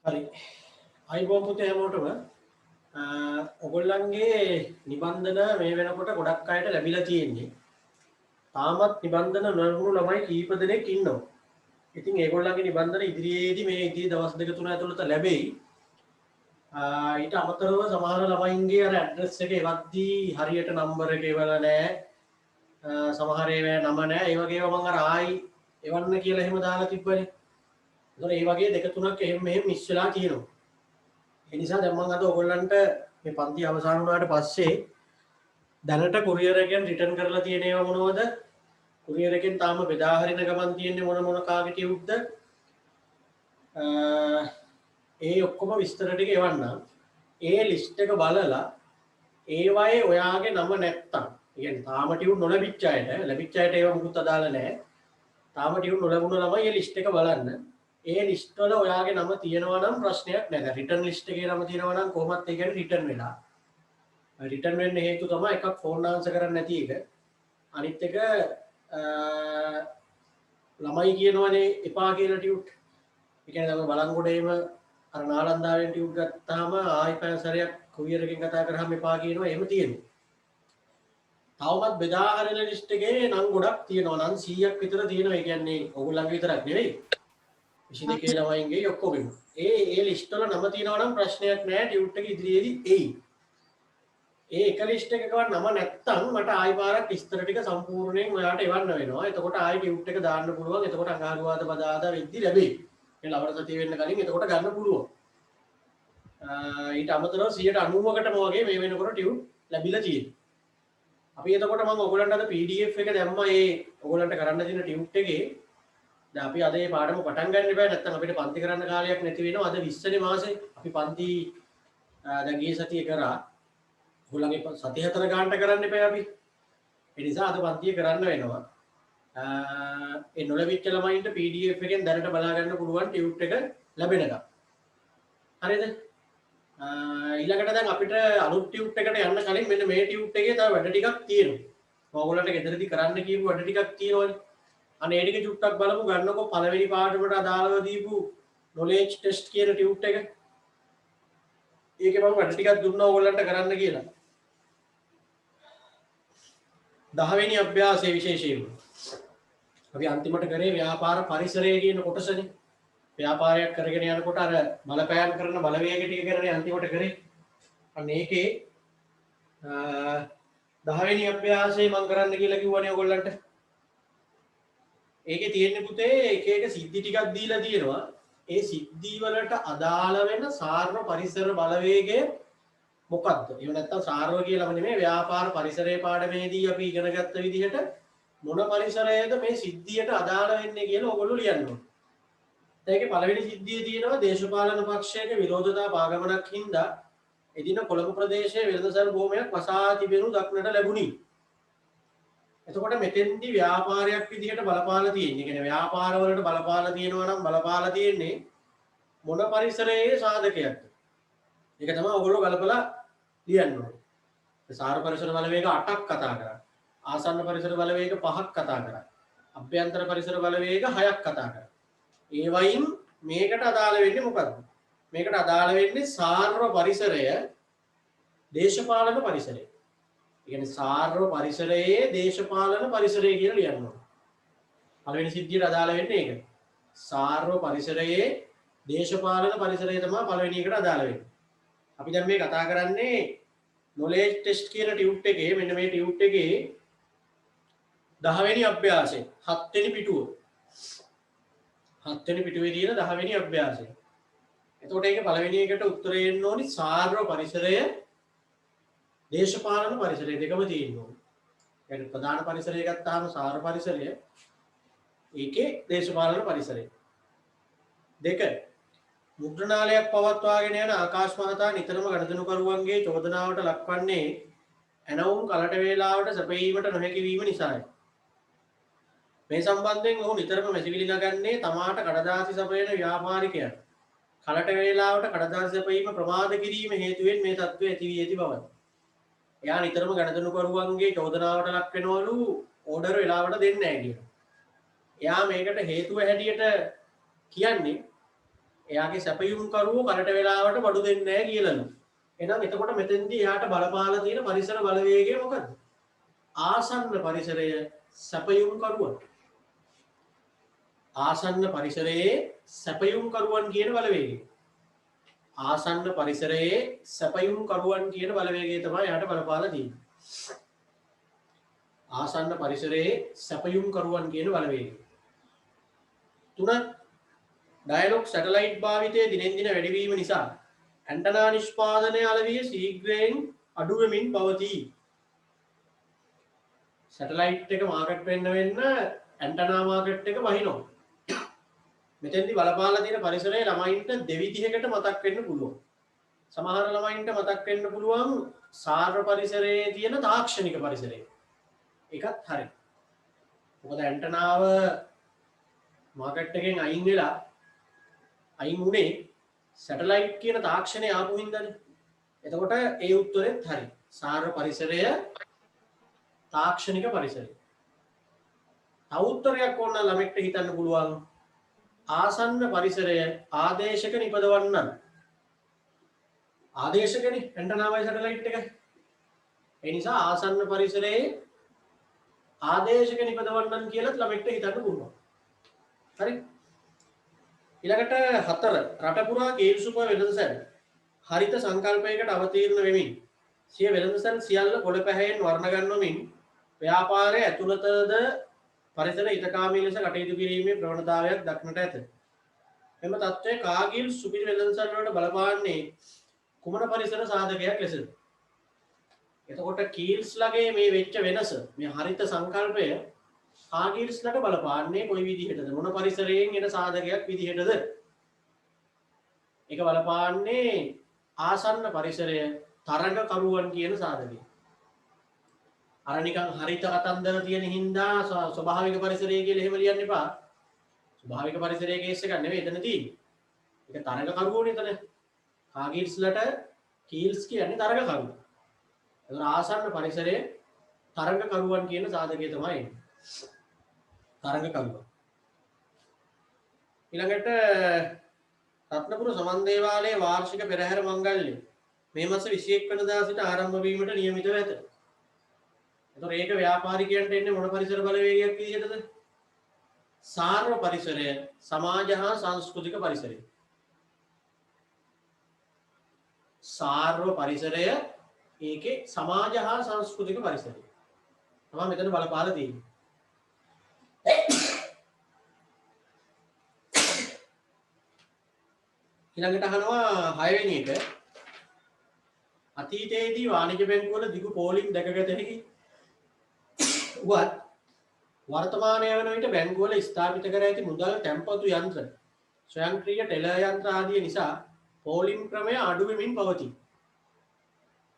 හරි. අයිබෝන් පුතේ හැමෝටම ඔගොල්ලන්ගේ නිබන්ධන මේ වෙනකොට ගොඩක් අයට ලැබිලා තියෙන්නේ. තාමත් නිබන්ධන නොලැබුණු ළමයි කීප දෙනෙක් ඉන්නවා. ඉතින් ඒගොල්ලන්ගේ නිබන්ධන ඉදිරියේදී මේ ඉදිරි දවස් දෙක තුන ඇතුළත ලැබෙයි. ඊට අමතරව සමහර ළමයින්ගේ අර ඇඩ්‍රස් එක එවද්දී හරියට නම්බර එක එවලා නැහැ. සමහර ඒවා නම නැහැ. ඒ වගේ ඒවා මම අර ආයි එවන්න කියලා එහෙම දාලා තිබ්බනේ. ඒතකොට ඒ වගේ දෙක තුනක් එහෙම මෙහෙම මිස් වෙලා තියෙනවා. ඒ නිසා දැන් මම අද ඔයගොල්ලන්ට මේ පන්ති අවසන් වුණාට පස්සේ දැනට කුරියර් එකෙන් රිටර්න් කරලා තියෙන ඒවා මොනවද? කුරියර් එකෙන් තාම බෙදා හරින ගමන් තියෙන්නේ මොන කාගේ ටියුට්ද? ඒ ඔක්කොම විස්තර ටික එවන්නම්. ඒ ලිස්ට් එක බලලා ඒවයේ ඔයාගේ නම නැත්තම්, කියන්නේ තාම ටියුට් නොලැබිච්ච අයට, ලැබිච්ච අයට ඒවා මුකුත් අදාළ නැහැ. තාම ටියුට් නොලැබුණ ළමයි ඒ ලිස්ට් එක බලන්න. ඒ ලිස්ට් වල ඔයාගේ නම තියෙනවා නම් ප්‍රශ්නයක් නැහැ. රිටර්න් ලිස්ට් එකේ නම තියෙනවා නම් කොහොමත් ඒ කියන්නේ රිටර්න් වෙලා. රිටර්න් වෙන්න හේතු තමයි එකක් ෆෝන් ආන්සර් කරන්නේ නැති එක. අනිත් එක ළමයි කියනවනේ එපා කියලා ටියුට්. ඒ කියන්නේ තමයි බලංගොඩේම අර නාලන්දාවෙන් ටියුට් ගත්තාම ආයි පැය සැරයක් කුරියර් එකෙන් කතා කරාම එපා කියනවා. එහෙම තියෙනවා. තවමත් බෙදා හරින ලිස්ට් එකේ නම් ගොඩක් තියෙනවා. නම් 100ක් විතර තියෙනවා. ඒ කියන්නේ ඕගොල්ලන්ගේ විතරක් නෙවෙයි. 22 ළමයින්ගේ ඔක්කොගෙම. ඒ ලිස්ට් වල නම තියෙනවා නම් ප්‍රශ්නයක් නෑ. ටියුට් එක ඉදිරියේදී එයි. ඒ එක ලිස්ට් එකකවත් නම නැත්තම් මට ආයි පාරක් විස්තර ටික සම්පූර්ණයෙන් ඔයාලට එවන්න වෙනවා. එතකොට ආයි ටියුට් එක දාන්න පුළුවන්. එතකොට අඟහරුවාද බදාදා වෙද්දි ලැබෙයි. මේ ලවර සතිය වෙන්න කලින් එතකොට ගන්න පුළුවන්. ඊට අමතරව 90%කටම වගේ මේ වෙනකොට ටියුට් ලැබිලා තියෙනවා. අපි එතකොට මම ඔයගොල්ලන්ට අද PDF එක දැම්මා ඒ ඔයගොල්ලන්ට කරන්න තියෙන ටියුට් එකේ. දැන් අපි අද මේ පාඩම පටන් ගන්න බෑ නැත්නම් අපිට පන්ති කරන්න කාලයක් නැති වෙනවා. අද 20 වෙනි මාසේ අපි පන්ති දැන් ගිය සතියේ කරා. ඔයගොල්ලන්ගේ සති 4 ගානට කරන්න එපා අපි. ඒ නිසා අද පන්තිය කරන්න වෙනවා. ඒ නොලැබිච්ච ළමයින්ට PDF එකෙන් දැනට බලා ගන්න පුළුවන් ටියුට් එක ලැබෙනකම්. හරිද? ඊළඟට දැන් අපිට අලුත් ටියුට් එකට යන්න කලින් මෙන්න මේ ටියුට් එකේ තව වැඩ ටිකක් තියෙනවා. ඔයගොල්ලන්ට ගෙදරදී කරන්න කියපු වැඩ ටිකක් තියෙනවනේ. අනේ ඒ ටික චුට්ටක් බලමු ගන්නකො පළවෙනි පාඩමට අදාළව දීපු නොලෙජ් ටෙස්ට් කියන ටියුට් එක. ඒකේ මම වැඩ ටිකක් දුන්නා ඔයගොල්ලන්ට කරන්න කියලා. 10 වෙනි අභ්‍යාසයේ විශේෂයෙන්ම අපි අන්තිමට කරේ ව්‍යාපාර පරිසරය කියන කොටසනේ. ව්‍යාපාරයක් කරගෙන යනකොට අර බලපෑම් කරන බලවේග ටික කරනේ අන්තිමට කරේ. අන්න ඒකේ 10 වෙනි අභ්‍යාසයේ මම කරන්න කියලා කිව්වනේ ඔයගොල්ලන්ට. ඒකේ තියෙන්නේ පුතේ එක එක සිද්ධි ටිකක් දීලා තියෙනවා. ඒ සිද්ධි වලට අදාළ වෙන සාර්ව පරිසර බලවේගය මොකක්ද? එහෙම නැත්නම් සාර්ව කියලාම නෙමෙයි ව්‍යාපාර පරිසරයේ පාඩමේදී අපි ඉගෙන ගත්ත විදිහට මොන පරිසරයේද මේ සිද්ධියට අදාළ වෙන්නේ කියලා ඔයගොල්ලෝ ලියන්න ඕනේ. ඒකේ පළවෙනි සිද්ධියේ තියෙනවා දේශපාලන පක්ෂයක විරෝධතා පාගමනක් හින්දා එදින කොළඹ ප්‍රදේශයේ වෙළඳසල් භූමියක් වසා තිබෙනු දක්නට ලැබුණි. එතකොට මෙතෙන්දි ව්‍යාපාරයක් විදිහට බලපාලා තියෙන්නේ. කියන්නේ ව්‍යාපාර වලට බලපාලා තියෙනවා නම් බලපාලා තියෙන්නේ මොන පරිසරයේ සාධකයක්ද? ඒක තමයි ඔයගොල්ලෝ ගලපලා ලියන්න ඕනේ. සාර පරිසර බලවේග 8ක් කතා කරා. ආසන්න පරිසර බලවේග 5ක් කතා කරා. අභ්‍යන්තර පරිසර බලවේග 6ක් කතා කරා. ඒ වයින් මේකට අදාළ වෙන්නේ මොකද්ද? මේකට අදාළ වෙන්නේ සාර්ව පරිසරය, දේශපාලන පරිසරය. ඒ කියන්නේ සාර්ව පරිසරයේ දේශපාලන පරිසරය කියලා ලියන්න ඕනේ. පළවෙනි සිද්ධියට අදාළ වෙන්නේ ඒක. සාර්ව පරිසරයේ දේශපාලන පරිසරය තමයි පළවෙනි එකට අදාළ වෙන්නේ. අපි දැන් මේ කතා කරන්නේ නොලෙජ් ටෙස්ට් කියන ටියුට් එකේ මෙන්න මේ ටියුට් එකේ 10 වෙනි අභ්‍යාසය 7 වෙනි පිටුව. 7 වෙනි පිටුවේ තියෙන 10 වෙනි අභ්‍යාසය. එතකොට ඒකේ පළවෙනි එකට උත්තරය එන්න ඕනි සාර්ව පරිසරය දේශපාලන පරිසරය දෙකම තියෙන්න ඕනේ. يعني ප්‍රධාන පරිසරය ගත්තාම සාර්ව පරිසරය ඒකේ දේශපාලන පරිසරය. දෙක මුද්‍රණාලයක් පවත්වාගෙන යන ආකාශ මහතා නිතරම ගණදෙනුකරුවන්ගේ චෝදනාවට ලක්වන්නේ ඇනවුම් කලට වේලාවට සැපයීමට නොහැකි වීම නිසායි. මේ සම්බන්ධයෙන් ඔහු නිතරම මැසිවිලි නගන්නේ තමාට කඩදාසි සපයන ව්‍යාපාරිකයන්. කලට වේලාවට කඩදාසි සපයීම ප්‍රමාද කිරීම හේතුවෙන් මේ තත්ත්වය ඇති වී ඇති බවයි. එයා නිතරම ගණදෙනුකරුවන්ගේ චෝදනාවට ලක් වෙනවලු ඕඩර් වෙලාවට දෙන්නේ නැහැ කියලා. එයා මේකට හේතුව හැටියට කියන්නේ එයාගේ සැපයුම් කරුවෝ කරට වෙලාවට බඩු දෙන්නේ නැහැ කියලාලු. එහෙනම් එතකොට මෙතෙන්දී එයාට බලපාලා තියෙන පරිසර බලවේගය මොකද්ද? ආසන්න පරිසරය සැපයුම් කරුවන්. ආසන්න පරිසරයේ සැපයුම් කරුවන් කියන බලවේගය. ආසන්න පරිසරයේ සැපයුම් කරුවන් කියන බලවේගය තමයි එයාට බලපාලා තියෙන්නේ. ආසන්න පරිසරයේ සැපයුම් කරුවන් කියන බලවේගය. 3 ඩයලොග් සැටලයිට් භාවිතය දිනෙන් දින වැඩි වීම නිසා ඇන්ටනා නිෂ්පාදනය අලවිය ශීඝ්‍රයෙන් අඩු වෙමින් පවතී. සැටලයිට් එක මාකට් වෙන්න ඇන්ටනා මාකට් එක වහිනවා. මෙතෙන්දි බලපාලා තියෙන පරිසරයේ ළමයින්ට දෙවිදිහකට මතක් වෙන්න පුළුවන්. සමහර ළමයින්ට මතක් වෙන්න පුළුවන් සාර්ව පරිසරයේ තියෙන තාක්ෂණික පරිසරය. ඒකත් හරි. මොකද ඇන්ටනාව මාකට් එකෙන් අයින් වෙලා අයින් උනේ සැටලයිට් කියන තාක්ෂණය ආපු හින්දානේ. එතකොට ඒ උත්තරෙත් හරි. සාර්ව පරිසරය තාක්ෂණික පරිසරය. තව උත්තරයක් ඕන නම් ළමෙක්ට හිතන්න පුළුවන් ආසන්න පරිසරය ආදේශක නිපදවන්නන්. ආදේශකනේ ඇන්ටනාවයි සැටලයිට් එකයි. ඒ නිසා ආසන්න පරිසරයේ ආදේශක නිපදවන්නන් කියලා ළමෙක්ට හිතන්න පුළුවන්. හරි. ඊළඟට 4 රට පුරා කේල්සුප වෙළඳසැල් හරිත සංකල්පයකට අවතීර්ණ වෙමින් සිය වෙළඳසැල් සියල්ල ගොඩ පැහැයෙන් වර්ණ ගන්වමින් ව්‍යාපාරයේ ඇතුළතද පරිසර හිතකාමී ලෙස කටයුතු කිරීමේ ප්‍රවණතාවයක් දක්නට ඇත. මෙම තත්ත්වය කාගිල් සුපිරි වෙළඳසැල් වලට බලපාන්නේ කුමන පරිසර සාධකයක් ලෙසද? එතකොට කීල්ස්ලගේ මේ වෙච්ච වෙනස මේ හරිත සංකල්පය කාගිල්ස්ලට බලපාන්නේ කොයි විදිහටද? මොන පරිසරයෙන් එන සාධකයක් විදිහටද? ඒක බලපාන්නේ ආසන්න පරිසරය තරඟකරුවන් කියන සාධකය. අර නිකන් හරිත කතන්දර තියෙන හින්දා ස්වභාවික පරිසරය කියලා එහෙම ලියන්න එපා. ස්වභාවික පරිසරයේ කේස් එකක් නෙවෙයි එතන තියෙන්නේ. ඒක තරඟකරුවෝනේ එතන. කාගිල්ස්ලට කීල්ස් කියන්නේ තරඟකරුවෝ. ඒක ආසන්න පරිසරයේ තරඟකරුවන් කියන සාධකය තමයි එන්නේ. තරඟකරුවා. ඊළඟට රත්නපුර සමන් දේවාලයේ වාර්ෂික පෙරහැර මංගල්‍ය මේ මාස 21 වෙනිදා සිට ආරම්භ වීමට නියමිතව ඇත. එතකොට ඒක ව්‍යාපාරිකයන්ට එන්නේ මොන පරිසර බලවේගයක් විදිහටද? සාර්ව පරිසරය, සමාජ හා සංස්කෘතික පරිසරය. සාර්ව පරිසරය ඒකේ සමාජ හා සංස්කෘතික පරිසරය. තමයි මෙතන බලපාලා තියෙන්නේ. ඊළඟට අහනවා 6 වෙනි එක. අතීතයේදී වාණිජ බැංකුවල දිගු පෝලිම් දැකගත හැකි වත් වර්තමානය වන විට බැංකුවල ස්ථාපිත කර ඇති මුදල් තැන්පතු යන්ත්‍ර ස්වයංක්‍රීය ටෙලර් යන්ත්‍ර ආදිය නිසා පෝලිම් ක්‍රමය අඩු වෙමින් පවතී.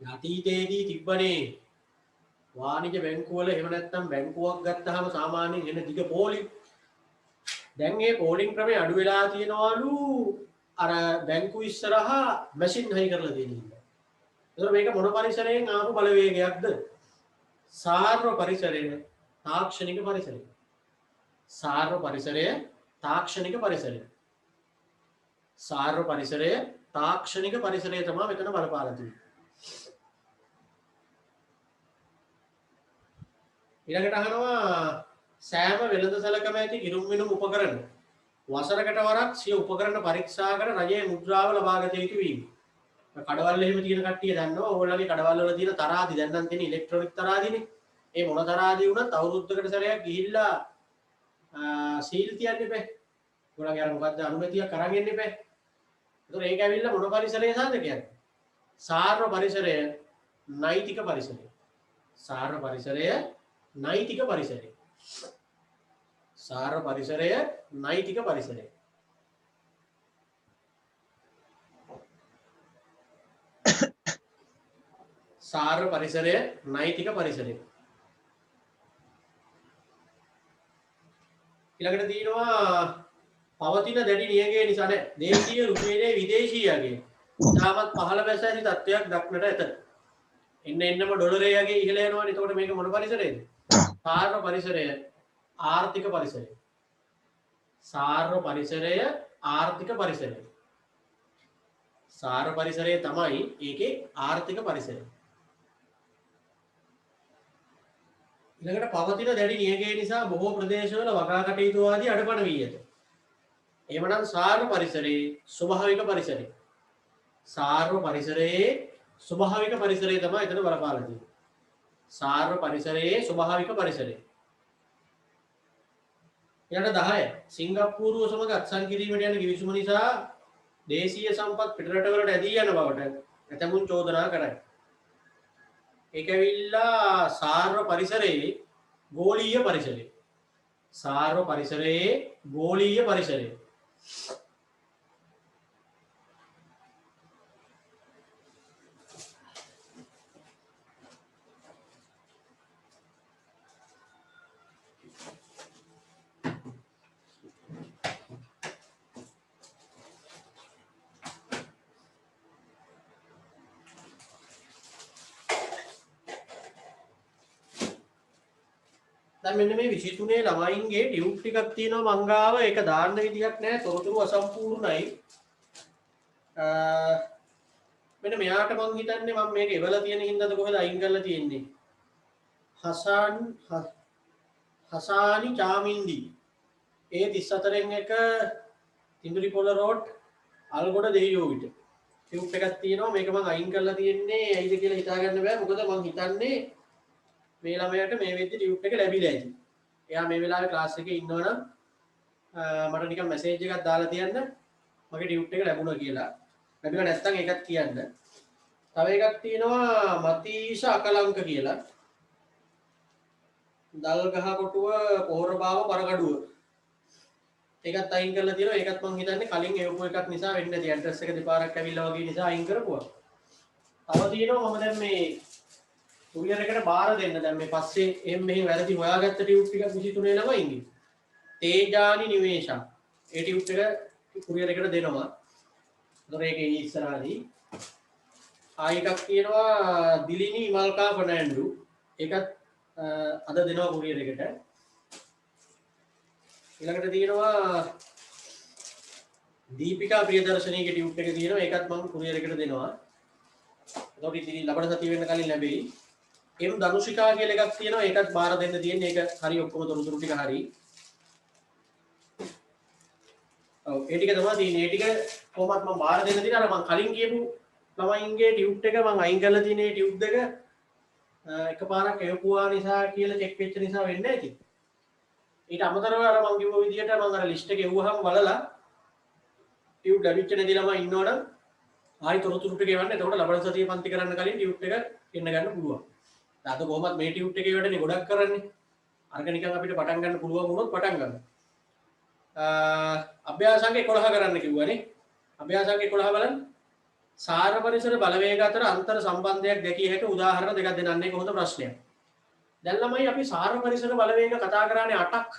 අතීතයේදී තිබ්බනේ වාණිජ බැංකුවල එහෙම නැත්නම් බැංකුවක් ගත්තාම සාමාන්‍යයෙන් එන දිග පෝලිම්. දැන් මේ පෝලිම් ක්‍රමය අඩු වෙලා තියෙනවලු අර බැංකු ඉස්සරහා මැෂින් හයි කරලා දෙන ඉන්න. ඒතර මේක මොන පරිසරයෙන් ආපු බලවේගයක්ද? සාර්ව පරිසරය, තාක්ෂණික පරිසරය. සාර්ව පරිසරය, තාක්ෂණික පරිසරය. සාර්ව පරිසරය, තාක්ෂණික පරිසරය තමයි මෙතන බලපාලා තියෙන්නේ. ඊළඟට අහනවා සෑම වෙළඳසැලකම ඇති කිරුම් මිනුම් උපකරණ වසරකට වරක් සිය උපකරණ පරීක්ෂා කර රජයේ මුද්‍රාව ලබා ගත යුතු වීම. කඩවල් එහෙම තියෙන කට්ටිය දන්නවා ඕගොල්ලන්ගේ කඩවල් වල තියෙන තරාදි දැන් නම් තියෙන ඉලෙක්ට්‍රොනික තරාදිනේ. ඒ මොන තරාදි වුණත් අවුරුද්දකට සැරයක් ගිහිල්ලා සීල් තියන්න එපා. ඔයගොල්ලන්ගේ අර මොකද්ද අනුමැතියක් අරන් එන්න එපා. ඒතකොට ඒක ඇවිල්ලා මොන පරිසරයේ සාධකයක්ද? සාර්ව පරිසරය, නෛතික පරිසරය. සාර්ව පරිසරය, නෛතික පරිසරය. සාර්ව පරිසරය, නෛතික පරිසරය. සාර්ව පරිසරය, නෛතික පරිසරය. ඊළඟට තියෙනවා පවතින දැඩි නියඟය නිසා දේශීය රුපියලේ විදේශීයගේ ඉතාමත් පහළ බැස ඇති තත්ත්වයක් දක්නට ඇත. එන්නම ඩොලරයගේ ඉහළ යනවා. එතකොට මේක මොන පරිසරයේද? සාර්ව පරිසරය, ආර්ථික පරිසරය. සාර්ව පරිසරය, ආර්ථික පරිසරය. සාර පරිසරය තමයි ඒකේ ආර්ථික පරිසරය. ඊළඟට පවතින දැඩි නියඟය නිසා බොහෝ ප්‍රදේශවල වගා කටයුතු ආදී අඩපණ වී ඇත. එහෙමනම් සාර පරිසරයේ ස්වභාවික පරිසරය. සාර පරිසරයේ ස්වභාවික පරිසරය තමයි එතන බලපාලා තියෙන්නේ. සාර පරිසරයේ ස්වභාවික පරිසරය. ඊළඟ 10 සිංගප්පූරුව සමග අත්සන් කිරීමට යන ගිවිසුම නිසා දේශීය සම්පත් පිටරටවලට ඇදී යන බවට ඇතමුන් චෝදනා කරයි. ඒක ඇවිල්ලා සාර්ව පරිසරයේ ගෝලීය පරිසරය. සාර්ව පරිසරයේ ගෝලීය පරිසරය. දැන් මෙන්න මේ 23 ළමයින්ගේ ටියුබ් ටිකක් තියෙනවා මංගාව ඒක දාන්න විදිහක් නැහැ තොරතුරු අසම්පූර්ණයි මෙන්න මෙයාට මං හිතන්නේ මම මේක එවලා තියෙන හින්දාද කොහෙද අයින් කරලා තියෙන්නේ හසානි චාමින්දි ඒ 34න් එක තිඹුරිපොළ රෝඩ් අල්ගොඩ දෙහියෝවිට ටියුබ් එකක් තියෙනවා මේක මං අයින් කරලා තියෙන්නේ ඇයිද කියලා හිතා ගන්න බෑ මොකද මං හිතන්නේ මේ ළමයාට මේ වෙද්දි ටියුබ් එක ලැබිලා ඇති. එයා මේ වෙලාවේ ක්ලාස් එකේ ඉන්නවනම් මට නිකන් මැසේජ් එකක් දාලා තියන්න මගේ ටියුබ් එක ලැබුණා කියලා. ලැබුණා නැත්නම් ඒකත් කියන්න. තව එකක් තියෙනවා මතීෂ අකලංක කියලා. දල්ගහ කොටුව පොහොරබාව පරකඩුව. ඒකත් අයින් කරලා තියෙනවා. ඒකත් මං හිතන්නේ කලින් එවපු එකක් නිසා වෙන්නේ නැති ඇඩ්‍රස් එක දෙපාරක් ඇවිල්ලා වගේ නිසා අයින් කරපුවා. තව තියෙනවා මම දැන් මේ කුරියර් එකට බාර දෙන්න දැන් මේ පස්සේ එහෙම මෙහෙම වැරදි හොයාගත්ත ටියුබ් ටිකක් 23 ළමයින්ගේ තේජානි නිවේෂා ඒ ටියුබ් එක කුරියර් එකට දෙනවා. ඒතර ඒකේ ඉස්සරහදී ආයෙ එකක් තියෙනවා දිලිනි ඉමල්කා ෆර්නෑන්ඩු ඒකත් අද දෙනවා කුරියර් එකට. ඊළඟට තියෙනවා දීපිකා ප්‍රියදර්ශනීගේ ටියුබ් එක තියෙනවා ඒකත් මම කුරියර් එකට දෙනවා. ඒතකොට ඉතින් ලබන සතිය වෙන්න කලින් ලැබෙයි. එම් දනුෂිකා කියලා එකක් තියෙනවා ඒකත් බාර දෙන්න තියෙන්නේ ඒක හරි ඔක්කොම තොරතුරු ටික හරි. ඔව් ඒ ටික තමයි තියෙන්නේ. ඒ ටික කොහොමත් මම බාර දෙන්න තියෙන අර මම කලින් කියපු ළමයින්ගේ ටියුබ් එක මම අයින් කරලා තියෙන ඒ ටියුබ් එක එකපාරක් එවපුවා නිසා කියලා චෙක් වෙච්ච නිසා වෙන්නේ නැති. ඊට අමතරව අර මම කිව්ව විදිහට මම අර ලිස්ට් එක එවුවාම බලලා ටියුබ් ලැබිච්ච නැති ළමයි ඉන්නවනම් ආයි තොරතුරු ටික එවන්න. එතකොට ලබන සතියේ පන්ති කරන්න කලින් ටියුබ් එක එන්න ගන්න පුළුවන්. අද කොහොමත් මේ ටියුබ් එකේ වැඩනේ ගොඩක් කරන්නේ. අරක නිකන් අපිට පටන් ගන්න පුළුවන් වුණොත් පටන් ගන්න. අභ්‍යාසංග 11 කරන්න කිව්වනේ. අභ්‍යාසංග 11 බලන්න. සාර පරිසර බලවේග අතර අන්තර් සම්බන්ධයක් දැකිය හැකි උදාහරණ දෙකක් දෙන්නන්නේ කොහොමද ප්‍රශ්නයක්. දැන් ළමයි අපි සාර පරිසර බලවේග කතා කරානේ 8ක්.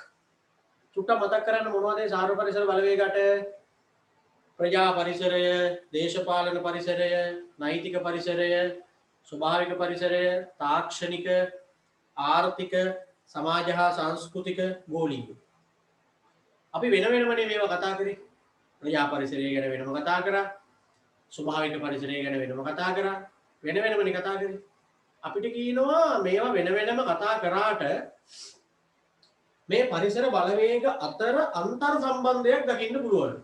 චුට්ටක් මතක් කරන්න මොනවද ඒ සාර පරිසර බලවේගට? ප්‍රජා පරිසරය, දේශපාලන පරිසරය, නෛතික පරිසරය, ස්වභාවික පරිසරය, තාක්ෂණික, ආර්ථික, සමාජ හා සංස්කෘතික, ගෝලීය. අපි වෙන වෙනමනේ මේවා කතා කරේ. ප්‍රජා පරිසරය ගැන වෙනම කතා කරා. ස්වභාවික පරිසරය ගැන වෙනම කතා කරා. වෙන වෙනමනේ කතා කරේ. අපිට කියනවා මේවා වෙන වෙනම කතා කරාට මේ පරිසර බලවේග අතර අන්තර් සම්බන්ධයක් දකින්න පුළුවන්.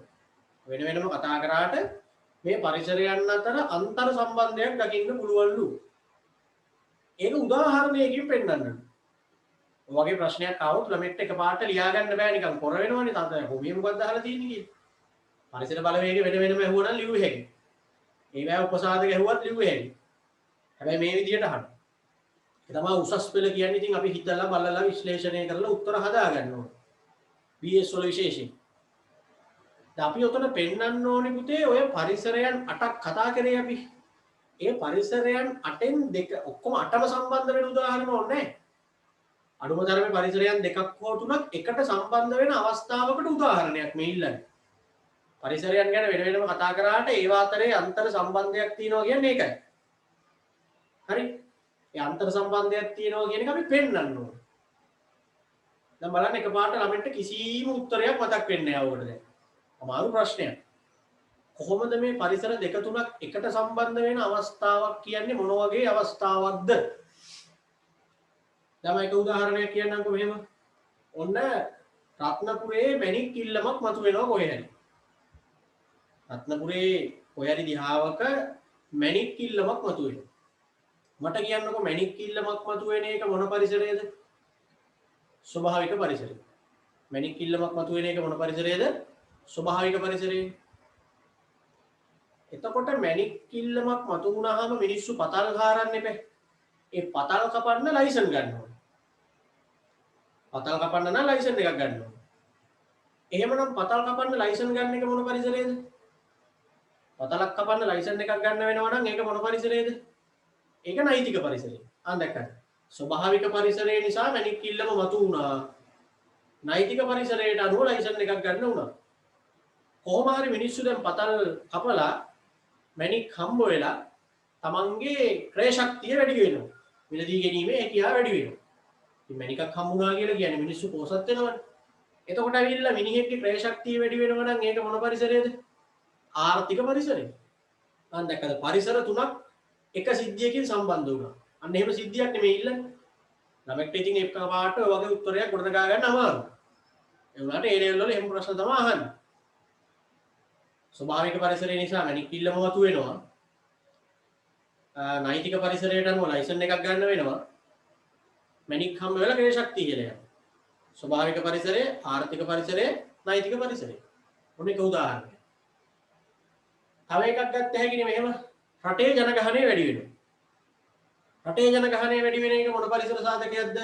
වෙන වෙනම කතා කරාට මේ පරිසරයන් අතර අන්තර් සම්බන්ධයක් දකින්න පුළුවන්ලු. ඒක උදාහරණයකින් පෙන්නන්න. ඔය වගේ ප්‍රශ්නයක් ආවොත් ළමෙක්ට එකපාරට ලියා ගන්න බෑ නිකන් කොර වෙනවනේ තාත්තා කොහේ මොකක්ද අහලා තියෙන්නේ කියලා. පරිසර බලවේග වෙන වෙනම ඇහුවනම් ලියුව හැකියි. ඒවැ උපසාධක ඇහුවත් ලියුව හැකියි. හැබැයි මේ විදිහට අහන්න. ඒ තමයි උසස් පෙළ කියන්නේ. ඉතින් අපි හිතලා බලලා විශ්ලේෂණය කරලා උත්තර හදා ගන්න ඕනේ. BS වල විශේෂයෙන්. අපි ඔතන පෙන්වන්න ඕනේ පුතේ ඔය පරිසරයන් 8ක් කතා කරේ අපි. ඒ පරිසරයන් 8න් දෙක ඔක්කොම 8ම සම්බන්ධ වෙන උදාහරණ ඕනේ නැහැ. අඩුම තරමේ පරිසරයන් දෙකක් හෝ තුනක් එකට සම්බන්ධ වෙන අවස්ථාවකට උදාහරණයක් මේ ඉල්ලන්නේ. පරිසරයන් ගැන වෙන වෙනම කතා කරාට ඒවා අතරේ අන්තර් සම්බන්ධයක් තියෙනවා කියන්නේ ඒකයි. හරි? ඒ අන්තර් සම්බන්ධයක් තියෙනවා කියන එක අපි පෙන්වන්න ඕනේ. දැන් බලන්න එකපාරට ළමෙන්ට කිසිම උත්තරයක් මතක් වෙන්නේ නැහැ ඔකට දැන්. අමාරු ප්‍රශ්නයක්. කොහොමද මේ පරිසර දෙක තුනක් එකට සම්බන්ධ වෙන අවස්ථාවක් කියන්නේ මොන වගේ අවස්ථාවක්ද? දැන් මම එක උදාහරණයක් කියන්නම්කෝ මෙහෙම. ඔන්න රත්නපුරේ මැණික් ඉල්ලමක් මතුවෙනවා කොහේ හරි. රත්නපුරේ කොහේ හරි දිහාවක මැණික් ඉල්ලමක් මතුවෙනවා. මට කියන්නකෝ මැණික් ඉල්ලමක් මතුවෙන එක මොන පරිසරයේද? ස්වභාවික පරිසරය. මැණික් ඉල්ලමක් මතුවෙන එක මොන පරිසරයේද? ස්වභාවික පරිසරයේ. එතකොට මැණික් ඉල්ලමක් මතු වුණාම මිනිස්සු පතල් හාරන්න එපා. ඒ පතල් කපන්න ලයිසන් ගන්න ඕනේ. පතල් කපන්න නම් ලයිසන් එකක් ගන්න ඕනේ. එහෙමනම් පතල් කපන්න ලයිසන් ගන්න එක මොන පරිසරයේද? පතලක් කපන්න ලයිසන් එකක් ගන්න වෙනවා නම් ඒක මොන පරිසරයේද? ඒක නෛතික පරිසරය. දැක්කද? ස්වභාවික පරිසරය නිසා මැණික් ඉල්ලම මතු වුණා. නෛතික පරිසරයට අනුව ලයිසන් එකක් ගන්න වුණා. කොහොම හරි මිනිස්සු දැන් පතල් කපලා මැණික් හම්බ වෙලා තමන්ගේ ක්‍රය ශක්තිය වැඩි වෙනවා. මිලදී ගැනීමේ හැකියාව වැඩි වෙනවා. ඉතින් මැණිකක් හම්බුණා කියලා කියන්නේ මිනිස්සු පොසත් වෙනවනේ. එතකොට ඇවිල්ලා මිනිහෙක්ගේ ක්‍රය ශක්තිය වැඩි වෙනවා නම් ඒක මොන පරිසරයේද? ආර්ථික පරිසරය. දැක්කද? පරිසර තුනක් එක සිද්ධියකින් සම්බන්ධ වුණා. අන්න එහෙම සිද්ධියක් නෙමෙයි ඉල්ලන්නේ. ළමෙක්ට ඉතින් එක පාට ඔය වගේ උත්තරයක් ගොඩනගා ගන්න අමාරුයි. ඒ වුණාට ඒ ලෙවල් වල එහෙම ප්‍රශ්න තමයි අහන්නේ. ස්වභාවික පරිසරය නිසා මැණික් ඉල්ලම වතු වෙනවා. නෛතික පරිසරයට අනුව ලයිසන් එකක් ගන්න වෙනවා. මැණික් හම්බ වෙලා ක්‍රය ශක්තිය කියලා යනවා. ස්වභාවික පරිසරය, ආර්ථික පරිසරය, නෛතික පරිසරය. ඔන්න එක උදාහරණයක්. තව එකක් ගත්ත හැකිනේ මෙහෙම රටේ ජනගහනය වැඩි වෙනවා. රටේ ජනගහනය වැඩි වෙන එක මොන පරිසර සාධකයක්ද?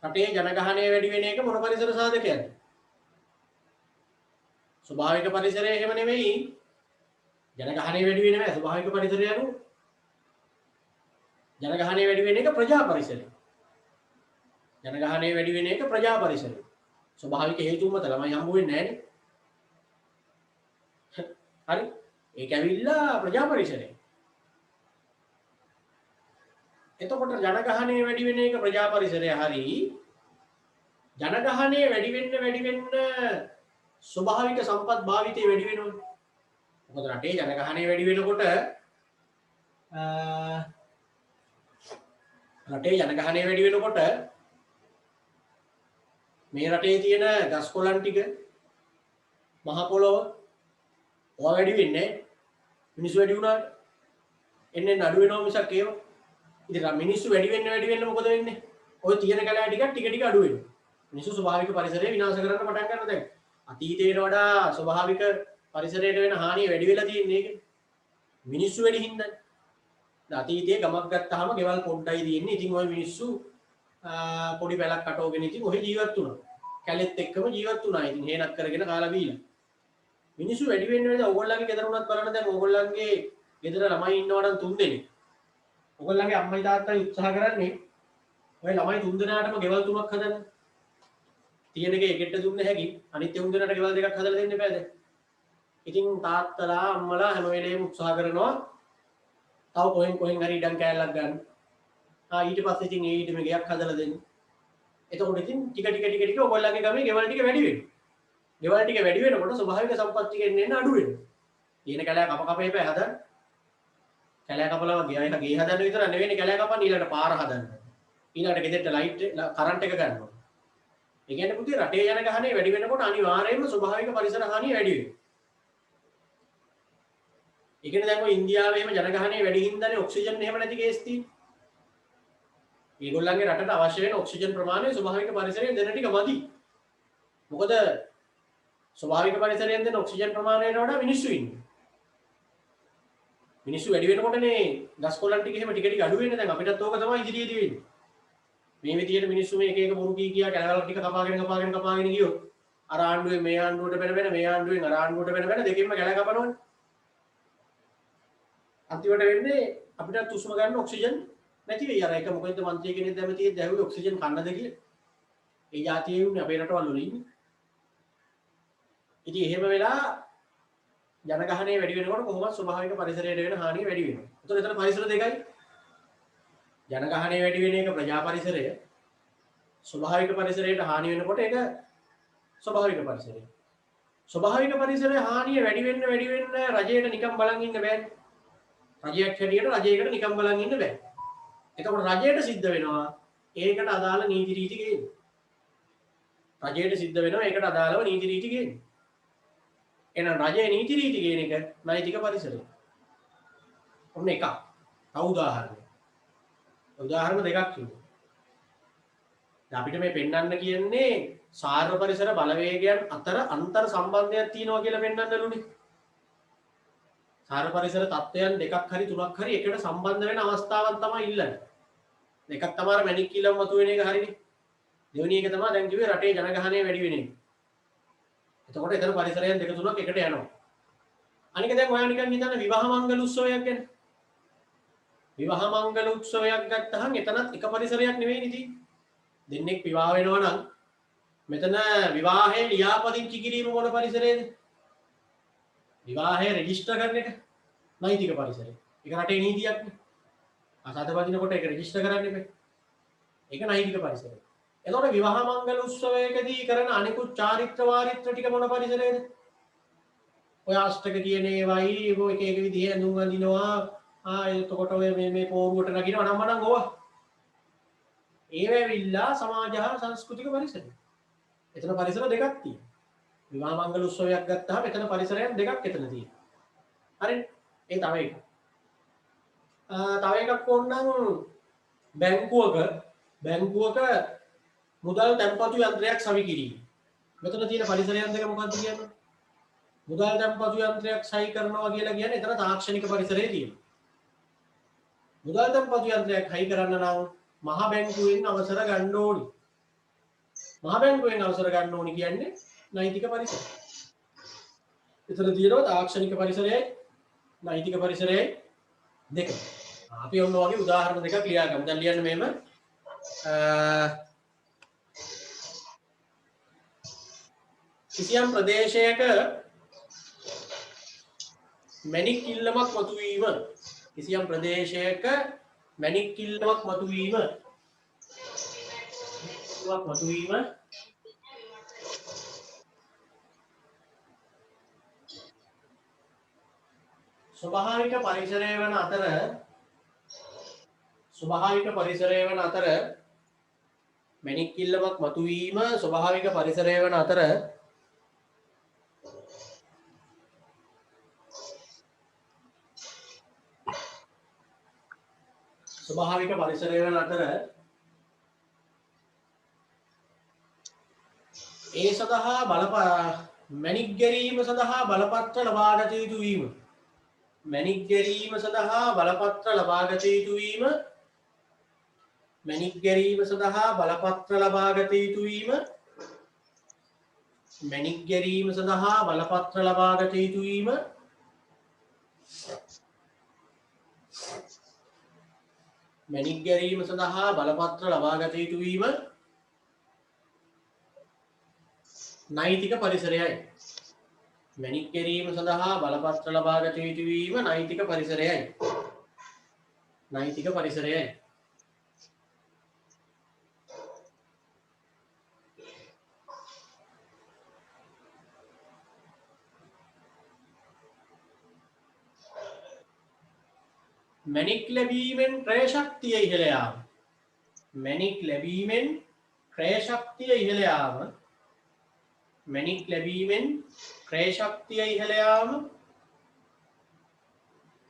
රටේ ජනගහනය වැඩි වෙන එක මොන පරිසර සාධකයක්ද? ස්වභාවික පරිසරය එහෙම නෙමෙයි. ජනගහනය වැඩි වෙන්නේ නැහැ ස්වභාවික පරිසරය අනුව. ජනගහනය වැඩි වෙන එක ප්‍රජා පරිසරය. ජනගහනය වැඩි වෙන එක ප්‍රජා පරිසරය. ස්වභාවික හේතුන් මත ළමයි හම්බ වෙන්නේ නැහැ නේ. හරි. ඒක ඇවිල්ලා ප්‍රජා පරිසරය. එතකොට ජනගහනය වැඩි වෙන එක ප්‍රජා පරිසරය හරි. ජනගහනය වැඩි වෙන්න ස්වභාවික සම්පත් භාවිතය වැඩි වෙනවා. මොකද රටේ ජනගහනය වැඩි වෙනකොට මේ රටේ තියෙන ගස් කොළන් ටික මහ පොළොව ඔය වැඩි වෙන්නේ මිනිස්සු වැඩි වුණාට එන්නේ අඩු වෙනවා මිසක් ඒව. ඉතින් මිනිස්සු වැඩි වෙන්න මොකද වෙන්නේ? ඔය තියෙන කැලෑ ටික ටික අඩු වෙනවා. මිනිස්සු ස්වභාවික පරිසරය විනාශ කරන්න පටන් ගන්නවා දැන්. අතීතයට වඩා ස්වභාවික පරිසරයට වෙන හානිය වැඩි වෙලා තියෙන්නේ ඒක. මිනිස්සු වැඩි හින්දානේ. අතීතයේ ගමක් ගත්තාම ගෙවල් පොඩ්ඩයි තියෙන්නේ. ඉතින් ওই මිනිස්සු පොඩි පැලක් කටවගෙන ඉතින් ඔහෙ ජීවත් වුණා. කැලෙත් එක්කම ජීවත් වුණා. ඉතින් හේනක් කරගෙන කාලා බීලා. මිනිස්සු වැඩි වෙන්න ඕගොල්ලන්ගේ ගෙදර උනත් බලන්න දැන් ඕගොල්ලන්ගේ ගෙදර ළමයි ඉන්නවා නම් 3 දෙනෙක්. ඕගොල්ලන්ගේ අම්මයි තාත්තයි උත්සාහ කරන්නේ ඔය ළමයි 3 දෙනාටම ගෙවල් 3ක් හදන්න. තියෙන එක එකට දුන්න හැකි අනිත් 3 දෙනාට ගෙවල් 2ක් හදලා දෙන්න බෑද? ඉතින් තාත්තලා අම්මලා හැම වෙලේම උත්සාහ කරනවා තව කොහෙන් හරි ඉඩම් කෑල්ලක් ගන්න. ඊට පස්සේ ඉතින් ඒ ඊටම ගෙයක් හදලා දෙන්න. එතකොට ඉතින් ටික ඔයගොල්ලන්ගේ ගමේ ගෙවල් ටික වැඩි වෙනවා. ගෙවල් ටික වැඩි වෙනකොට ස්වභාවික සම්පත් ටික එන්න අඩු වෙනවා. තියෙන කැලෑ කප එපා හදන්න. කැලෑ කපලා ගේ හදන්න විතර නෙවෙයි කැලෑ කපන්න ඊළඟට පාර හදන්න. ඊළඟට ගෙදරට ලයිට් කරන්ට් එක ගන්නවා. ඒ කියන්නේ පුතේ රටේ ජනගහනය වැඩි වෙනකොට අනිවාර්යයෙන්ම ස්වභාවික පරිසර හානිය වැඩි වෙනවා. ඒ කියන්නේ දැන් ඔය ඉන්දියාවේ එහෙම ජනගහනය වැඩි හින්දානේ ඔක්සිජන් එහෙම නැති කේස් තියෙන්නේ. ඒගොල්ලන්ගේ රටට අවශ්‍ය වෙන ඔක්සිජන් ප්‍රමාණය ස්වභාවික පරිසරයෙන් දෙන ටික මදි. මොකද ස්වභාවික පරිසරයෙන් දෙන ඔක්සිජන් ප්‍රමාණයට වඩා මිනිස්සු ඉන්නේ. මිනිස්සු වැඩි වෙනකොටනේ ගස් කොළන් ටික එහෙම ටික ටික අඩු වෙන්නේ. දැන් අපිටත් ඕක තමයි ඉදිරියේදී වෙන්නේ. මේ විදියට මිනිස්සු මේක එක බොරු කියා කැලවල ටික කපාගෙන ගියොත් අර ආණ්ඩුවේ මේ ආණ්ඩුවට බැන මේ ආණ්ඩුවෙන් අර ආණ්ඩුවට බැන දෙකෙන්ම කැල කපනවනේ. අන්තිමට වෙන්නේ අපිට උස්ම ගන්න ඔක්සිජන් නැති වෙයි. අර එක මොකද මන්ත්‍රී කෙනෙක් දැම තියෙද්දි ඇහුවේ ඔක්සිජන් කන්නද කියලා. ඒ જાතියේ උන්නේ අපේ රටවල් වල ඉන්නේ. ඉතින් එහෙම වෙලා ජනගහනය වැඩි වෙනකොට කොහොමද ස්වභාවික පරිසරයට වෙන හානිය වැඩි වෙනවා. එතකොට පරිසර දෙකයි. ජනගහනය වැඩි වෙන එක ප්‍රජා පරිසරය. ස්වභාවික පරිසරයට හානි වෙනකොට ඒක ස්වභාවික පරිසරය. ස්වභාවික පරිසරයේ හානිය වැඩි වෙන්න රජයට නිකන් බලන් ඉන්න බෑ. රජයක් හැටියට රජයකට නිකන් බලන් ඉන්න බෑ. එතකොට රජයට සිද්ධ වෙනවා ඒකට අදාළ නීති රීති ගේන්න. රජයට සිද්ධ වෙනවා ඒකට අදාළව නීති රීති ගේන්න. එහෙනම් රජයේ නීති රීති ගේන එක නෛතික පරිසරය. ඔන්න එකක්. තව උදාහරණයක්. උදාහරණ දෙකක් කිව්වා. අපිට මේ පෙන්වන්න කියන්නේ සාර්ව පරිසර බලවේගයන් අතර අන්තර් සම්බන්ධයක් තියෙනවා කියලා පෙන්වන්නලුනේ. සාර්ව පරිසර තත්ත්වයන් දෙකක් හරි තුනක් හරි එකට සම්බන්ධ වෙන අවස්ථාවක් තමයි ඉල්ලන්නේ. එකක් තමයි මැණික් කිල්ලම මතුවෙන එක හරිනේ. දෙවෙනි එක තමයි දැන් කිව්වේ රටේ ජනගහනය වැඩි වෙන එක. එතකොට එතන පරිසරයන් දෙක තුනක් එකට යනවා. අනික දැන් ඔයා නිකන් හිතන්න විවාහ මංගල උත්සවයක් ගැන. විවාහ මංගල උත්සවයක් ගත්තහම එතනත් එක පරිසරයක් නෙවෙයි නේද? දෙන්නෙක් විවාහ වෙනවා නම් මෙතන විවාහයේ ලියාපදිංචි කිරීම මොන පරිසරයේද? විවාහය රෙජිස්ටර් කරන එක නෛතික පරිසරය. ඒක රටේ නීතියක්නේ. අසාධ බදිනකොට ඒක රෙජිස්ටර් කරන්න එපා. ඒක නෛතික පරිසරය. එතකොට විවාහ මංගල උත්සවයකදී කරන අනිකුත් චාරිත්‍ර වාරිත්‍ර ටික මොන පරිසරයේද? ඔය අෂ්ටක කියන ඒවයි එක එක විදිහේ ඇඳුම් අඳිනවා. එතකොට ඔය මේ පෝරුවට නගිනවා නම් මනම් ඕවා. ඒවෙවිලා සමාජ හා සංස්කෘතික පරිසරය. එතන පරිසර දෙකක් තියෙනවා. විවාහ මංගල උත්සවයක් ගත්තාම එතන පරිසරයන් දෙකක් එතන තියෙනවා. හරිනේ? ඒ තව එකක්. තව එකක් ඕනනම් බැංකුවක මුදල් තැන්පතු යන්ත්‍රයක් සවි කිරීම. මෙතන තියෙන පරිසරයන් දෙක මොකක්ද කියන්නේ? මුදල් තැන්පතු යන්ත්‍රයක් සවි කරනවා කියලා කියන්නේ එතන තාක්ෂණික පරිසරයේ තියෙනවා. මුදල් තැන්පතු යන්ත්‍රයක් හයි කරන්න නම් මහා බැංකුවෙන් අවසර ගන්න ඕනි. මහා බැංකුවෙන් අවසර ගන්න ඕනි කියන්නේ නෛතික පරිසරය. එතන තියෙනවා තාක්ෂණික පරිසරයයි නෛතික පරිසරයයි දෙක. අපි ඔන්න වගේ උදාහරණ දෙකක් ලියා ගමු. දැන් ලියන්න මෙහෙම කිසියම් ප්‍රදේශයක මැණික් කිල්ලමක් මතුවීම කිසියම් ප්‍රදේශයක මැණික් කිල්ලමක් මතුවීම ස්වභාවික පරිසරය වන අතර මැණික් කිල්ලමක් මතුවීම ස්වභාවික පරිසරය වන අතර ඒ සඳහා මැණික් ගැරීම සඳහා බලපත්‍ර ලබාගත යුතු වීම මැණික් ගැරීම සඳහා බලපත්‍ර ලබාගත යුතු වීම මැණික් ගැරීම සඳහා බලපත්‍ර ලබාගත යුතු වීම මැණික් ගැරීම සඳහා බලපත්‍ර ලබාගත යුතු වීම මැණික් ගැරීම සඳහා බලපත්‍ර ලබාගත යුතු වීම නෛතික පරිසරයයි. මැණික් ගැරීම සඳහා බලපත්‍ර ලබාගත යුතු වීම නෛතික පරිසරයයි. මැණික් ලැබීමෙන් ක්‍රය ශක්තිය ඉහළ යාම. මැණික් ලැබීමෙන් ක්‍රය ශක්තිය ඉහළ යාම. මැණික් ලැබීමෙන් ක්‍රය ශක්තිය ඉහළ යාම.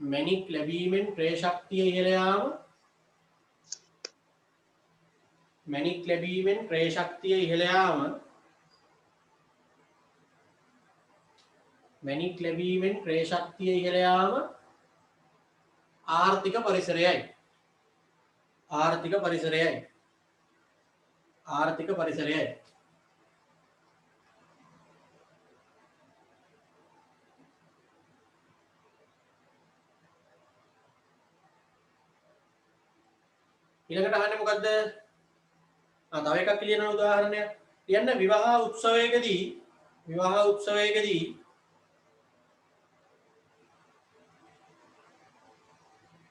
මැණික් ලැබීමෙන් ක්‍රය ශක්තිය ඉහළ යාම. මැණික් ලැබීමෙන් ක්‍රය ශක්තිය ඉහළ යාම. මැණික් ලැබීමෙන් ක්‍රය ශක්තිය ඉහළ යාම ආර්ථික පරිසරයයි. ඊළඟට අහන්නේ මොකද්ද? තව එකක් ලියන උදාහරණයක්. ලියන්න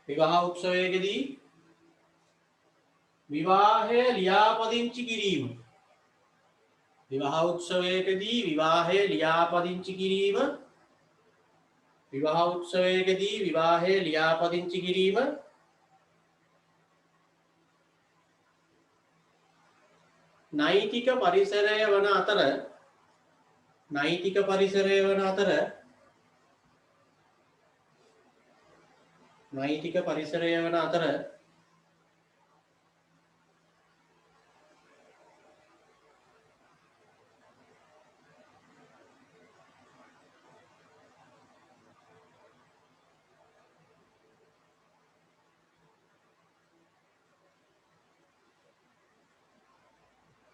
විවාහ උත්සවයකදී විවාහය ලියාපදිංචි කිරීම විවාහ උත්සවයකදී විවාහය ලියාපදිංචි කිරීම විවාහ උත්සවයකදී විවාහය ලියාපදිංචි කිරීම නෛතික පරිසරය වන අතර නෛතික පරිසරය වන අතර නෛතික පරිසරය වන අතර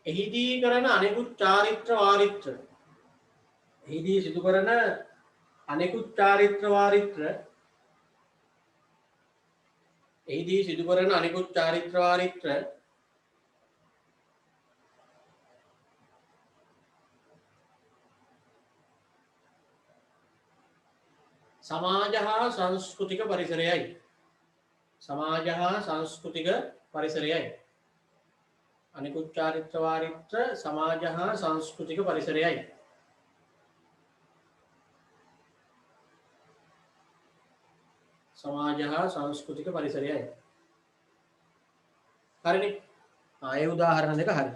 එහිදී කරන අනෙකුත් චාරිත්‍ර වාරිත්‍ර එහිදී සිදු කරන අනෙකුත් චාරිත්‍ර වාරිත්‍ර එහිදී සිදු කරන අනෙකුත් චාරිත්‍ර වාරිත්‍ර සමාජ හා සංස්කෘතික පරිසරයයි සමාජ හා සංස්කෘතික පරිසරයයි අනිකුත් චාරිත්‍ර වාරිත්‍ර සමාජ හා සංස්කෘතික පරිසරයයි සමාජ හා සංස්කෘතික පරිසරයයි හරිනේ ආයේ උදාහරණ දෙක හරි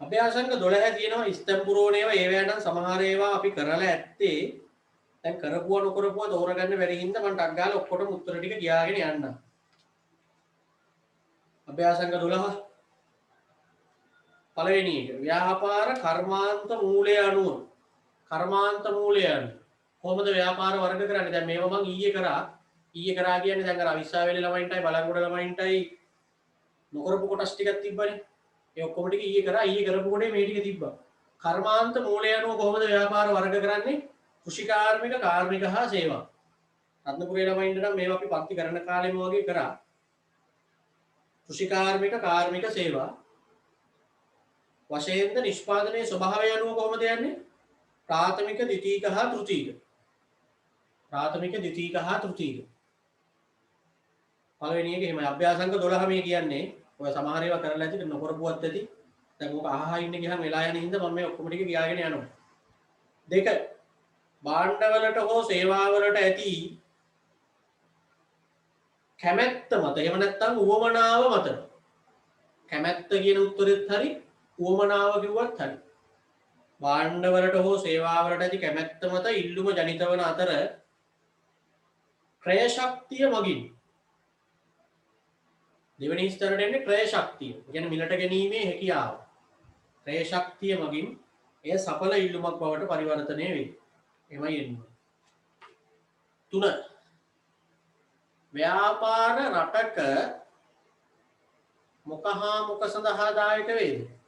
අභ්‍යාසංග 12 තියෙනවා ස්තම් පුරෝණේව ඒවැ නම් සමහර ඒවා අපි කරලා ඇත්තේ දැන් කරපුවා නොකරපුවා තෝරගන්න බැරි හින්දා මම ටක් ගාලා ඔක්කොටම උත්තර ටික කියාගෙන යන්නම් අභ්‍යාසංග 12 පළවෙනි එක ව්‍යාපාර කර්මාන්ත මූලය අනුව කොහොමද ව්‍යාපාර වර්ග කරන්නේ දැන් මේව මම ඊයේ කරා කියන්නේ දැන් අර අවිස්සාවේලේ ළමයින්ටයි බලංගොඩ ළමයින්ටයි නොකරපු කොටස් ටිකක් තිබ්බනේ ඒ ඔක්කොම ටික ඊයේ කරපු කොටේ මේ ටික තිබ්බා කර්මාන්ත මූලය අනුව කොහොමද ව්‍යාපාර වර්ග කරන්නේ කෘෂිකාර්මික කාර්මික හා සේවා රත්නපුරේ ළමයින්ට නම් මේවා අපි පන්ති කරන කාලෙම වගේ කරා කෘෂිකාර්මික කාර්මික සේවා වශයෙන්ද නිෂ්පාදනයේ ස්වභාවය අනුව කොහොමද යන්නේ ප්‍රාථමික ද්විතීක හා තෘතීක පළවෙනි එක එහෙමයි අභ්‍යාසංග 12 මේ කියන්නේ ඔය සමහර ඒවා කරලා ඇති නොකරපුවත් ඇති දැන් ඕක අහහා ඉන්න ගියාම වෙලා යන හින්දා මම මේ ඔක්කොම ටික කියාගෙන යනවා දෙක භාණ්ඩවලට හෝ සේවාවලට ඇති කැමැත්ත මත එහෙම නැත්නම් උවමනාව මත කැමැත්ත කියන උත්තරෙත් හරි උවමනාව කිව්වත් හරි භාණ්ඩවලට හෝ සේවාවලට ඇති කැමැත්ත මත ඉල්ලුම ජනිත වන අතර ක්‍රය ශක්තිය මගින් දෙවෙනි ස්තරයට එන්නේ ක්‍රය ශක්තිය. කියන්නේ මිලට ගැනීමේ හැකියාව. ක්‍රය ශක්තිය මගින් එය සඵල ඉල්ලුමක් බවට පරිවර්තනය වේ. එමය එන්නේ. 3. ව්‍යාපාර රටක මොකහා මොක සඳහා දායක වේද?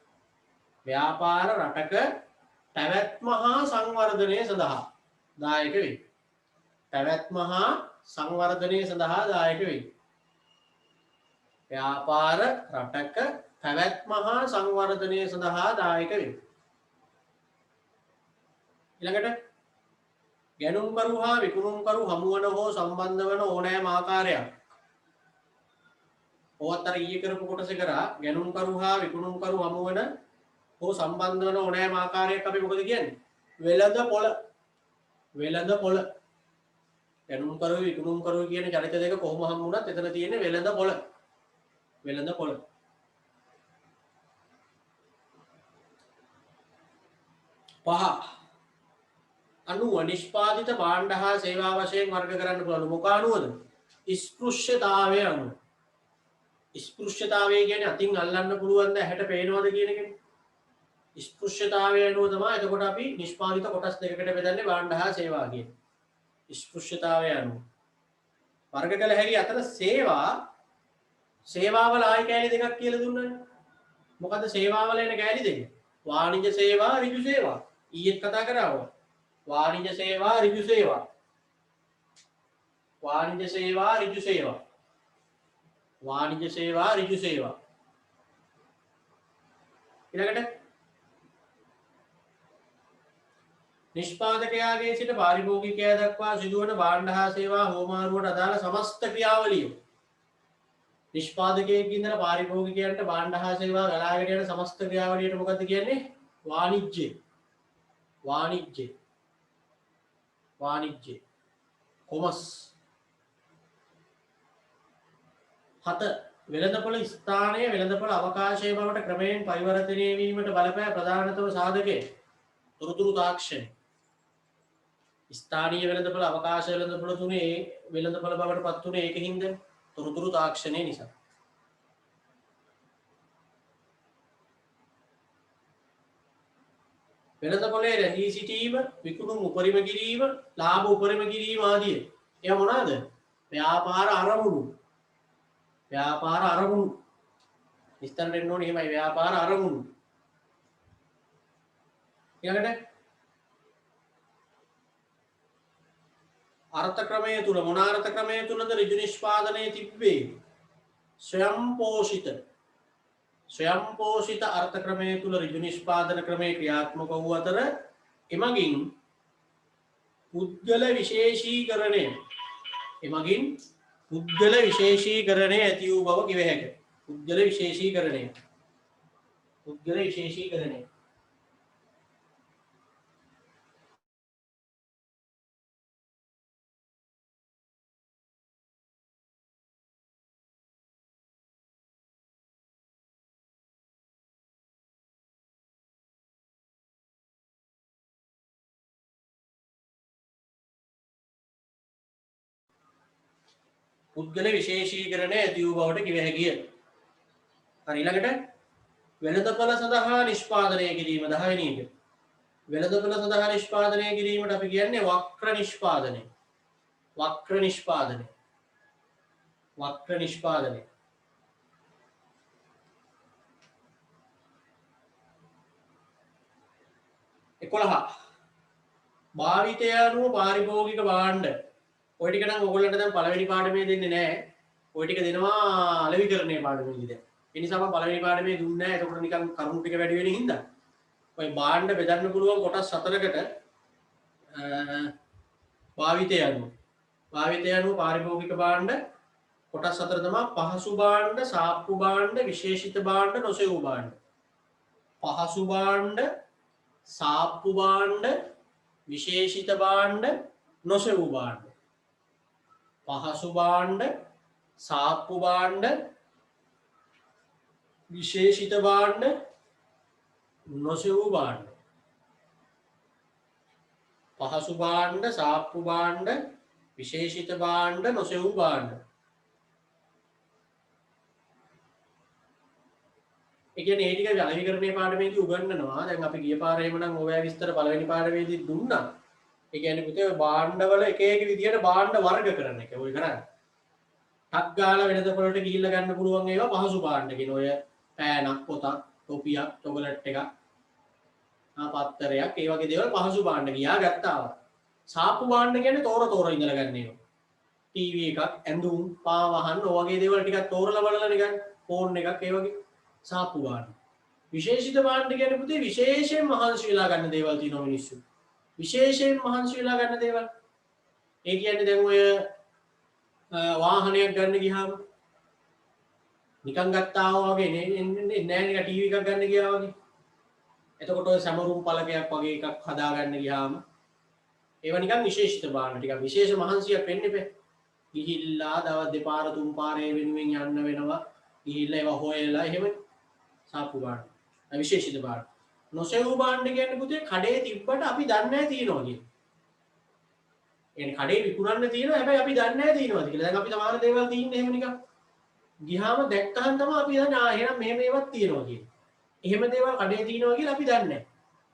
ව්‍යාපාර රටක පැවැත්ම හා සංවර්ධනය සඳහා දායක වේ. පැවැත්ම හා සංවර්ධනය සඳහා දායක වේ. ව්‍යාපාර රටක පැවැත්ම හා සංවර්ධනය සඳහා දායක වේ. ඊළඟට ගැනුම්කරු හා විකුණුම්කරු හමුවන හෝ සම්බන්ධ වන ඕනෑම ආකාරයක්. ඔවත් අර ඊයේ කරපු කොටස කරා ගැනුම්කරු හා විකුණුම්කරු හමුවන හෝ සම්බන්ධ වන ඕනෑම ආකාරයක් අපි මොකද කියන්නේ? වෙළඳ පොළ. ගැනුම්කරු විකුණුම්කරු කියන චරිත දෙක කොහොම හමු වුණත් එතන තියෙන්නේ වෙළඳ පොළ. 5. අනුව නිෂ්පාදිත භාණ්ඩ හා සේවා වශයෙන් වර්ග කරන්න පුළුවන්. මොක අනුවද? ස්පෘශ්‍යතාවය අනුව. ස්පෘශ්‍යතාවය කියන්නේ අතින් අල්ලන්න පුළුවන්ද ඇහැට පේනවද කියන එකනේ. ස්පෘශ්‍යතාවය අනුව තමයි එතකොට අපි නිෂ්පාදිත කොටස් දෙකකට බෙදන්නේ භාණ්ඩ හා සේවා කියන්නේ. ස්පෘශ්‍යතාවය අනුව වර්ග කළ හැකි අතර සේවාවල ආයි කෑලි දෙකක් කියලා දුන්නානේ. මොකද්ද සේවාවල එන කෑලි දෙක? වාණිජ සේවා, ඍජු සේවා. ඊයේත් කතා කරා. වාණිජ සේවා, ඍජු සේවා. වාණිජ සේවා, ඍජු සේවා. වාණිජ සේවා, ඍජු සේවා. ඊළඟට නිෂ්පාදකයාගේ සිට පාරිභෝගිකයා දක්වා සිදුවන භාණ්ඩ හා සේවා හෝමාරුවට අදාළ සමස්ත ක්‍රියාවලිය. නිෂ්පාදකයෙක් ඉඳලා පාරිභෝගිකයන්ට භාණ්ඩ හා සේවා ගලාගෙන යන සමස්ත ක්‍රියාවලියට මොකද්ද කියන්නේ? වාණිජ්‍ය කොමස්. 7 වෙළඳපොළ ස්ථානයේ වෙළඳපොළ අවකාශයේ බවට ක්‍රමයෙන් පරිවර්තනය වීමට බලපෑ ප්‍රධානතම සාධකය තොරතුරු තාක්ෂණය. ස්ථානීය වෙළඳපොළ අවකාශ වෙළඳපොළ තුනේ වෙළඳපොළ බවට පත් වුණේ ඒකින්ද තොරතුරු තාක්ෂණය නිසා. වෙළඳපොලේ රැඳී සිටීම, විකුණුම් උපරිම කිරීම, ලාභ උපරිම කිරීම ආදිය. ඒවා මොනවාද? ව්‍යාපාර අරමුණු. ව්‍යාපාර අරමුණු. විස්තර දෙන්න ඕනේ එහෙමයි ව්‍යාපාර අරමුණු. ඊළඟට අර්ථ ක්‍රමය තුල මොන අර්ථ ක්‍රමය තුලද ඍජු නිෂ්පාදනයේ තිබ්බේ? ස්වයංපෝෂිත අර්ථ ක්‍රමය තුල ඍජු නිෂ්පාදන ක්‍රමයේ ක්‍රියාත්මක වූ අතර එමගින් පුද්ගල විශේෂීකරණය ඇති වූ බව කිව හැකිය. පුද්ගල විශේෂීකරණය ඇති වූ බවට කිව හැකිය. හරි ඊළඟට වෙළඳපොළ සඳහා නිෂ්පාදනය කිරීම 10 වෙනි එක. වෙළඳපොළ සඳහා නිෂ්පාදනය කිරීමට අපි කියන්නේ වක්‍ර නිෂ්පාදනය. 11 භාවිතය අනුව පාරිභෝගික භාණ්ඩ. ඔය ටික නම් ඔයගොල්ලන්ට දැන් පළවෙනි පාඩමේ දෙන්නේ නැහැ. ඔය ටික දෙනවා අලෙවිකරණයේ පාඩමේදී දැන්. ඒ නිසා මම පළවෙනි පාඩමේ දුන්නේ නැහැ. එතකොට නිකන් කරුණු ටික වැඩි වෙන හින්දා. ඔය භාණ්ඩ බෙදන්න පුළුවන් කොටස් 4කට භාවිතය අනුව පාරිභෝගික භාණ්ඩ කොටස් 4 තමයි පහසු භාණ්ඩ, සාප්පු භාණ්ඩ, විශේෂිත භාණ්ඩ, නොසෙවූ භාණ්ඩ. පහසු භාණ්ඩ, සාප්පු භාණ්ඩ, විශේෂිත භාණ්ඩ, නොසෙවූ භාණ්ඩ. පහසු භාණ්ඩ, සාප්පු භාණ්ඩ, විශේෂිත භාණ්ඩ, නොසෙවූ භාණ්ඩ. පහසු භාණ්ඩ, සාප්පු භාණ්ඩ, විශේෂිත භාණ්ඩ, නොසෙවූ භාණ්ඩ. ඒ කියන්නේ ඒ ටික අලෙවිකරණයේ පාඩමේදී උගන්වනවා. දැන් අපි ගිය පාර එහෙමනම් ඔය විස්තර පළවෙනි පාඩමේදී දුන්නා. ඒ කියන්නේ පුතේ ඔය භාණ්ඩවල එක එක විදියට භාණ්ඩ වර්ග කරන එක ඔය කරන්නේ. ටක් ගාලා වෙළඳපොළට ගිහිල්ලා ගන්න පුළුවන් ඒවා පහසු භාණ්ඩ කියන ඔය පෑනක්, පොතක්, ටොපියක්, චොකලට් එකක්, පත්තරයක්, ඒ වගේ දේවල් පහසු භාණ්ඩ ගියා ගත්තා. සාප්පු භාණ්ඩ කියන්නේ තෝර ඉඳලා ගන්න ඒවා. ටීවී එකක්, ඇඳුම්, පාවහන් ඔය වගේ දේවල් ටිකක් තෝරලා බලලා ගන්න. ෆෝන් එකක් ඒ වගේ සාප්පු භාණ්ඩ. විශේෂිත භාණ්ඩ කියන්නේ පුතේ විශේෂයෙන් මහන්සි වෙලා ගන්න දේවල් තියෙනවා මිනිස්සු. විශේෂයෙන් මහන්සි වෙලා ගන්න දේවල්. ඒ කියන්නේ දැන් ඔය වාහනයක් ගන්න ගියාම නිකන් ගත්තා වගේ නෑ නේද ටීවී එකක් ගන්න ගියා වගේ. එතකොට ඔය සමරුම් පළකයක් වගේ එකක් හදා ගන්න ගියාම ඒවා නිකන් විශේෂිත භාණ්ඩ ටිකක් විශේෂ මහන්සියක් වෙන්න එපා. ගිහිල්ලා දවස් දෙපාර තුන් පාරේ වෙනුවෙන් යන්න වෙනවා. ගිහිල්ලා ඒවා හොයලා එහෙම සාප්පු භාණ්ඩ. විශේෂිත භාණ්ඩ. නොසෙවූ භාණ්ඩ කියන්නේ පුතේ කඩේ තිබ්බට අපි දන්නේ නැහැ තියනවා කියන්නේ. يعني කඩේ විකුණන්න තියෙනවා හැබැයි අපි දන්නේ නැහැ තියනවාද කියලා. දැන් අපි සමහර දේවල් තියෙන්නේ එහෙම නිකන්. ගියාම දැක්කහම තමයි අපි දන්නේ එහෙනම් මේවත් තියෙනවා කියන්නේ. එහෙම දේවල් කඩේ තියෙනවා කියලා අපි දන්නේ නැහැ.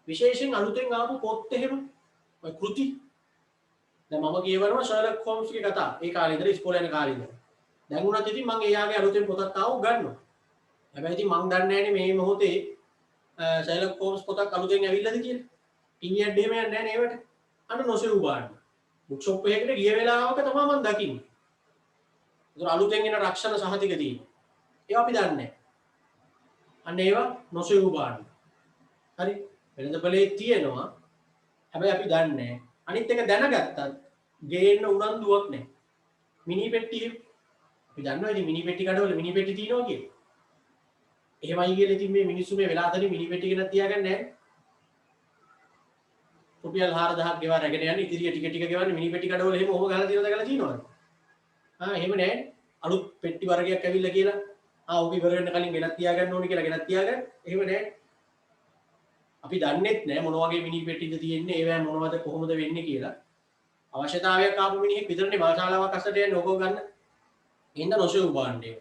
විශේෂයෙන් අලුතෙන් ආපු පොත් එහෙම ඔය කෘති. දැන් මම කියවනවා ෂර්ලොක් හෝම්ස්ගේ කතා. ඒ කාලේ ඉඳලා ඉස්කෝලේ යන කාලේ ඉඳලා. දැන් උනත් ඉතින් මම එයාගේ අලුතෙන් පොතක් ආව ගන්නවා. හැබැයි ඉතින් මම දන්නේ නැහැනේ මේ මොහොතේ ෂර්ලොක් හෝම්ස් පොතක් අලුතෙන් ඇවිල්ලාද කියලා. ටීවී එකක් දෙහෙම යන්නේ නැහැ නේ ඒවට. අන්න නොසෙවූ භාණ්ඩ. බුක් ෂොප් එකකට ගිය වෙලාවක තමයි මම දකින්නේ. ඒතර අලුතෙන් එන රක්ෂණ සහතික තියෙනවා. ඒවා අපි දන්නේ නැහැ. අන්න ඒවා නොසෙවූ භාණ්ඩ. හරි. වෙළඳපොලේ තියෙනවා. හැබැයි අපි දන්නේ නැහැ. අනිත් එක දැනගත්තත් ගේන්න උනන්දුවක් නැහැ. මිනි පෙට්ටිය අපි දන්නවා ඉතින් මිනි පෙට්ටි කඩවල මිනි පෙට්ටි තියෙනවා කියලා. එහෙමයි කියලා ඉතින් මේ මිනිස්සු මේ වෙලාතරින් මිනි පෙට්ටි ගෙනත් තියාගන්නේ නැහැ. රුපියල් 4000ක් ගෙවා රැගෙන යන්නේ ඉතිරිය ටික ටික ගෙවන්නේ මිනි පෙට්ටි කඩවල එහෙම ඔහොම ගහලා තියෙනවද කියලා තියෙනවද? එහෙම නැහැ. අලුත් පෙට්ටි වර්ගයක් ඇවිල්ලා කියලා ඕක ඉවර වෙන්න කලින් ගෙනත් තියාගන්න ඕනේ කියලා ගෙනත් තියාගන්න. එහෙම නැහැ. අපි දන්නෙත් නැහැ මොන වගේ මිනි පෙට්ටිද තියෙන්නේ ඒවැ මොනවද කොහොමද වෙන්නේ කියලා. අවශ්‍යතාවයක් ආපු මිනිහෙක් විතරනේ මාසාලාවක් අස්සට යන්නේ ඕක ගන්න. එහෙනම් නොසෙව් බාණ්ඩේ.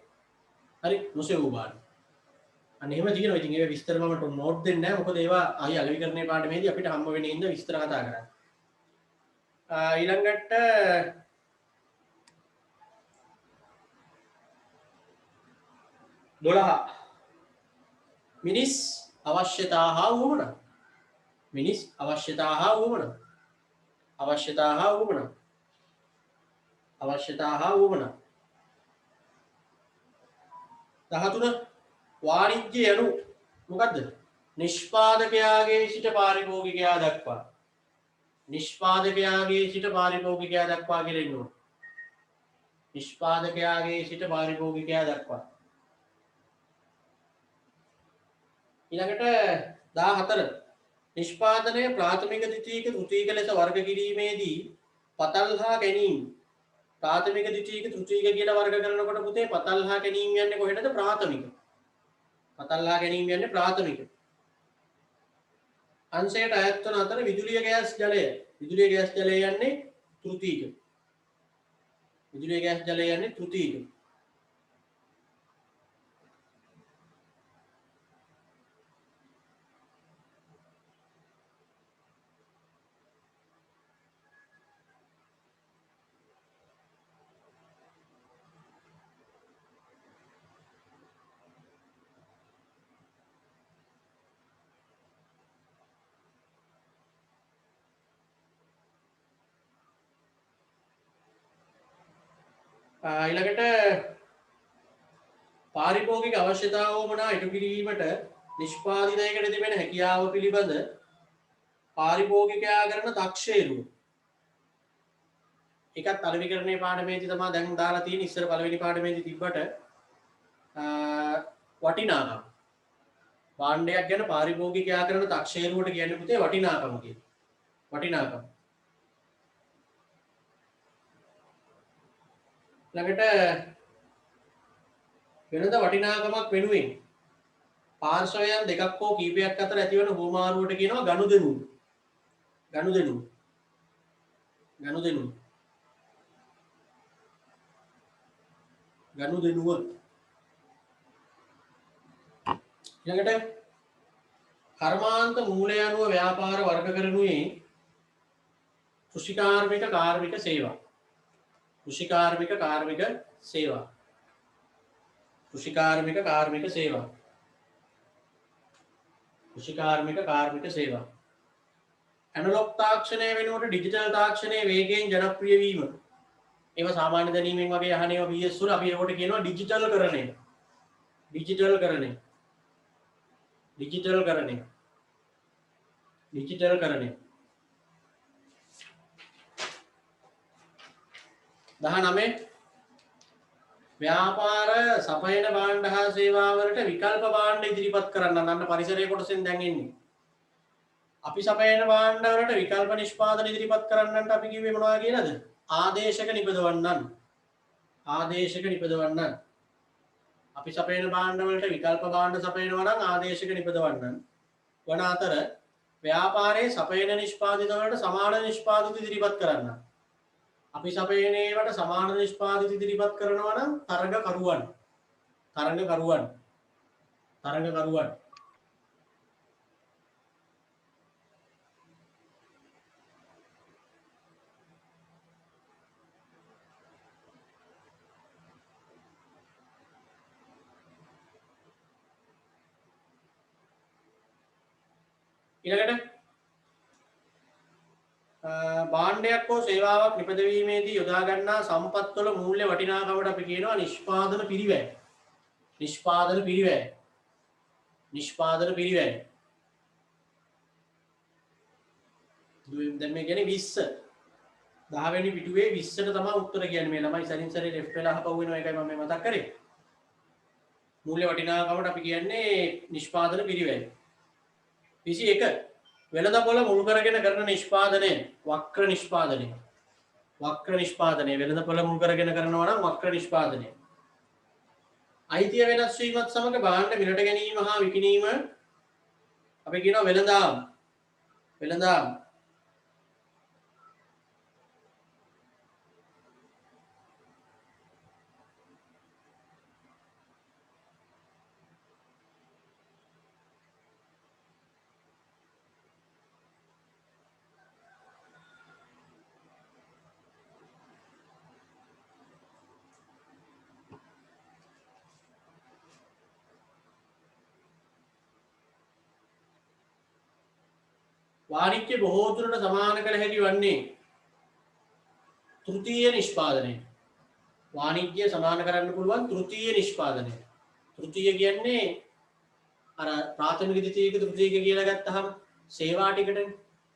හරි නොසෙව් බාණ්ඩ. අන්න එහෙම තියෙනවා. ඉතින් ඒවා විස්තර මම නෝට් දෙන්නේ නැහැ. මොකද ඒවා ආයි අලෙවිකරණයේ පාඩමේදී අපිට හම්බ වෙන්නේ ඉඳ විස්තර කතා කරන්න. ඊළඟට මිනිස් අවශ්‍යතා හා වුවමනා. මිනිස් අවශ්‍යතා හා වුවමනා. අවශ්‍යතා හා වුවමනා. අවශ්‍යතා හා වුවමනා. 13 වාණිජ්‍ය යනු මොකද්ද? නිෂ්පාදකයාගේ සිට පාරිභෝගිකයා දක්වා. නිෂ්පාදකයාගේ සිට පාරිභෝගිකයා දක්වා කියලා ඉන්නවා. නිෂ්පාදකයාගේ සිට පාරිභෝගිකයා දක්වා. ඊළඟට 14 නිෂ්පාදනය ප්‍රාථමික ද්විතීයික තෘතීයික ලෙස වර්ග කිරීමේදී පතල් හා ගැනීම ප්‍රාථමික ද්විතීයික තෘතීයික කියලා වර්ග කරනකොට පුතේ පතල් හා ගැනීම යන්නේ කොහෙටද? ප්‍රාථමික. පතල් හා ගැනීම යන්නේ ප්‍රාථමික. අංශයට අයත් වන අතර විදුලිය ගෑස් ජලය. විදුලිය ගෑස් ජලය යන්නේ තෘතීයික. විදුලිය ගෑස් ජලය යන්නේ තෘතීයික. ඊළඟට පාරිභෝගික අවශ්‍යතාව වමනා ඉටු කිරීමට නිෂ්පාදිතයකට තිබෙන හැකියාව පිළිබඳ පාරිභෝගිකයා කරන දක්ෂේරුව. ඒකත් අලෙවිකරණයේ පාඩමේදී තමයි දැන් දාලා තියෙන. ඉස්සර පළවෙනි පාඩමේදී තිබ්බට වටිනාකම. භාණ්ඩයක් ගැන පාරිභෝගිකයා කරන දක්ෂේරුවට කියන්නේ පුතේ වටිනාකම කියන. වටිනාකම. ළඟට වෙනද වටිනාකමක් වෙනුවෙන් පාර්ශවයන් දෙකක් හෝ කීපයක් අතර ඇතිවන හෝමාරුවට කියනවා ගනුදෙනුව. ගනුදෙනුව. ගනුදෙනුව. ගනුදෙනුව. ඊළඟට කර්මාන්ත මූලය අනුව ව්‍යාපාර වර්ග කරනුයේ කෘෂිකාර්මික කාර්මික සේවා. කෘෂිකාර්මික කාර්මික සේවා. කෘෂිකාර්මික කාර්මික සේවා. කෘෂිකාර්මික කාර්මික සේවා. ඇනලොග් තාක්ෂණය වෙනුවට ඩිජිටල් තාක්ෂණයේ වේගයෙන් ජනප්‍රිය වීම. ඒවා සාමාන්‍ය දැනීමෙන් වගේ අහන ඒවා BS වල අපි ඒකට කියනවා ඩිජිටල් කරණය. ඩිජිටල් කරණය. ඩිජිටල් කරණය. ඩිජිටල් කරණය. 19 ව්‍යාපාර සපයන භාණ්ඩ හා සේවාවලට විකල්ප භාණ්ඩ ඉදිරිපත් කරන්න. අන්න පරිසරයේ කොටසෙන් දැන් එන්නේ. අපි සපයන භාණ්ඩ වලට විකල්ප නිෂ්පාදන ඉදිරිපත් කරන්නන්ට අපි කිව්වේ මොනවද කියලාද? ආදේශක නිපදවන්නන්. ආදේශක නිපදවන්නන්. අපි සපයන භාණ්ඩ වලට විකල්ප භාණ්ඩ සපයනවා නම් ආදේශක නිපදවන්නන්. වන අතර ව්‍යාපාරයේ සපයන නිෂ්පාදිත වලට සමාන නිෂ්පාදිත ඉදිරිපත් කරන්න. අපි සපයන ඒවට සමාන නිෂ්පාදිත ඉදිරිපත් කරනවා නම් තරගකරුවන්. තරගකරුවන්. තරගකරුවන්. ඊළඟට භාණ්ඩයක් හෝ සේවාවක් නිපදවීමේදී යොදා ගන්නා සම්පත්වල මූල්‍ය වටිනාකමට අපි කියනවා නිෂ්පාදන පිරිවැය. නිෂ්පාදන පිරිවැය. නිෂ්පාදන පිරිවැය. දැන් මේ කියන්නේ 20. 10 වෙනි පිටුවේ 20ට තමයි උත්තර කියන්නේ. මේ ළමයි සරින් සරේ ලෙෆ්ට් වෙලා අහපව වෙනවා. ඒකයි මම මතක් කරේ. මූල්‍ය වටිනාකමට අපි කියන්නේ නිෂ්පාදන පිරිවැය. 21 වෙළඳපොළ මුල් කරගෙන කරන නිෂ්පාදනය වක්‍ර නිෂ්පාදනය. වක්‍ර නිෂ්පාදනය වෙළඳපොළ මුල් කරගෙන කරනවා නම් වක්‍ර නිෂ්පාදනය. අයිතිය වෙනස් වීමත් සමග භාණ්ඩ මිලට ගැනීම හා විකිණීම අපි කියනවා වෙළඳාම්. වෙළඳාම්. වාණිජ්‍ය බොහෝ දුරට සමාන කළ හැකි වන්නේ තෘතීය නිෂ්පාදනය. වාණිජ්‍ය සමාන කරන්න පුළුවන් තෘතීය නිෂ්පාදනය. තෘතීය කියන්නේ අර ප්‍රාථමික ද්විතීයික තෘතීයික කියලා ගත්තහම සේවා ටිකටනේ.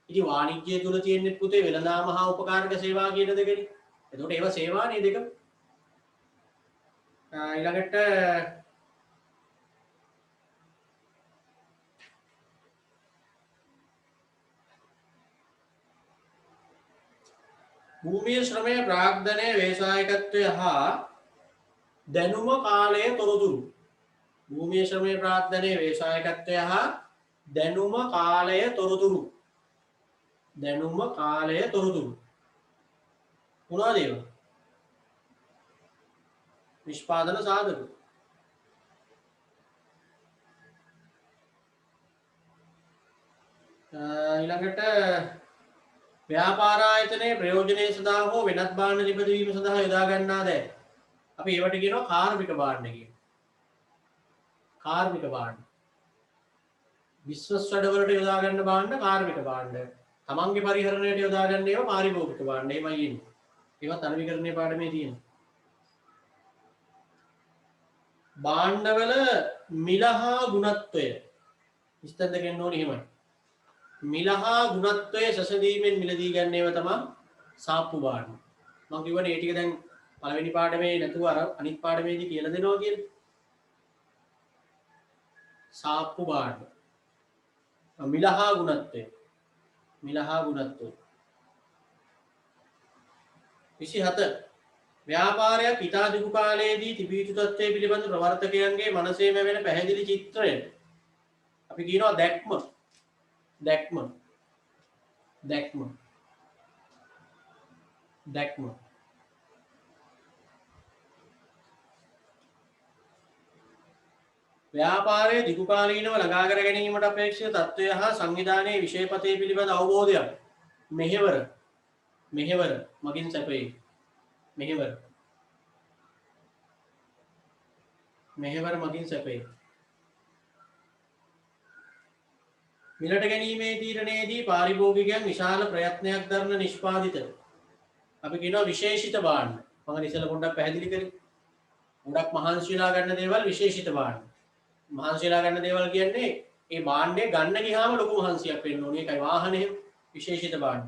ඉතින් වාණිජ්‍ය තුල තියෙන්නේ පුතේ වෙළඳාම හා උපකාරක සේවා කියන දෙකනේ. එතකොට ඒවා සේවානේ දෙක. ඊළඟට භූමිය ශ්‍රමය ප්‍රාග්ධනය වේසායකත්වය හා දැනුම කාලය තොරතුරු. භූමිය ශ්‍රමය ප්‍රාග්ධනය වේසායකත්වය හා දැනුම කාලය තොරතුරු. දැනුම කාලය තොරතුරු. මොනවද ඒවා? නිෂ්පාදන සාධක. ඊළඟට ව්‍යාපාර ආයතනයේ ප්‍රයෝජනය සඳහා හෝ වෙනත් භාණ්ඩ නිපදවීම සඳහා යොදා ගන්නා දෑ අපි ඒවට කියනවා කාර්මික භාණ්ඩ කියලා. කාර්මික භාණ්ඩ. බිස්නස් වැඩවලට යොදා ගන්න භාණ්ඩ කාර්මික භාණ්ඩ. තමන්ගේ පරිහරණයට යොදා ගන්න ඒවා පාරිභෝගික භාණ්ඩ. එහෙමයි එන්නේ. ඒවත් අනවිකරණයේ පාඩමේ තියෙනවා. භාණ්ඩවල මිල හා ගුණත්වය විස්තර දෙන්න ඕනේ එහෙමයි. මිල හා ගුණත්වය සැසඳීමෙන් මිලදී ගන්න ඒවා තමයි සාප්පු භාණ්ඩ. මම කියවනේ ඒ ටික දැන් පළවෙනි පාඩමේ නැතුව අර අනිත් පාඩමේදී කියලා දෙනවා කියලා. සාප්පු භාණ්ඩ. මිල හා ගුණත්වය. මිල හා ගුණත්වය. 27 ව්‍යාපාරයක් ඉතා දිගු කාලයේදී තිබී යුතු තත්ත්වයේ පිළිබඳ ප්‍රවර්තකයන්ගේ මනසේම වෙන පැහැදිලි චිත්‍රය අපි කියනවා දැක්ම. දැක්ම. දැක්ම. දැක්ම. ව්‍යාපාරයේ දිගු කාලීනව ළඟා කර ගැනීමට අපේක්ෂිත තත්ත්වය හා සංවිධානයේ විෂයපතේ පිළිබඳ අවබෝධයක් මෙහෙවර. මෙහෙවර මගින් සැපේ. මෙහෙවර. මෙහෙවර මගින් සැපේ. මිලට ගැනීමේ තීරණයේදී පාරිභෝගිකයන් විශාල ප්‍රයත්නයක් දරන නිෂ්පාදිත අපි කියනවා විශේෂිත භාණ්ඩ. මම ඉස්සෙල්ලා පොඩ්ඩක් පැහැදිලි කරේ. ගොඩක් මහන්සි වෙලා ගන්න දේවල් විශේෂිත භාණ්ඩ. මහන්සි වෙලා ගන්න දේවල් කියන්නේ ඒ භාණ්ඩය ගන්න ගියාම ලොකු මහන්සියක් වෙන්න ඕනේ. ඒකයි වාහනේ විශේෂිත භාණ්ඩ.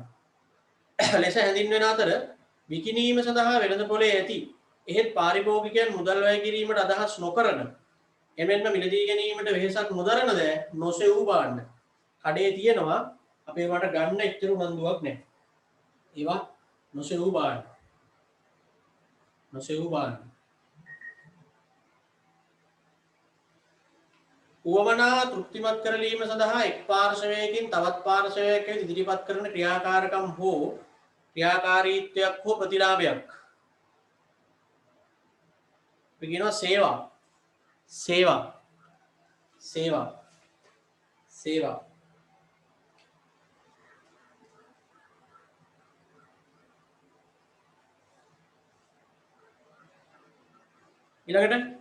ලෙස හැඳින්වෙන අතර විකිණීම සඳහා වෙළඳපොලේ ඇති එහෙත් පාරිභෝගිකයන් මුදල් වැය කිරීමට අදහස් නොකරන එමෙන්ම මිලදී ගැනීමට වෙහෙසක් නොදරන ද නොසෙවූ භාණ්ඩ කඩේ තියෙනවා අපේ වට ගන්න එච්චර උනන්දුවක් නැහැ. ඒවා නොසෙවූ භාණ්ඩ. නොසෙවූ භාණ්ඩ. උවමනා තෘප්තිමත් කරලීම සඳහා එක් පාර්ශවයකින් තවත් පාර්ශවයක ඉදිරිපත් කරන ක්‍රියාකාරකම් හෝ ක්‍රියාකාරීත්වයක් හෝ ප්‍රතිලාභයක් අපි කියනවා සේවා. සේවා. සේවා. සේවා. ඊළඟට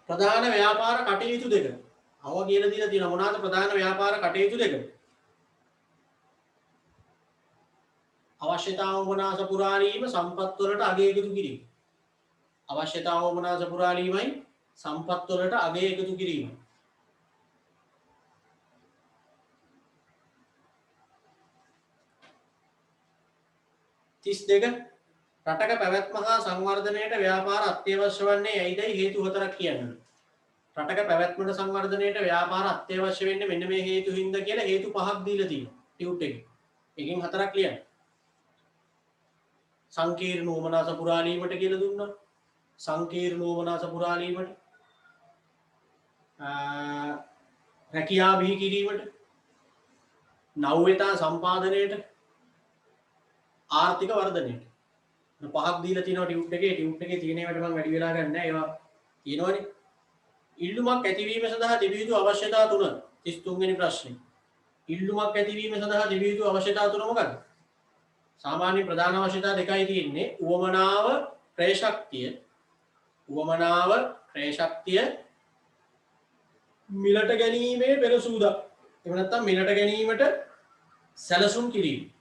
ප්‍රධාන ව්‍යාපාර කටයුතු දෙක. අව කියලා දීලා තියෙන මොනවාද ප්‍රධාන ව්‍යාපාර කටයුතු දෙක? අවශ්‍යතාව වමනා සපුරාලීම සම්පත් වලට අගය එකතු කිරීම. අවශ්‍යතාව වමනා සපුරාලීමයි සම්පත් වලට අගය එකතු කිරීම. තිස් දෙක රටක පැවැත්ම හා සංවර්ධනයට ව්‍යාපාර අත්‍යවශ්‍ය වන්නේ ඇයිදයි හේතු හතරක් කියන්න. රටක පැවැත්මට සංවර්ධනයට ව්‍යාපාර අත්‍යවශ්‍ය වෙන්නේ මෙන්න මේ හේතු හින්දා කියලා හේතු පහක් දීලා තියෙනවා ටියුට් එකේ. එකෙන් හතරක් ලියන්න. සංකීර්ණ උමනා සපුරාලීමට කියලා දුන්නා. සංකීර්ණ උමනා සපුරාලීමට රැකියා බිහි කිරීමට නව්‍යතා සම්පාදනයට ආර්ථික වර්ධනයට පහක් දීලා තියෙනවා ටියුට් එකේ තියෙන ඒවාට මම වැඩි වෙලා ගන්න නැහැ ඒවා තියෙනවනේ ඉල්ලුමක් ඇතිවීම සඳහා තිබිය යුතු අවශ්‍යතා තුන 33 වෙනි ප්‍රශ්නේ ඉල්ලුමක් ඇතිවීම සඳහා තිබිය යුතු අවශ්‍යතා තුන මොකක්ද සාමාන්‍ය ප්‍රධාන අවශ්‍යතා දෙකයි තියෙන්නේ උවමනාව ක්‍රය ශක්තිය මිලට ගැනීමේ පෙර සූදා එහෙම නැත්නම් මිලට ගැනීමට සැලසුම් කිරීම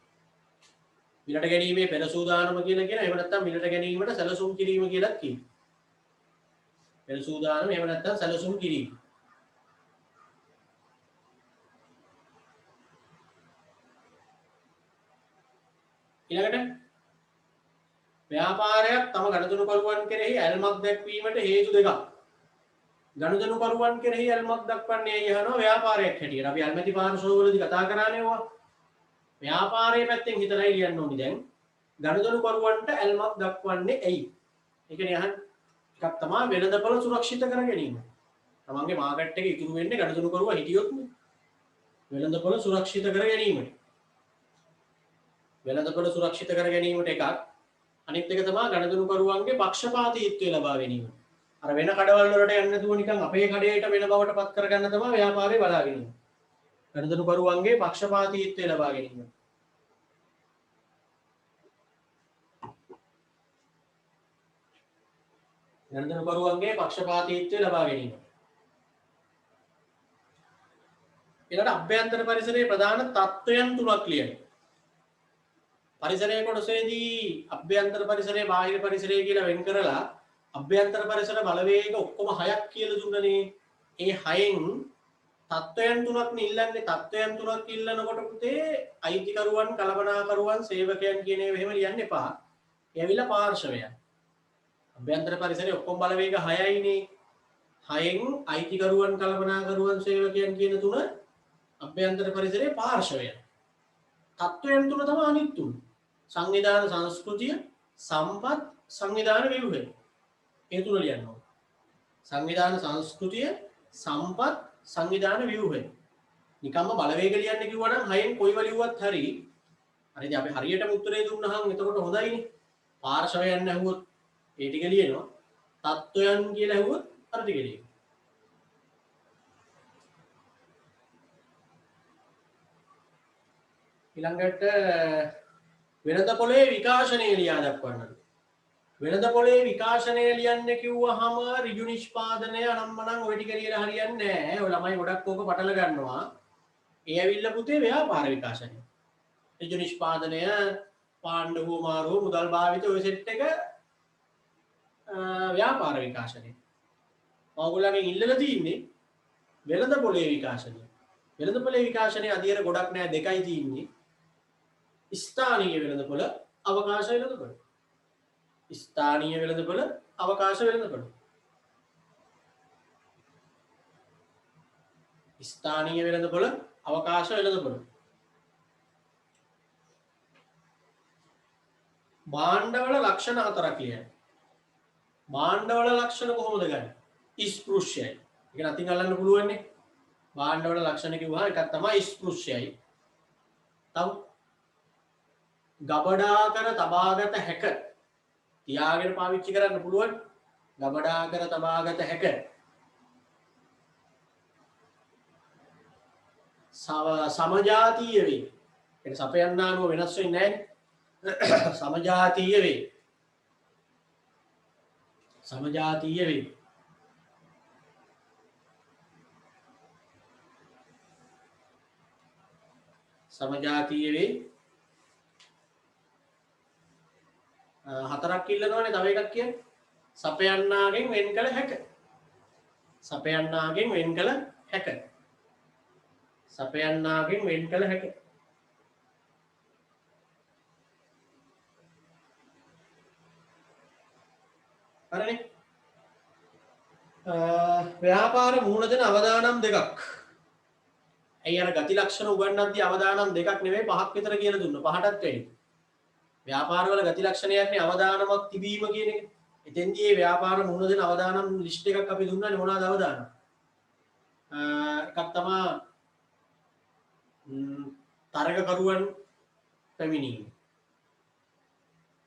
මිලට ගැනීමේ පෙර සූදානම කියලා කියන එහෙම නැත්නම් මිලට ගැනීමට සැලසුම් කිරීම කියලා කියනවා පෙර සූදානම එහෙම නැත්නම් සැලසුම් කිරීම ඊළඟට ව්‍යාපාරයක් තම ගනුදෙනුකරුවන් කෙරෙහි ඇල්මක් දැක්වීමට හේතු දෙකක් ගනුදෙනුකරුවන් කෙරෙහි ඇල්මක් දක්වන්නේ යනවා ව්‍යාපාරයක් හැටියට අපි අල්මැති පාර්ශවවලදී කතා කරානේ ඕවා ව්‍යාපාරයේ පැත්තෙන් හිතලා ලියන්න ඕනි දැන් ගනුදෙනුකරුවන්ට ඇල්මක් දක්වන්නේ ඇයි ඒ කියන්නේ අහන්න එකක් තමයි වෙළඳපොළ සුරක්ෂිත කර ගැනීම තමන්ගේ මාකට් එකේ ඉතුරු වෙන්නේ ගනුදෙනුකරුවා හිටියොත් නේ වෙළඳපොළ සුරක්ෂිත කර ගැනීමට වෙළඳපොළ සුරක්ෂිත කර ගැනීමට එකක් අනිත් එක තමයි ගනුදෙනුකරුවන්ගේ පක්ෂපාතීත්වය ලබා ගැනීම අර වෙන කඩවල් වලට යන්නේ නැතුව නිකන් අපේ කඩේට වෙන බවට පත් කරගන්න තමයි ව්‍යාපාරේ බලාගෙන ඉන්නේ. ගනුදෙනුකරුවන්ගේ පක්ෂපාතීත්වය ලබා ගැනීම. ගනුදෙනුකරුවන්ගේ පක්ෂපාතීත්වය ලබා ගැනීම. ඊළඟට අභ්‍යන්තර පරිසරයේ ප්‍රධාන තත්ත්වයන් තුනක් ලියන්න. පරිසරයේ කොටසේදී අභ්‍යන්තර පරිසරය බාහිර පරිසරය කියලා වෙන් කරලා අභ්‍යන්තර පරිසර බලවේග ඔක්කොම 6ක් කියලා දුන්නනේ. ඒ 6න් තත්ත්වයන් තුනක් නිල්ලන්නේ තත්ත්වයන් තුනක් ඉල්ලනකොට පුතේ අයිතිකරුවන් කළමනාකරුවන් සේවකයන් කියන ඒවා එහෙම ලියන්න එපා. ඒ ඇවිල්ලා පාර්ශවයන්. අභ්‍යන්තර පරිසරයේ ඔක්කොම බලවේග 6යිනේ. 6න් අයිතිකරුවන් කළමනාකරුවන් සේවකයන් කියන තුන අභ්‍යන්තර පරිසරයේ පාර්ශවයන්. තත්ත්වයන් තුන තමයි අනිත් තුන. සංවිධාන සංස්කෘතිය, සම්පත්, සංවිධාන ව්‍යුහය. ඒ තුන ලියන්න ඕන. සංවිධාන සංස්කෘතිය, සම්පත්, සංවිධාන ව්‍යුහය. නිකම්ම බලවේග ලියන්න කිව්වනම් 6න් කොයිව ලිව්වත් හරි. හරිද අපි හරියටම උත්තරේ දුන්නහම එතකොට හොඳයිනේ. පාර්ශවයන් ඇහුවොත් ඒ ටික ලියනවා. තත්ත්වයන් කියලා ඇහුවොත් අර ටික ලියනවා. ඊළඟට වෙළඳපොලේ විකාශනය ලියා දක්වන්න. වෙළඳපොලේ විකාශනය ලියන්න කිව්වහම ඍජු නිෂ්පාදනය අනම්මනම් ඔය ටික ලියලා හරියන්නේ නැහැ. ඔය ළමයි ගොඩක් ඕක පටල ගන්නවා. ඒ ඇවිල්ලා පුතේ ව්‍යාපාර විකාශනය. ඍජු නිෂ්පාදනය, පාණ්ඩ හුවමාරුව, මුදල් භාවිත ඔය සෙට් එක ව්‍යාපාර විකාශනය. ඔයගොල්ලන්ගෙන් ඉල්ලලා තියෙන්නේ වෙළඳපොලේ විකාශනය. වෙළඳපොලේ විකාශනයේ අධ්‍යයන ගොඩක් නෑ දෙකයි තියෙන්නේ. ස්ථානීය වෙළඳපොළ, අවකාශ වෙළඳපොළ. ස්ථානීය වෙළඳපොළ, අවකාශ වෙළඳපොළ. ස්ථානීය වෙළඳපොළ, අවකාශ වෙළඳපොළ. භාණ්ඩවල ලක්ෂණ හතරක් ලියන්න. භාණ්ඩවල ලක්ෂණ කොහොමද ගන්නේ? ස්පෘශ්‍යයි. ඒක අතින් අල්ලන්න පුළුවන් නේ. භාණ්ඩවල ලක්ෂණ කිව්වහම එකක් තමයි ස්පෘශ්‍යයි. තව ගබඩා කර තබාගත හැක. තියාගෙන පාවිච්චි කරන්න පුළුවන්. ගබඩා කර තබාගත හැක. සමජාතීය වේ. ඒක සපයන්න අනුව වෙනස් වෙන්නේ නැහැ. සමජාතීය වේ. සමජාතීය වේ. සමජාතීය වේ. හතරක් ඉල්ලනවනේ තව එකක් කියන්නේ. සපයන්නාගෙන් වෙන් කළ හැක. සපයන්නාගෙන් වෙන් කළ හැක. සපයන්නාගෙන් වෙන් කළ හැක. හරිනේ. ව්‍යාපාර මුහුණ දෙන අවදානම් දෙකක්. ඇයි අර ගති ලක්ෂණ උගන්වද්දී අවදානම් දෙකක් නෙවෙයි පහක් විතර කියලා දුන්නා. පහටත් වැඩි. ව්‍යාපාරවල ගති ලක්ෂණයන්නේ අවදානමක් තිබීම කියන එක. එතෙන්දී මේ ව්‍යාපාර මුහුණ දෙන අවදානම් ලිස්ට් එකක් අපි දුන්නානේ මොනවාද අවදානම්? එකක් තමයි තරගකරුවන් පැමිණීම.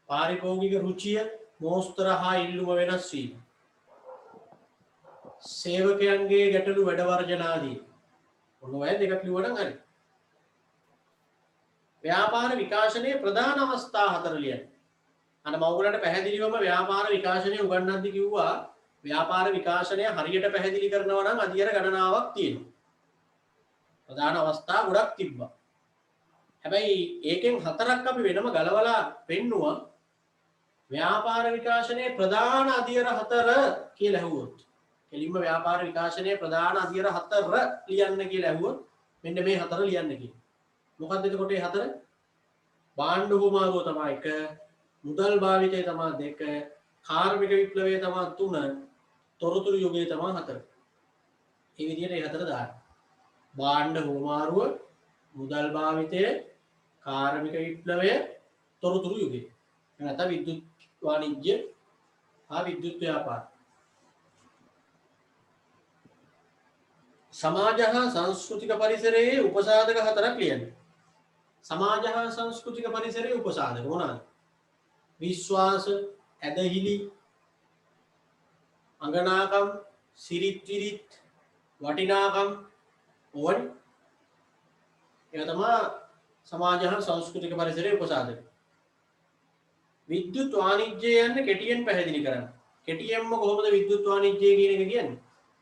පාරිභෝගික රුචිය මෝස්තර හා ඉල්ලුම වෙනස් වීම. සේවකයන්ගේ ගැටලු වැඩ වර්ජනාදී. ඔන්න ඔය දෙකක් ලියුවනම් හරි. ව්‍යාපාර විකාශනයේ ප්‍රධාන අවස්ථා හතර ලියන්න. අන්න මම ඔයගලන්ට පැහැදිලිවම ව්‍යාපාර විකාශනය උගන්වද්දි කිව්වා ව්‍යාපාර විකාශනය හරියට පැහැදිලි කරනවා නම් අධියර ගණනාවක් තියෙනවා. ප්‍රධාන අවස්ථා ගොඩක් තිබ්බා. හැබැයි ඒකෙන් හතරක් අපි වෙනම ගලවලා පෙන්නුවා ව්‍යාපාර විකාශනයේ ප්‍රධාන අධියර හතර කියලා ඇහුවොත්. කෙලින්ම ව්‍යාපාර විකාශනයේ ප්‍රධාන අධියර හතර ලියන්න කියලා ඇහුවොත් මෙන්න මේ හතර ලියන්න කියලා. මොකක්ද එතකොට මේ හතර? භාණ්ඩ හුවමාරුව තමයි 1, මුදල් භාවිතය තමයි 2, කාර්මික විප්ලවය තමයි 3, තොරතුරු යුගය තමයි 4. මේ විදිහට මේ හතර දාන්න. භාණ්ඩ හුවමාරුව, මුදල් භාවිතය, කාර්මික විප්ලවය, තොරතුරු යුගය. නැත්නම් විද්‍යුත් වාණිජ්‍ය හා විද්‍යුත් ව්‍යාපාර. සමාජ හා සංස්කෘතික පරිසරයේ උපසාධක හතරක් ලියන්න. සමාජ හා සංස්කෘතික පරිසරයේ උපසාධක මොනවාද? විශ්වාස, ඇදහිලි, අඟනාකම්, සිරිත් විරිත්, වටිනාකම් ඕනි. ඒක තමයි සමාජ හා සංස්කෘතික පරිසරයේ උපසාධක. විද්‍යුත් වාණිජ්‍යය යන්නේ කෙටියෙන් පැහැදිලි කරන්න. කෙටියෙන්ම කොහොමද විද්‍යුත් වාණිජ්‍යය කියන එක කියන්නේ?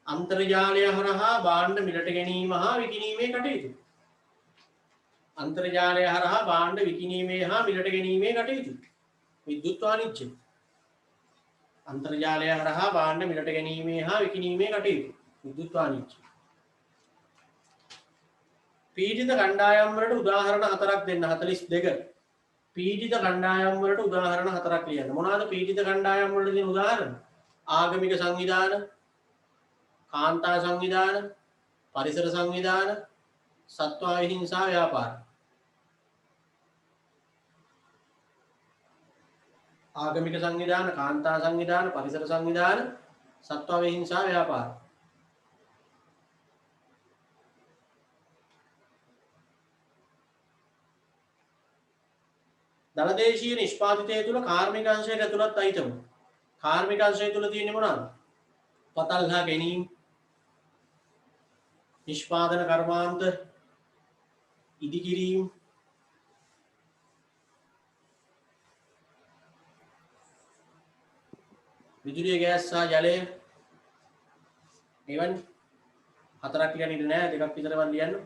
අන්තර්ජාලය හරහා භාණ්ඩ මිලට ගැනීම හා විකිණීමේ කටයුතු. අන්තර්ජාලය හරහා භාණ්ඩ විකිණීමේ හා මිලට ගැනීමේ කටයුතු. විද්‍යුත් වාණිජ්‍ය. අන්තර්ජාලය හරහා භාණ්ඩ මිලට ගැනීමේ හා විකිණීමේ කටයුතු. විද්‍යුත් වාණිජ්‍ය. පීඩිත කණ්ඩායම් වලට උදාහරණ හතරක් දෙන්න 42. පීඩිත කණ්ඩායම් වලට උදාහරණ හතරක් ලියන්න. මොනවාද පීඩිත කණ්ඩායම් වලට දෙන උදාහරණ? ආගමික සංවිධාන, කාන්තා සංවිධාන, පරිසර සංවිධාන, සත්වාවිහිංසා ව්‍යාපාර. ආගමික සංවිධාන, කාන්තා සංවිධාන, පරිසර සංවිධාන, සත්වාවිහිංසා ව්‍යාපාර. දළදේශීය නිෂ්පාදිතය තුළ කාර්මික අංශයට ඇතුළත් අයිතම. කාර්මික අංශය තුළ තියෙන්නේ මොනවාද? පතල් හා ගැනීම, නිෂ්පාදන කර්මාන්ත, ඉදිකිරීම, විදුලිය ගෑස් සහ ජලය. එවන් හතරක් ලියන්න ඉන්න නෑ, දෙකක් විතරවත් ලියන්න.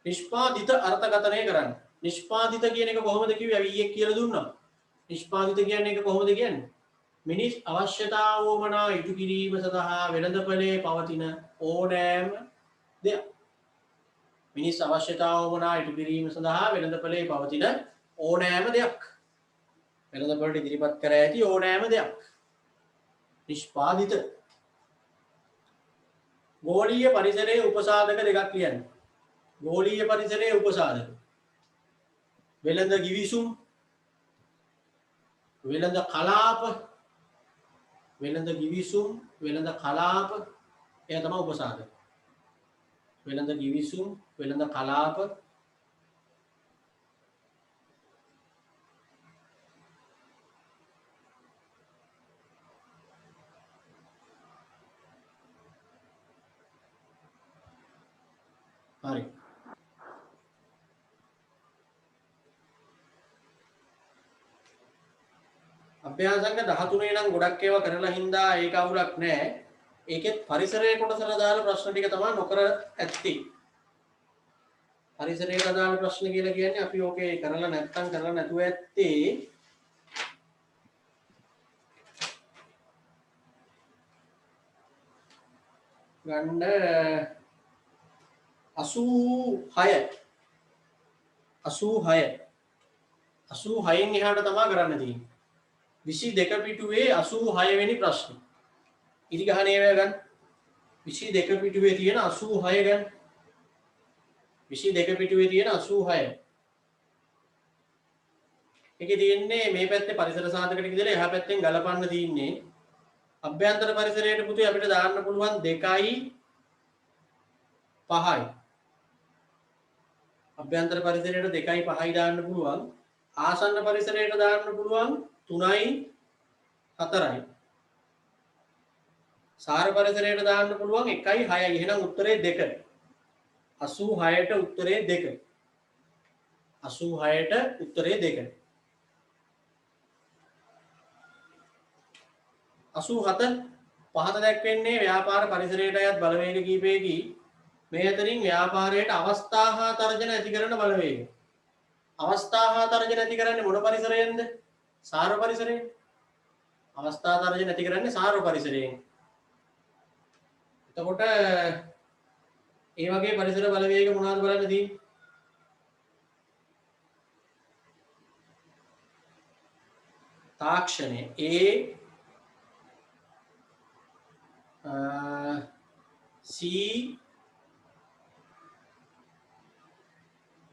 නිෂ්පාදිත අර්ථකථනය කරන්න. නිෂ්පාදිත කියන එක කොහොමද කිව්වේ? අපි ඊයේ කියලා දුන්නා. නිෂ්පාදිත කියන්නේ එක කොහොමද කියන්නේ? මිනිස් අවශ්‍යතාව වමනා ඉටු කිරීම සඳහා වෙළඳපොලේ පවතින ඕනෑම දෙයක්. මිනිස් අවශ්‍යතාව වමනා ඉටු කිරීම සඳහා වෙළඳපොලේ පවතින ඕනෑම දෙයක්. වෙළඳපොලට ඉදිරිපත් කර ඇති ඕනෑම දෙයක්. නිෂ්පාදිත. ගෝලීය පරිසරයේ උපසාධක දෙකක් ලියන්න. ගෝලීය පරිසරයේ උපසාධක. වෙළඳ ගිවිසුම්, වෙළඳ කලාප, වෙළඳ ගිවිසුම්, වෙළඳ කලාප, එය තමයි උපසාධක. වෙළඳ ගිවිසුම්, වෙළඳ කලාප, හරි. අභ්‍යාසංග 13 නම් ගොඩක් ඒවා කරලා හින්දා ඒක අවුලක් නැහැ. ඒකෙත් පරිසරයේ කොටසට දාලා ප්‍රශ්න ටික තමයි නොකර ඇත්තේ. පරිසරයට අදාළ ප්‍රශ්න කියලා කියන්නේ අපි ඕකේ කරලා නැත්තම් කරලා නැතුව ඇත්තේ ගන්න 86න් එහාට තමයි කරන්න තියෙන්නේ. 22 පිටුවේ 86 වෙනි ප්‍රශ්න. ඉරි ගහන ඒවා ගන්න. 22 පිටුවේ තියෙන 86 ගන්න. 22 පිටුවේ තියෙන 86. ඒකේ තියෙන්නේ මේ පැත්තේ පරිසර සාධක ටික ඉඳලා එහා පැත්තෙන් ගලපන්න තියෙන්නේ. අභ්‍යන්තර පරිසරයට පුතේ අපිට දාන්න පුළුවන් 2යි 5යි. අභ්‍යන්තර පරිසරයට 2යි 5යි දාන්න පුළුවන්. ආසන්න පරිසරයට දාන්න පුළුවන් 3යි 4යි. සාර පරිසරයට දාන්න පුළුවන් 1යි 6යි. එහෙනම් උත්තරේ 2. 86ට උත්තරේ 2. 86ට උත්තරේ 2. 87 පහත දැක්වෙන්නේ ව්‍යාපාර පරිසරයට අයත් බලවේග කීපයකි. මේ අතරින් ව්‍යාපාරයට අවස්ථා හා තර්ජන ඇති කරන බලවේග. අවස්ථා හා තර්ජන ඇති කරන්නේ මොන පරිසරයෙන්ද? සාර පරිසරයෙන්. අවස්ථා තර්ජන ඇති කරන්නේ සාර පරිසරයෙන්. එතකොට ඒ වගේ පරිසර බලවේග මොනවද බලන්න තියෙන්නේ? තාක්ෂණය C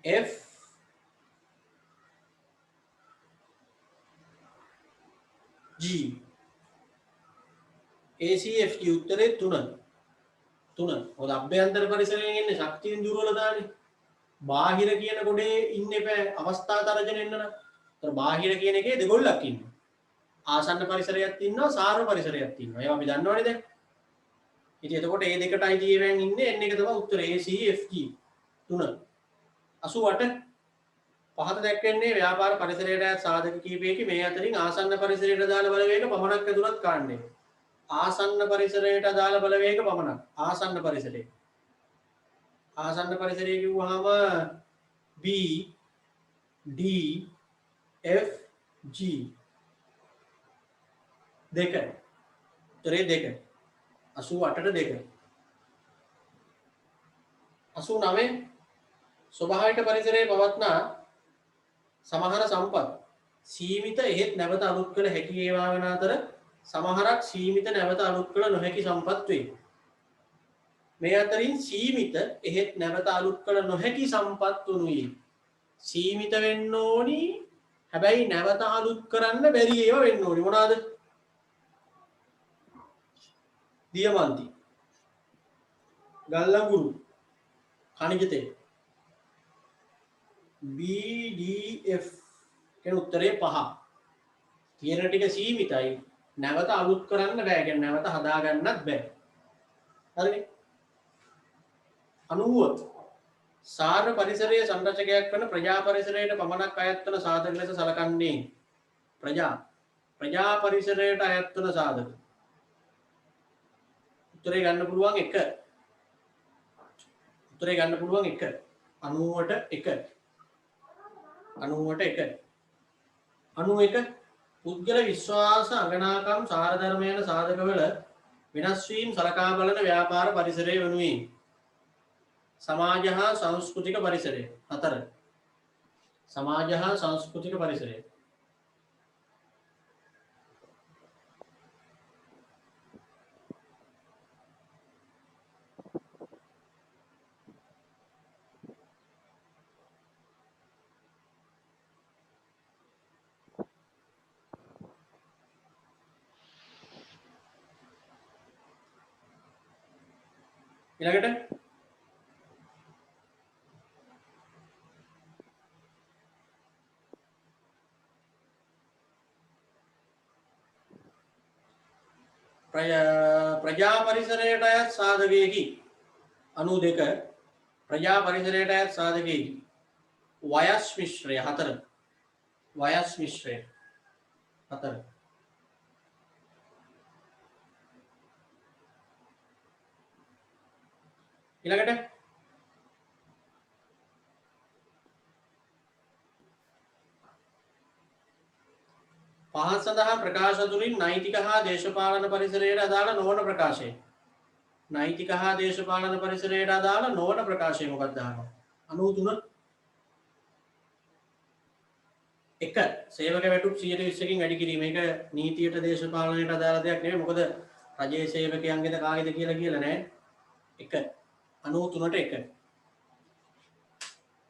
F G ACFG උත්තරේ 3. මොකද අභ්‍යන්තර පරිසරයෙන් එන්නේ ශක්තියෙන් දුර්වලතාවනේ. බාහිර කියන කොටේ ඉන්න එපා අවස්ථා තරජන එන්න නම්. ඒතර බාහිර කියන එකේ දෙගොල්ලක් ඉන්නවා. ආසන්න පරිසරයක් ඉන්නවා සාර පරිසරයක් ඉන්නවා. ඒවා අපි දන්නවනේ දැන්. ඉතින් එතකොට මේ දෙකටයි තියෙවෙන් ඉන්නේ එන්න එක තමයි උත්තරේ ACFG 3. 88 පහත දැක්වෙන්නේ ව්‍යාපාර පරිසරයට අයත් සාධක කීපයකි. මේ අතරින් ආසන්න පරිසරයට දාන බලවේග පමණක් ඇතුළත් කාණ්ඩේ. ආසන්න පරිසරයට අදාළ බලවේග පමණක්. ආසන්න පරිසරය. ආසන්න පරිසරය කිව්වහම B D F G 2. උත්තරේ 2. 88ට 2. 89 ස්වභාවික පරිසරයේ පවත්නා සමහර සම්පත් සීමිත එහෙත් නැවත අලුත් කළ හැකි ඒවා වෙන අතර සමහරක් සීමිත නැවත අලුත් කළ නොහැකි සම්පත් වේ. මේ අතරින් සීමිත එහෙත් නැවත අලුත් කළ නොහැකි සම්පත් උනුයි. සීමිත වෙන්න ඕනි හැබැයි නැවත අලුත් කරන්න බැරි ඒවා වෙන්න ඕනි. මොනවාද? දියමන්ති, ගල් ලඟුරු, khනිජ තෙල්. BDF කියන උත්තරේ 5. තියෙන ටික සීමිතයි. නැවත අලුත් කරන්න බෑ. කියන්නේ නැවත හදා ගන්නත් බෑ. හරිනේ? 90 සාර පරිසරයේ සංරචකයක් වන ප්‍රජා පරිසරයට පමණක් අයත් වන සාධක ලෙස සලකන්නේ ප්‍රජා පරිසරයට අයත් වන සාධක. උත්තරේ ගන්න පුළුවන් 1. උත්තරේ ගන්න පුළුවන් 1. 90ට 1. 91 91 පුද්ගල විශ්වාස අගනාකම් සාර ධර්ම යන සාධකවල වෙනස් වීම සලකා බලන ව්‍යාපාර පරිසරය වෙනුවෙන් සමාජ හා සංස්කෘතික පරිසරය 4. සමාජ හා සංස්කෘතික පරිසරය. ඊළඟට ප්‍රජා පරිසරයට අයත් සාධකයකි. 92 ප්‍රජා පරිසරයට අයත් සාධකයකි. වයස් මිශ්‍රය 4. වයස් මිශ්‍රය 4. ඊළඟට පහත් සඳහා ප්‍රකාශ තුළින් නෛතික හා දේශපාලන පරිසරයට අදාළ නොවන ප්‍රකාශය. නෛතික හා දේශපාලන පරිසරයට අදාළ නොවන ප්‍රකාශය මොකක්ද අහනවා. 93 1 සේවක වැටුප් 120කින් වැඩි කිරීම. මේක නීතියට දේශපාලනයට අදාළ දෙයක් නෙවෙයි. මොකද රජයේ සේවකයන්ගේද කාගේද කියලා නෑ. 1 93ට 1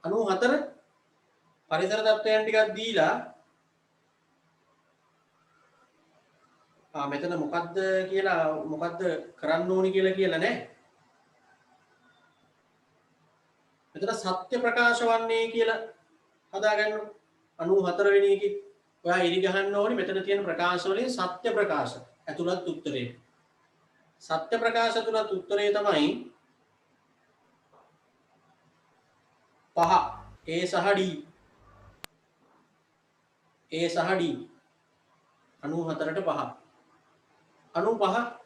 94 පරිසර තත්ත්වයන් ටිකක් දීලා මෙතන මොකද්ද කියලා මොකද්ද කරන්න ඕනි කියලා නැහැ. මෙතන සත්‍ය ප්‍රකාශ වන්නේ කියලා හදාගන්න 94 වෙනි එකේ ඔයා ඉරි ගහන්න ඕනි මෙතන තියෙන ප්‍රකාශ වලින් සත්‍ය ප්‍රකාශ ඇතුළත් උත්තරේ. සත්‍ය ප්‍රකාශ ඇතුළත් උත්තරේ තමයි 5 A සහ D. A සහ D 94ට 5. 95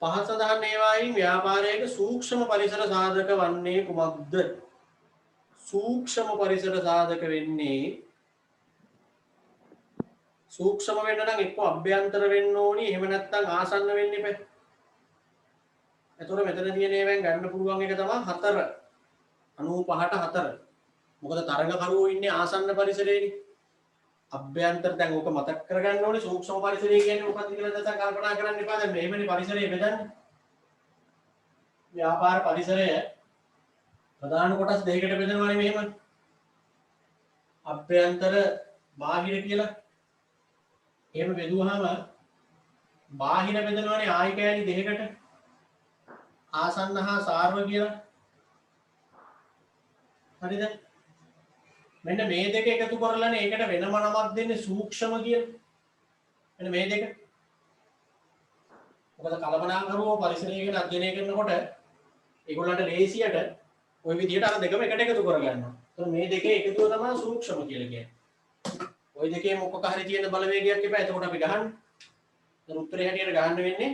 5 සඳහන් ඒවායින් ව්‍යාපාරයක සූක්ෂම පරිසර සාධක වන්නේ කුමක්ද? සූක්ෂම පරිසර සාධක වෙන්නේ සූක්ෂම වෙන්න නම් එක්ක අභ්‍යන්තර වෙන්න ඕනි එහෙම නැත්නම් ආසන්න වෙන්න එපා. එතකොට මෙතන තියෙන ඒවායින් ගන්න පුළුවන් එක තමයි 4. 95ට 4. මොකද තරඟකරුවෝ ඉන්නේ ආසන්න පරිසරයේනේ. අභ්‍යන්තර දැන් ඕක මතක් කරගන්න ඕනේ සූක්ෂම පරිසරය කියන්නේ මොකක්ද කියලා දැන් කල්පනා කරන්න එපා. දැන් මෙහෙමනේ පරිසරය බෙදන්නේ. ව්‍යාපාර පරිසරය ප්‍රධාන කොටස් දෙකකට බෙදනවානේ මෙහෙම. අභ්‍යන්තර බාහිර කියලා. එහෙම බෙදුවාම බාහිර බෙදනවානේ ආයි කෑලි දෙකකට. ආසන්න හා සාර්ව කියලා. හරිද? මෙන්න මේ දෙක එකතු කරලානේ ඒකට වෙනම නමක් දෙන්නේ සූක්ෂම කියලා. මෙන්න මේ දෙක. මොකද කලබනාකරුවෝ පරිසරය ගැන අධ්‍යයනය කරනකොට ඒගොල්ලන්ට ලේසියට ওই විදිහට අර දෙකම එකට එකතු කරගන්නවා. එතකොට මේ දෙකේ එකතුව තමයි සූක්ෂම කියලා කියන්නේ. ওই දෙකේ මොකක් හරි තියෙන බලවේගයක් එපා. එතකොට අපි ගහන්න. දැන් උත්තරේ හැටියට ගන්න වෙන්නේ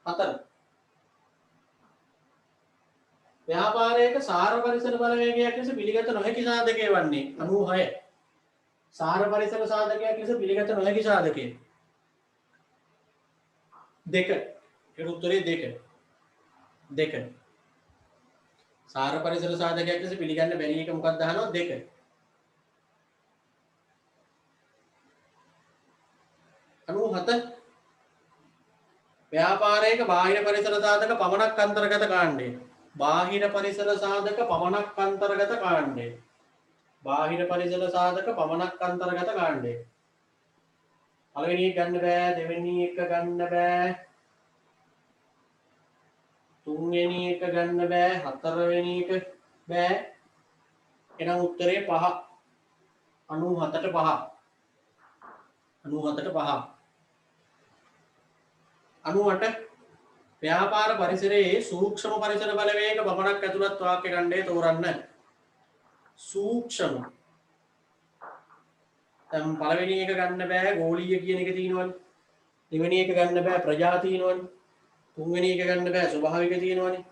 4. ව්‍යාපාරයක සාර පරිසර බලවේගයක් ලෙස පිළිගත නොහැකි සාධකය වන්නේ 96. සාර පරිසර සාධකයක් ලෙස පිළිගත නොහැකි සාධකය 2. ඒ උත්තරේ 2. සාර පරිසර සාධකයක් ලෙස පිළිගන්න බැරි එක මොකක්ද අහනවා 2. අනුව 7 ව්‍යාපාරයක බාහිර පරිසර සාධක පමණක් අන්තර්ගත කාණ්ඩය. බාහිර පරිසර සාධක පමණක් අන්තර්ගත කාණ්ඩය. බාහිර පරිසර සාධක පමණක් අන්තර්ගත කාණ්ඩය. පළවෙනි එක ගන්න බෑ, දෙවෙනි එක ගන්න බෑ. තුන්වෙනි එක ගන්න බෑ, හතරවෙනි එක බෑ. එහෙනම් උත්තරේ 5. 97ට 5. 97ට 5. 98 ව්‍යාපාර පරිසරයේ සූක්ෂම පරිසර බලවේග පමණක් ඇතුළත් වාක්‍ය ඛණ්ඩය තෝරන්න. සූක්ෂම. දැන් පළවෙනි එක ගන්න බෑ ගෝලීය කියන එක තියෙනවනේ. දෙවෙනි එක ගන්න බෑ ප්‍රජා තියෙනවනේ. තුන්වෙනි එක ගන්න බෑ ස්වභාවික තියෙනවනේ.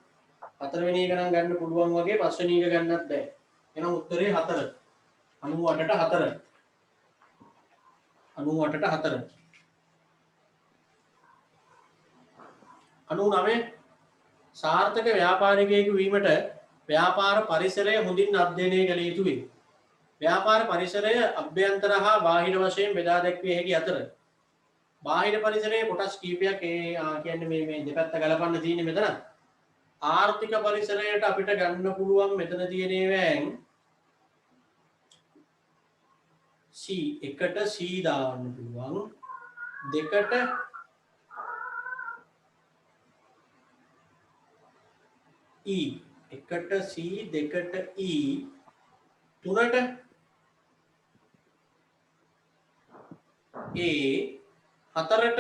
හතරවෙනි එක නම් ගන්න පුළුවන් වගේ පස්වෙනි එක ගන්නත් බෑ. එහෙනම් උත්තරේ 4. 98ට 4. 98ට 4. 99 සාර්ථක ව්‍යාපාරිකයෙකු වීමට ව්‍යාපාර පරිසරය හොඳින් අධ්‍යයනය කළ යුතුයි. ව්‍යාපාර පරිසරය අභ්‍යන්තර හා බාහිර වශයෙන් බෙදා දැක්විය හැකි අතර බාහිර පරිසරයේ කොටස් කීපයක් කියන්නේ මේ දෙපැත්ත ගලපන්න තියෙන්නේ මෙතන. ආර්ථික පරිසරයට අපිට ගන්න පුළුවන් මෙතන තියෙන ඒවායින් C එකට C දාන්න පුළුවන්. දෙකට E එකට C දෙකට E තුනට A හතරට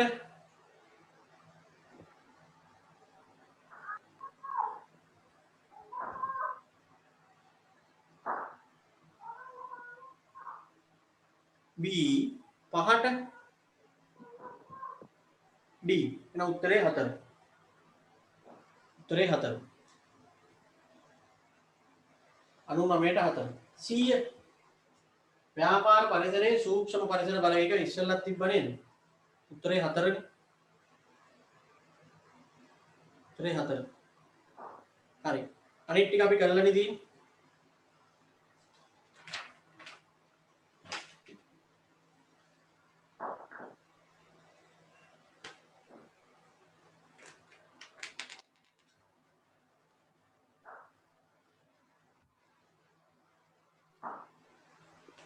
B පහට D. එහෙනම් උත්තරේ 4. උත්තරේ 4. 99ට 4. 100 ව්‍යාපාර පරිසරයේ සූක්ෂම පරිසර බලවේග ඉස්සෙල්ලත් තිබ්බ නේද? උත්තරේ 4නේ. උත්තරේ 4. හරි. අනිත් ටික අපි කරලානේ තියෙන්නේ.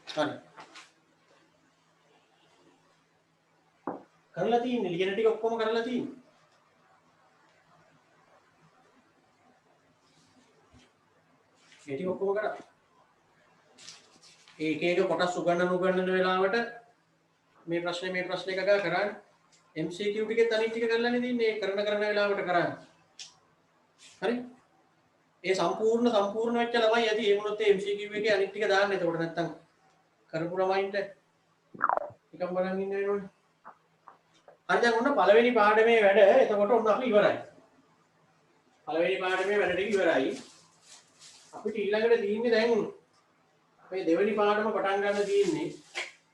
හරි. කරලා තියෙන්නේ ලියන ටික ඔක්කොම කරලා තියෙන්නේ. ඒ ටික ඔක්කොම කරා. ඒක එක කොටස් උගන්නන වෙලාවට මේ ප්‍රශ්න එක ගා කරන්නේ. MCQ ටිකේ තනින් ටික කරලානේ තින්නේ කරන වෙලාවට කරන්නේ. හරි? ඒ සම්පූර්ණ වෙච්ච ළමයි ඇති ඒ මොනොත් MCQ එකේ අනිත් ටික දාන්න. එතකොට නැත්තම් කරපු ළමයින්ට නිකන් බලන් ඉන්න වෙනවනේ. හරි දැන් ඔන්න පළවෙනි පාඩමේ වැඩ එතකොට ඔන්න අපි ඉවරයි. පළවෙනි පාඩමේ වැඩ ටික ඉවරයි. අපිට ඊළඟට තියෙන්නේ දැන් මේ දෙවෙනි පාඩම පටන් ගන්න තියෙන්නේ.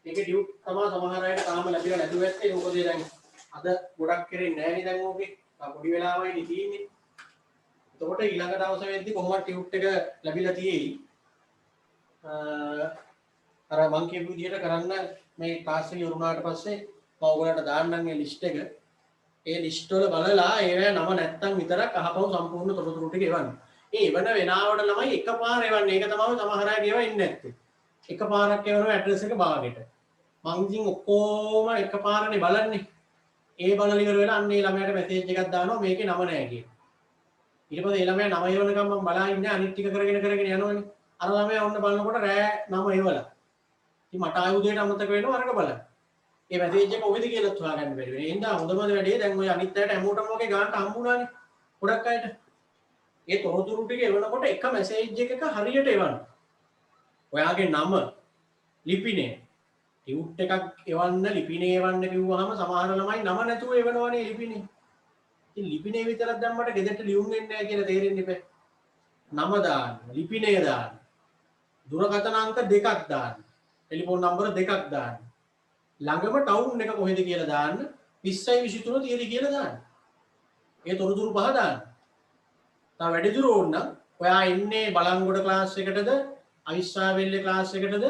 ඒකේ ඩියුට් තමයි සමහර අයට තාම ලැබිලා නැතුව ඇත්තේ. මොකද දැන් අද ගොඩක් කරෙන්නේ නැහැ නේ දැන් ඕකේ. පොඩි වෙලාවයි තියෙන්නේ. එතකොට ඊළඟ දවසේ වෙද්දි කොහොමද ටියුට් එක ලැබිලා තියෙයි. අර මං කියපු විදිහට කරන්න මේ ක්ලාස් එක ඉවරුනාට පස්සේ මම ඔයගොල්ලන්ට දාන්නම් ඒ ලිස්ට් එක. ඒ ලිස්ට් වල බලලා ඒවැ නම නැත්තම් විතරක් අහපහු සම්පූර්ණ තොරතුරු ටික එවන්න. ඒ එවන වෙනාවට ළමයි එකපාර එවන්නේ. ඒක තමයි සමහර අය කියව ඉන්නේ නැත්තේ. එකපාරක් එවනවා ඇඩ්‍රස් එක බාගෙට. මං ඉතින් ඔක්කොම එකපාරනේ බලන්නේ. ඒ බලන ඉවර වෙලා අන්න ඒ ළමයාට මැසේජ් එකක් දානවා මේකේ නම නැහැ කියලා. ඊට පස්සේ ඒ ළමයා නම එවනකම් මම බලා ඉන්නේ අනිත් ටික කරගෙන යනවනේ. අර ළමයා ඔන්න බලනකොට රෑ නම එවලා. ඉතින් මට ආයෙ උදේට අමතක වෙනවා අරක බලන්න. ඒ මැසේජ් එක කොහෙද කියලාත් හොයාගන්න බැරි වෙනවා. එහෙනම් හොඳම වැඩේ දැන් ඔය අනිත් අයට හැමෝටම වගේ ගානට හම්බුණානේ. ගොඩක් අයට. ඒ තොරතුරු ටික එවනකොට එක මැසේජ් එකක හරියට එවන්න. ඔයාගේ නම ලිපිනේ ටියුට් එකක් එවන්න ලිපිනේ එවන්න කිව්වහම සමහර ළමයි නම නැතුව එවනවනේ ලිපිනේ. ඉතින් ලිපිනේ විතරක් දැම්මට ගෙදරට ලියුම් වෙන්නේ නැහැ කියලා තේරෙන්නේ නැහැ. නම දාන්න, ලිපිනේ දාන්න. දුරකථන අංක දෙකක් දාන්න. ටෙලිෆෝන් නම්බර දෙකක් දාන්න. ළඟම ටවුන් එක කොහෙද කියලා දාන්න. 20යි 23 තියෙදි කියලා දාන්න. ඒ තොරතුරු පහ දාන්න. තව වැඩි දුර ඕන නම් ඔයා ඉන්නේ බලංගොඩ ක්ලාස් එකටද, අවිස්සාවෙල්ලේ ක්ලාස් එකටද,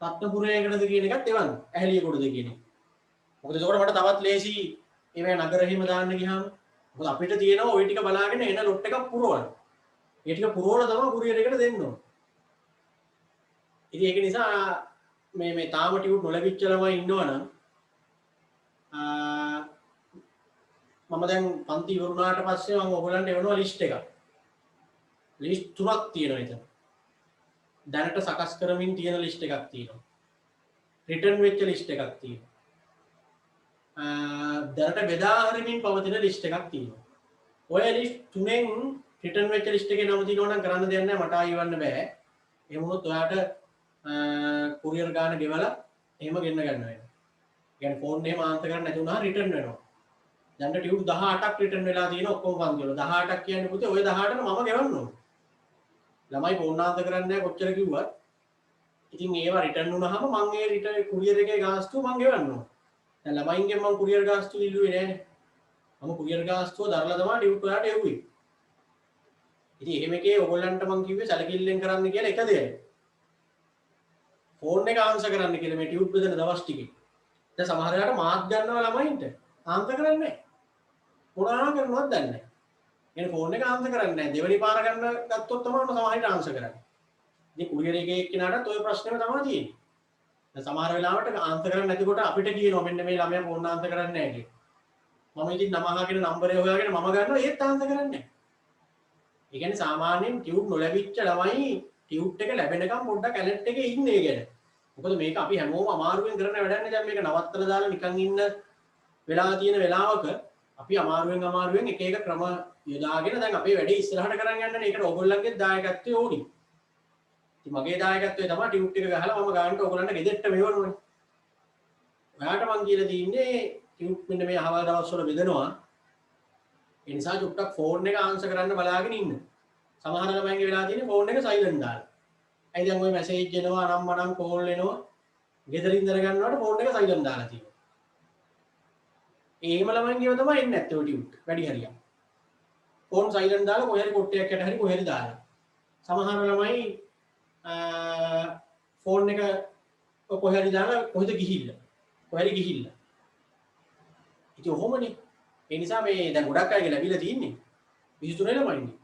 රත්නපුරයකටද කියන එකත් එවන්න. ඇහැලියකොටද කියන එක. මොකද ඒකට මට තවත් ලේසි ඒවැ නගර හිම දාන්න ගියාම මොකද අපිට තියෙනවා ওই ටික බලාගෙන එන ලොට් එකක් පුරවන්න. ඒ ටික පුරවලා තමයි කුරියර් එකට දෙන්න ඕන. ඉතින් ඒක නිසා මේ තාම ටියුට් නොලැබිච්ච ළමයි ඉන්නවනම් මම දැන් පන්ති ඉවරුනාට පස්සේ මම ඔයගොල්ලන්ට එවනවා ලිස්ට් එකක්. ලිස්ට් තුනක් තියෙනවා එතන. දැනට සකස් කරමින් තියෙන ලිස්ට් එකක් තියෙනවා. රිටර්න් වෙච්ච ලිස්ට් එකක් තියෙනවා. දැනට බෙදා හරිමින් පවතින ලිස්ට් එකක් තියෙනවා. ඔය ලිස්ට් තුනෙන් රිටර්න් වෙච්ච ලිස්ට් එකේ නම තියෙනවා නම් කරන්න දෙයක් නැහැ මට ආයෙවන්න බෑ. එහෙම වුණොත් ඔයාට කුරියර් ගාන ගෙවලා එහෙම ගෙන්න ගන්න වෙනවා. කියන්නේ ෆෝන් එහෙම ආන්සර් කරන්න නැති වුණා රිටර්න් වෙනවා. දැන් ටියුට් 18ක් රිටර්න් වෙලා තියෙන ඔක්කොම පන්ති වල 18ක් කියන්නේ පුතේ ඔය 18ට මම ගෙවන්න ඕනේ. ළමයි ෆෝන් ආන්සර් කරන්නේ නැහැ කොච්චර කිව්වත්. ඉතින් ඒවා රිටර්න් වුණාම මම ඒ රිටර්න් කුරියර් එකේ ගාස්තුව මම ගෙවන්න ඕනේ. දැන් ළමයින්ගෙන් මම කුරියර් ගාස්තුව ඉල්ලුවේ නෑනේ. මම කුරියර් ගාස්තුව දරලා තමයි ටියුට් ඔයාලට එව්වේ. ඉතින් එහෙම එකේ ඔයගොල්ලන්ට මම කිව්වේ සැලකිල්ලෙන් කරන්න කියලා එක දෙයයි. ෆෝන් එක ආන්සර් කරන්න කියලා මේ ටියුට් බෙදන දවස් ටිකේ. දැන් සමහර වෙලාවට මාත් ගන්නවා ළමයින්ට ආන්සර් කරන්නේ නැහැ. මොනවා කරනවද දන්නේ නැහැ. එනේ ෆෝන් එක ආන්සර් කරන්නේ නැහැ. දෙවෙනි පාර ගන්න ගත්තොත් තමයි සමහරවිට ආන්සර් කරන්නේ. ඉතින් කුරියර් එකේ එක්කෙනාටත් ওই ප්‍රශ්නේම තමයි තියෙන්නේ. දැන් සමහර වෙලාවට ආන්සර් කරන්නේ නැතිකොට අපිට කියනවා මෙන්න මේ ළමයා ෆෝන් ආන්සර් කරන්නේ නැහැ කියලා. මම ඉතින් නම අහගෙන නම්බරය හොයාගෙන මම ගන්නවා ඒත් ආන්සර් කරන්නේ නැහැ. ඒ කියන්නේ සාමාන්‍යයෙන් ටියුට් නොලැබිච්ච ළමයි ටියුට් එක ලැබෙනකම් පොඩ්ඩක් ඇලර්ට් එකේ ඉන්නේ ගැන. මොකද මේක අපි හැමෝම අමාරුවෙන් කරන වැඩක් නේ. දැන් මේක නවත්තලා දාලා නිකන් ඉන්න වෙලා තියෙන වෙලාවක අපි අමාරුවෙන් එක එක ක්‍රම යොදාගෙන දැන් අපේ වැඩේ ඉස්සරහට කරන් යන්නනේ. ඒකට ඕගොල්ලන්ගේ දායකත්වය ඕනි. ඉතින් මගේ දායකත්වය තමයි ටියුට් එක ගහලා මම ගන්නට ඕගොල්ලන්ට ගෙදරට මෙවනෝනේ. ඔයාට මං කියලා තින්නේ ටියුට් මෙන්න මේ අහවල් දවස්වල බෙදනවා. ඒ නිසා චුට්ටක් ෆෝන් එක ආන්සර් කරන්න බලාගෙන ඉන්න. සමහර ළමයින්ගේ වෙලා තියෙන්නේ ෆෝන් එක සයිලන්ට් දාලා. ඇයි දැන් ওই මැසේජ් එනවා අනම්මනම් කෝල් එනවා. ගෙදරින් ඉඳලා ගන්නවට ෆෝන් එක සයිලන්ට් දාලා තියෙනවා. ඒම ළමයින්ගේම තමයි එන්නේ නැත්තේ ඔය ටියුට් වැඩි හරියක්. ෆෝන් සයිලන්ට් දාලා කොහේ හරි කොට්ටයක් යට හරි කොහේ හරි දාලා. සමහර ළමයි ෆෝන් එක කොහේ හරි දාලා කොහෙද ගිහිල්ලා. කොහේ හරි ගිහිල්ලා. ඉතින් ඔහොමනේ. ඒ නිසා මේ දැන් ගොඩක් අයගේ ලැබිලා තියෙන්නේ 23 ළමයිනේ.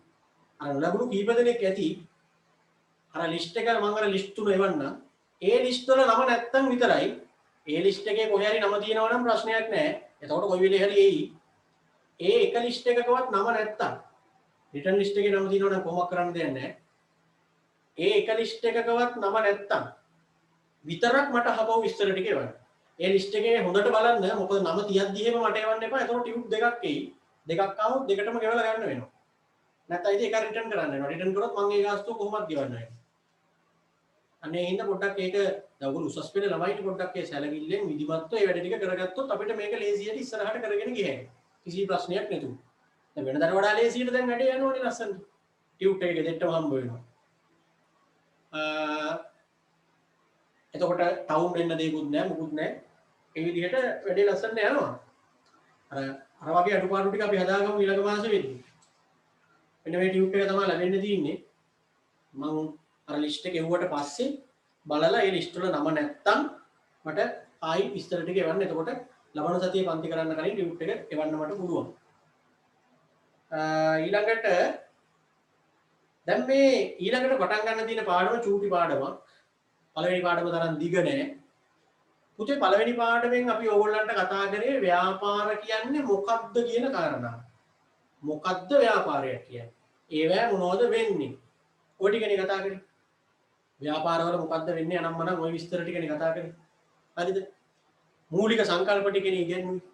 අර ලැබුණු කීප දෙනෙක් ඇති අර ලිස්ට් එක මම අර ලිස්ට් තුන එවන්න. ඒ ලිස්ට් වල නම නැත්තම් විතරයි. ඒ ලිස්ට් එකේ කොහේ හරි නම තියෙනවා නම් ප්‍රශ්නයක් නැහැ. එතකොට කොයි වෙලේ හරි එයි. ඒ එක ලිස්ට් එකකවත් නම නැත්තම් රිටර්න් ලිස්ට් එකේ නම තියෙනවා නම් කොහොමද කරන්න දෙයක් නැහැ. ඒ එක ලිස්ට් එකකවත් නම නැත්තම් විතරක් මට අහපව විස්තර ටික එවන්න. ඒ ලිස්ට් එකේ හොඳට බලන්න. මොකද නම තියද්දි එහෙම මට එවන්න එපා. එතකොට ටියුට් දෙකක් එයි. දෙකක් ආවොත් දෙකටම ගෙවලා ගන්න වෙනවා. නැත්නම් ඉතින් එක රිටර්න් කරන්න වෙනවා. රිටර්න් කරොත් මම ඒ ගාස්තුව කොහොමද ගෙවන්න වෙන්නේ? අනේ හින්දා පොඩ්ඩක් ඒක දවගුරු උසස් පෙළ ළමයිට පොඩ්ඩක් ඒ සැලකිල්ලෙන් විධිමත්ව ඒ වැඩ ටික කරගත්තොත් අපිට මේක ලේසියට ඉස්සරහට කරගෙන ගියහැයි. කිසි ප්‍රශ්නයක් නැතුව. දැන් වෙනදාට වඩා ලේසියට දැන් වැඩේ යනවනේ ලස්සනට. ටියුට් එක ගෙදෙට්ටම හම්බ වෙනවා. එතකොට ටවුන් වෙන්න දෙයක්වත් නැහැ මොකුත් නැහැ. ඒ විදිහට වැඩේ ලස්සනට යනවා. අර වගේ අඩුපාඩු ටික අපි හදාගමු ඊළඟ මාසෙ වෙද්දී. මෙන්න මේ ටියුට් එක තමයි ලැබෙන්න තියෙන්නේ. මම අර ලිස්ට් එක එව්වට පස්සේ බලලා ඒ ලිස්ට් වල නම නැත්තම් මට ආයි විස්තර ටික එවන්න. එතකොට ලබන සතියේ පන්ති කරන්න කලින් ටියුට් එක එවන්න මට පුළුවන්. ඊළඟට දැන් මේ ඊළඟට පටන් ගන්න තියෙන පාඩම චූටි පාඩමක්. පළවෙනි පාඩම තරම් දිග නෑ. පුතේ පළවෙනි පාඩමෙන් අපි ඕගොල්ලන්ට කතා කරේ ව්‍යාපාර කියන්නේ මොකක්ද කියන කාරණාව. මොකක්ද ව්‍යාපාරයක් කියන්නේ? ඒවැ මොනවද වෙන්නේ? ඔය ටිකනේ කතා කරේ. ව්‍යාපාරවල මොකද්ද වෙන්නේ අනම්මනම් ওই විස්තර ටිකනේ කතා කරේ. හරිද? මූලික සංකල්ප ටිකනේ ඉගෙනුනේ.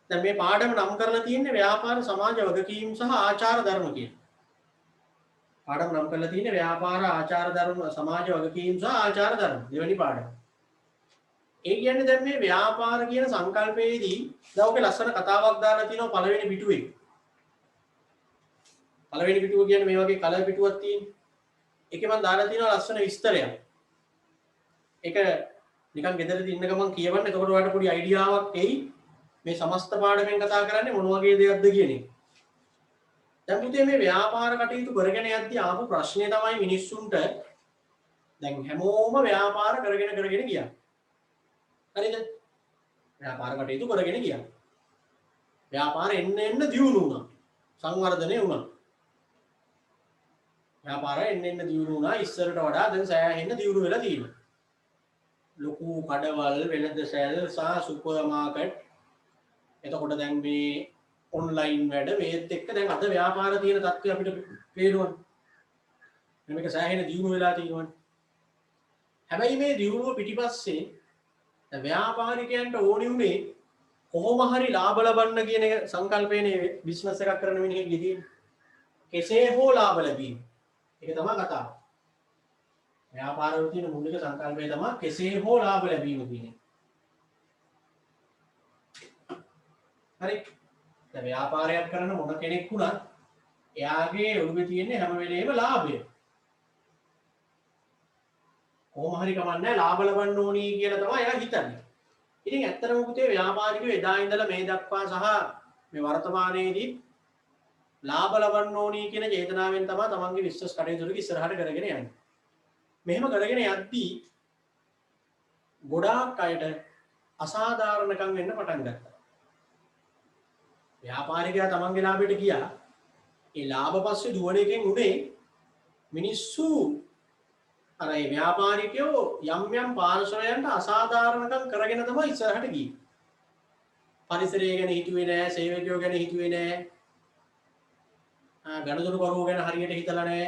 දැන් මේ පාඩම නම් කරලා තියෙන්නේ ව්‍යාපාර සමාජ වගකීම් සහ ආචාර ධර්ම කියලා. පාඩම නම් කරලා තියෙන්නේ ව්‍යාපාර ආචාර ධර්ම සමාජ වගකීම් සහ ආචාර ධර්ම දෙවෙනි පාඩම. ඒ කියන්නේ දැන් මේ ව්‍යාපාර කියන සංකල්පයේදී දැන් ඔගේ ලස්සන කතාවක් දාලා තියෙනවා පළවෙනි පිටුවේ. පළවෙනි පිටුව කියන්නේ මේ වගේ කලර් පිටුවක් තියෙන්නේ. ඒකේ මම දාලා තියෙනවා ලස්සන විස්තරයක්. ඒක නිකන් ගෙදරදී ඉන්න ගමන් කියවන්න. එතකොට ඔයාලට පොඩි අයිඩියාවක් එයි මේ සමස්ත පාඩමෙන් කතා කරන්නේ මොන වගේ දෙයක්ද කියන එක. දැන් පුතේ මේ ව්‍යාපාර කටයුතු කරගෙන යද්දී ආපු ප්‍රශ්නේ තමයි මිනිස්සුන්ට දැන් හැමෝම ව්‍යාපාර කරගෙන ගියා. හරිද? ව්‍යාපාර කටයුතු කරගෙන ගියා. ව්‍යාපාර එන්න දියුණු වුණා. සංවර්ධනය වුණා. ව්‍යාපාරය එන්න දියුණු වුණා. ඉස්සරට වඩා දැන් සෑහෙන්න දියුණු වෙලා තියෙනවා. ලොකු කඩවල් වෙළඳ සැල් සහ සුපර් මාකට් එතකොට දැන් මේ ඔන්ලයින් වැඩ මේත් එක්ක දැන් අද ව්‍යාපාර තියෙන තත්ත්වය අපිට පේනවා. මේක සෑහෙන දියුණු වෙලා තියෙනවා. හැබැයි මේ දියුණුව පිටිපස්සේ දැන් ව්‍යාපාරිකයන්ට ඕනි උනේ කොහොම හරි ලාභ ලබන්න කියන සංකල්පයනේ බිස්නස් එකක් කරන මිනිහෙක්ගේ තියෙන්නේ. කෙසේ හෝ ලාභ ලැබීම. ඒක තමයි කතාව. ව්‍යාපාරවල තියෙන මූලික සංකල්පය තමයි කෙසේ හෝ ලාභ ලැබීම කියන්නේ. හරි. දැන් ව්‍යාපාරයක් කරන මොන කෙනෙක් වුණත් එයාගේ ඔළුවේ තියෙන්නේ හැම වෙලේම ලාභය. කොහොම හරි කමන්නේ ලාභ ලබන්න ඕනි කියලා තමයි එයා හිතන්නේ. ඉතින් ඇත්තටම පුතේ ව්‍යාපාරිකයෝ එදා ඉඳලා මේ දක්වා සහ මේ වර්තමානයේදී ලාභ ලබන්න ඕනි කියන චේතනාවෙන් තමයි තමන්ගේ බිස්නස් කටයුතු ටික ඉස්සරහට කරගෙන යන්නේ. මෙහෙම කරගෙන යද්දී ගොඩාක් අයට අසාධාරණකම් වෙන්න පටන් ගත්තා. ව්‍යාපාරිකයා තමන්ගේ ලාභයට ගියා. ඒ ලාභ පස්සේ දුවන එකෙන් උනේ මිනිස්සු අර ඒ ව්‍යාපාරිකයෝ යම් පාර්ශවයන්ට අසාධාරණකම් කරගෙන තමයි ඉස්සරහට ගියේ. පරිසරය ගැන හිතුවේ නෑ, සේවකයෝ ගැන හිතුවේ නෑ. ගණදුණු කරුවෝ ගැන හරියට හිතලා නෑ.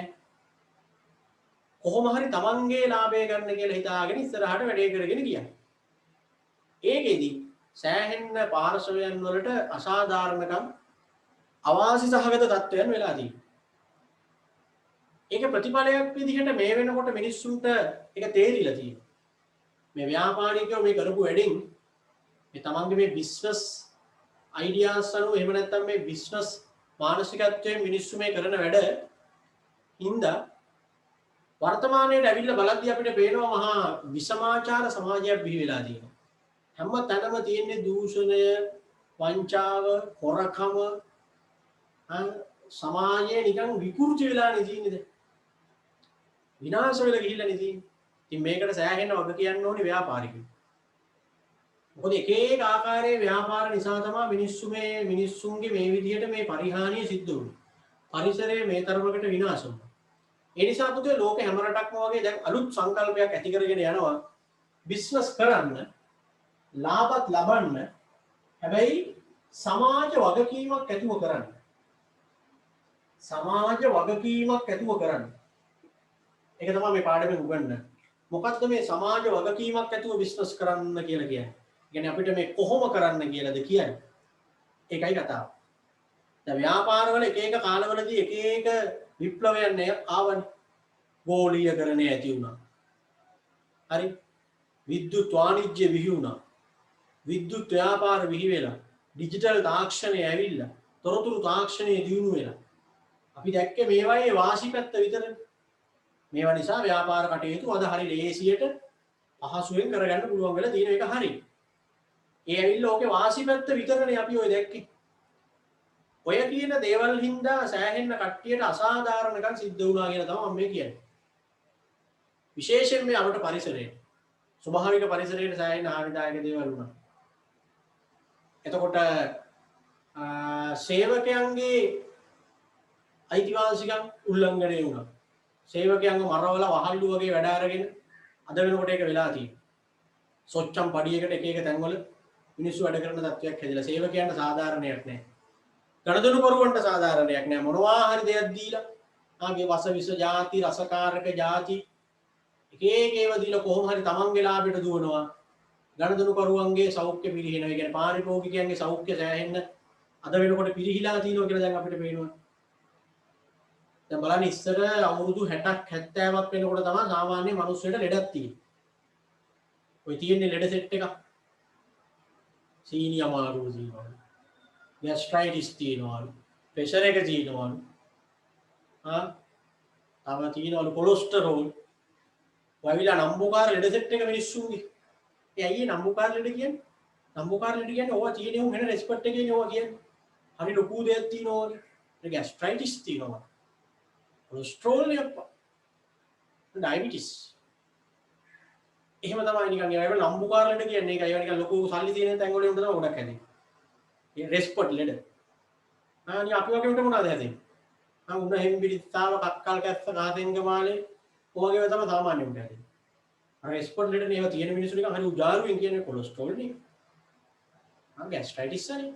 කොහොම හරි තමන්ගේ ලාභය ගන්න කියලා හිතාගෙන ඉස්සරහට වැඩේ කරගෙන ගියා. ඒකෙදි සෑහෙන්න පාර්ශවයන් වලට අසාධාරණකම් අවාසි සහගත තත්ත්වයන් වෙලා තියෙනවා. ඒක ප්‍රතිඵලයක් විදිහට මේ වෙනකොට මිනිස්සුන්ට ඒක තේරිලා තියෙනවා. මේ ව්‍යාපාරිකයෝ මේ කරපු වැඩෙන් මේ තමන්ගේ මේ බිස්නස් අයිඩියාස් අනුව එහෙම නැත්නම් මේ බිස්නස් මානසිකත්වයෙන් මිනිස්සු මේ කරන වැඩ හින්දා වර්තමානයේ ඇවිල්ලා බලද්දී අපිට පේනවා මහා විසමාචාර සමාජයක් බිහි වෙලා තියෙනවා. හැම තැනම තියෙන්නේ දූෂණය, වංචාව, හොරකම සමාජයේ නිකන් විකෘති වෙලා නෙදින්නේ. විනාශ වෙලා ගිහිල්ලා නෙදින්නේ. ඉතින් මේකට සෑහෙන වග කියන්න ඕනේ ව්‍යාපාරිකයෝ. මොකද එක එක ආකාරයේ ව්‍යාපාර නිසා තමයි මිනිස්සුන්ගේ මේ විදිහට මේ පරිහානිය සිද්ධ වුනේ. පරිසරයේ මේ තරමකට විනාශ වුණා. ඒ නිසා පුතේ ලෝකේ හැම රටක්ම වගේ දැන් අලුත් සංකල්පයක් ඇති කරගෙන යනවා බිස්නස් කරන්න ලාභත් ලබන්න හැබැයි සමාජ වගකීමක් ඇතුව කරන්න සමාජ වගකීමක් ඇතුව කරන්න ඒක තමයි මේ පාඩමෙන් උගන්වන්නේ මොකක්ද මේ සමාජ වගකීමක් ඇතුව බිස්නස් කරන්න කියලා කියන්නේ කියන්නේ අපිට මේ කොහොම කරන්න කියලාද කියන්නේ ඒකයි කතාව දැන් ව්‍යාපාරවල එක එක කාලවලදී එක එක විප්ලවයන් ආවනේ ගෝලීයකරණය ඇති වුණා හරි විද්‍යුත් වාණිජ්‍ය විහි වුණා විද්‍යුත් ව්‍යාපාර විහි වෙලා ඩිජිටල් තාක්ෂණය ඇවිල්ලා තොරතුරු තාක්ෂණය දියුණු වෙලා අපි දැක්කේ මේවායේ වාසි පැත්ත විතරනේ මේවා නිසා ව්‍යාපාර කටයුතු අද හරි ලේසියට පහසුවෙන් කරගන්න පුළුවන් වෙලා තියෙන එක හරි ඒ ඇවිල්ලා ඕකේ වාසි පැත්ත විතරනේ අපි ඔය දැක්කේ ඔය කියන දේවල් හින්දා සෑහෙන්න කට්ටියට අසාධාරණකම් සිද්ධ වුණා කියලා තමයි මම මේ කියන්නේ විශේෂයෙන් මේ අපේ පරිසරයේ ස්වභාවික පරිසරයේ සෑහෙන හානිදායක දේවල් වුණා එතකොට සේවකයන්ගේ අයිතිවාසිකම් උල්ලංඝනය වුණා සේවකයන්ව මරවලා වහල්ලු වගේ වැඩ අරගෙන අද වෙනකොට ඒක වෙලා තියෙනවා සොච්චම් පඩියකට එක එක තැන්වල මිනිස්සු වැඩ කරන තත්ත්වයක් හැදිලා සේවකයන්ට සාධාරණයක් නැහැ ගණදෙනුකරුවන්ට සාධාරණයක් නැහැ මොනවා හරි දෙයක් දීලා ආගේ වස විස ಜಾති රසකාරක ಜಾති එක එක ඒවා දීලා කොහොම හරි තමන්ගේ ලාභයට දුවනවා ගණදෙනුකරුවන්ගේ සෞඛ්‍ය පිරිහිනවා ඒ කියන්නේ පාරිභෝගිකයන්ගේ සෞඛ්‍ය සෑහෙන්න අද වෙනකොට පිරිහිලා තියෙනවා කියලා දැන් අපිට පේනවා දැන් බලන්න ඉස්සර අවුරුදු 60ක් 70ක් වෙනකොට තමයි සාමාන්‍ය මිනිස්සුන්ට ලෙඩක් තියෙන්නේ. ඔය තියෙන්නේ ලෙඩ සෙට් එකක්. සීනි අමාරුව තියෙනවා. ગેස්ට්‍රයිටිස් තියෙනවා. ප්‍රෙෂර් එක තියෙනවා. තව තියෙනවා කොලෙස්ටරෝල්. වයිවිලා නම්බුකාර ලෙඩ සෙට් එක මිනිස්සුන්ගේ. ඒ අයියේ නම්බුකාර ලෙඩ කියන්නේ? නම්බුකාර ලෙඩ කියන්නේ ඕවා තියෙන උන් වෙන රෙස්පෙක්ට් එකේ ඕවා කියන්නේ. හරි ලොකු දෙයක් තියෙනවා වගේ. ඒ ગેස්ට්‍රයිටිස් තියෙනවා. කොලෙස්ටරෝල් යප්පා ඩයබටිස් එහෙම තමයි නිකන් ඒවා නම්බුකාර ලෙඩ කියන්නේ ඒකයි ඒවා නිකන් ලොකු සල්ලි තියෙන තැන් වල උන්ට තමයි ගොඩක් හැදෙන්නේ ඒ රෙස්පොට් ලෙඩ ආනි අපි වගේ උන්ට මොනවද හැදෙන්නේ උන්න හෙම්බිරිස්සාව කක්කල් කැස්ස ගාතෙන්ග මාලේ ඔයගේ තමයි සාමාන්‍ය උන්ට හැදෙන්නේ අර රෙස්පොට් ලෙඩ නේ ඒවා තියෙන මිනිස්සු නිකන් හරි උජාරුවෙන් කියන්නේ කොලෙස්ටරෝල් නේ ગેස්ට්‍රයිටිස් නේ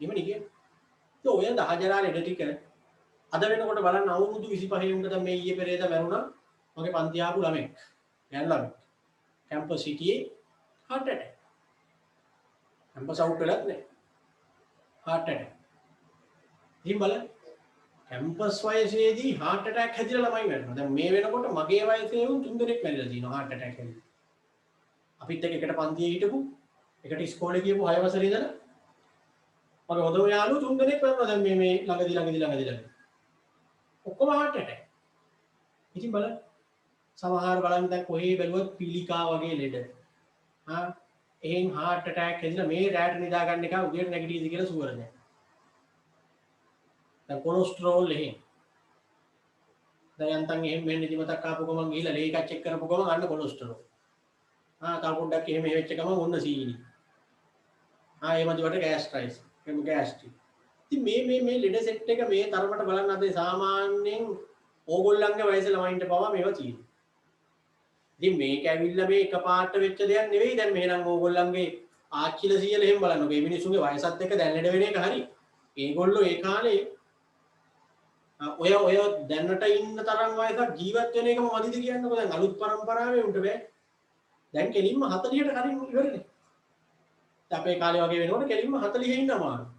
එහෙමනේ කියන්නේ ඔය දහජරා ලෙඩ ටික අද වෙනකොට බලන්න අවුරුදු 25 උන්ට දැන් මේ ඊයේ පෙරේද මැරුණා මගේ පන්ති ආපු ළමෙක් ගෑනු ළමෙක් කැම්පස් සිටියේ heart attack කැම්පස් අවුට් වෙලත් නෑ heart attack ඉතින් බලන්න කැම්පස් වයසේදී heart attack හැදිලා ළමයි මැරෙනවා දැන් මේ වෙනකොට මගේ වයසේ වුන් 3 දෙනෙක් මැරිලා තියෙනවා heart attack හැදිලා අපිත් එක්ක එකට පන්තියේ හිටපු එකට ඉස්කෝලේ ගියපු 6 වසරේ ඉඳලා මගේ හොඳම යාළුවෝ 3 දෙනෙක් මැරුණා දැන් මේ ළඟදී ඔක්කොම heart attack. ඉතින් බලන්න සමහර බලන්න දැන් කොහේ බැලුවත් පිළිකා වගේ ලෙඩ. එහෙන් heart attack හැදිලා මේ රැට නිදා ගන්න එක උදේට නැගිටියිද කියලා සුවර නැහැ. දැන් කොලෙස්ටරෝල් එහෙන්. දැන් යන්තම් එහෙම වෙන්නේ ඉතිමතක් ආපු ගමන් ගිහිල්ලා ලේ එකක් චෙක් කරපු ගමන් අන්න කොලෙස්ටරෝල්. තව පොඩ්ඩක් එහෙම වෙච්ච ගමන් ඔන්න සීනි. ඒ මදිවට ගෑස්ට්‍රයිස්. එහෙම ගෑස්ට්‍රික්. ඉතින් මේ ලෙඩ සෙට් එක මේ තරමට බලන්න අද සාමාන්‍යයෙන් ඕගොල්ලන්ගේ වයසේ ළමයින්ට පවා මේවා තියෙනවා. ඉතින් මේක ඇවිල්ලා මේ එකපාරට වෙච්ච දෙයක් නෙවෙයි. දැන් මෙහෙනම් ඕගොල්ලන්ගේ ආච්චිලා සීයලා එහෙම බලන්නකො. මේ මිනිස්සුන්ගේ වයසත් එක්ක දැන් ලෙඩ වෙන එක හරි. ඒගොල්ලෝ ඒ කාලේ ඔය දැනට ඉන්න තරම් වයසක් ජීවත් වෙන එකම මදිද කියන්නකො. දැන් අලුත් පරම්පරාවේ උන්ට බෑ. දැන් කෙලින්ම 40ට කලින් ඉවරනේ. අපේ කාලේ වගේ වෙනකොට කෙලින්ම 40 ඉන්න අමාරු.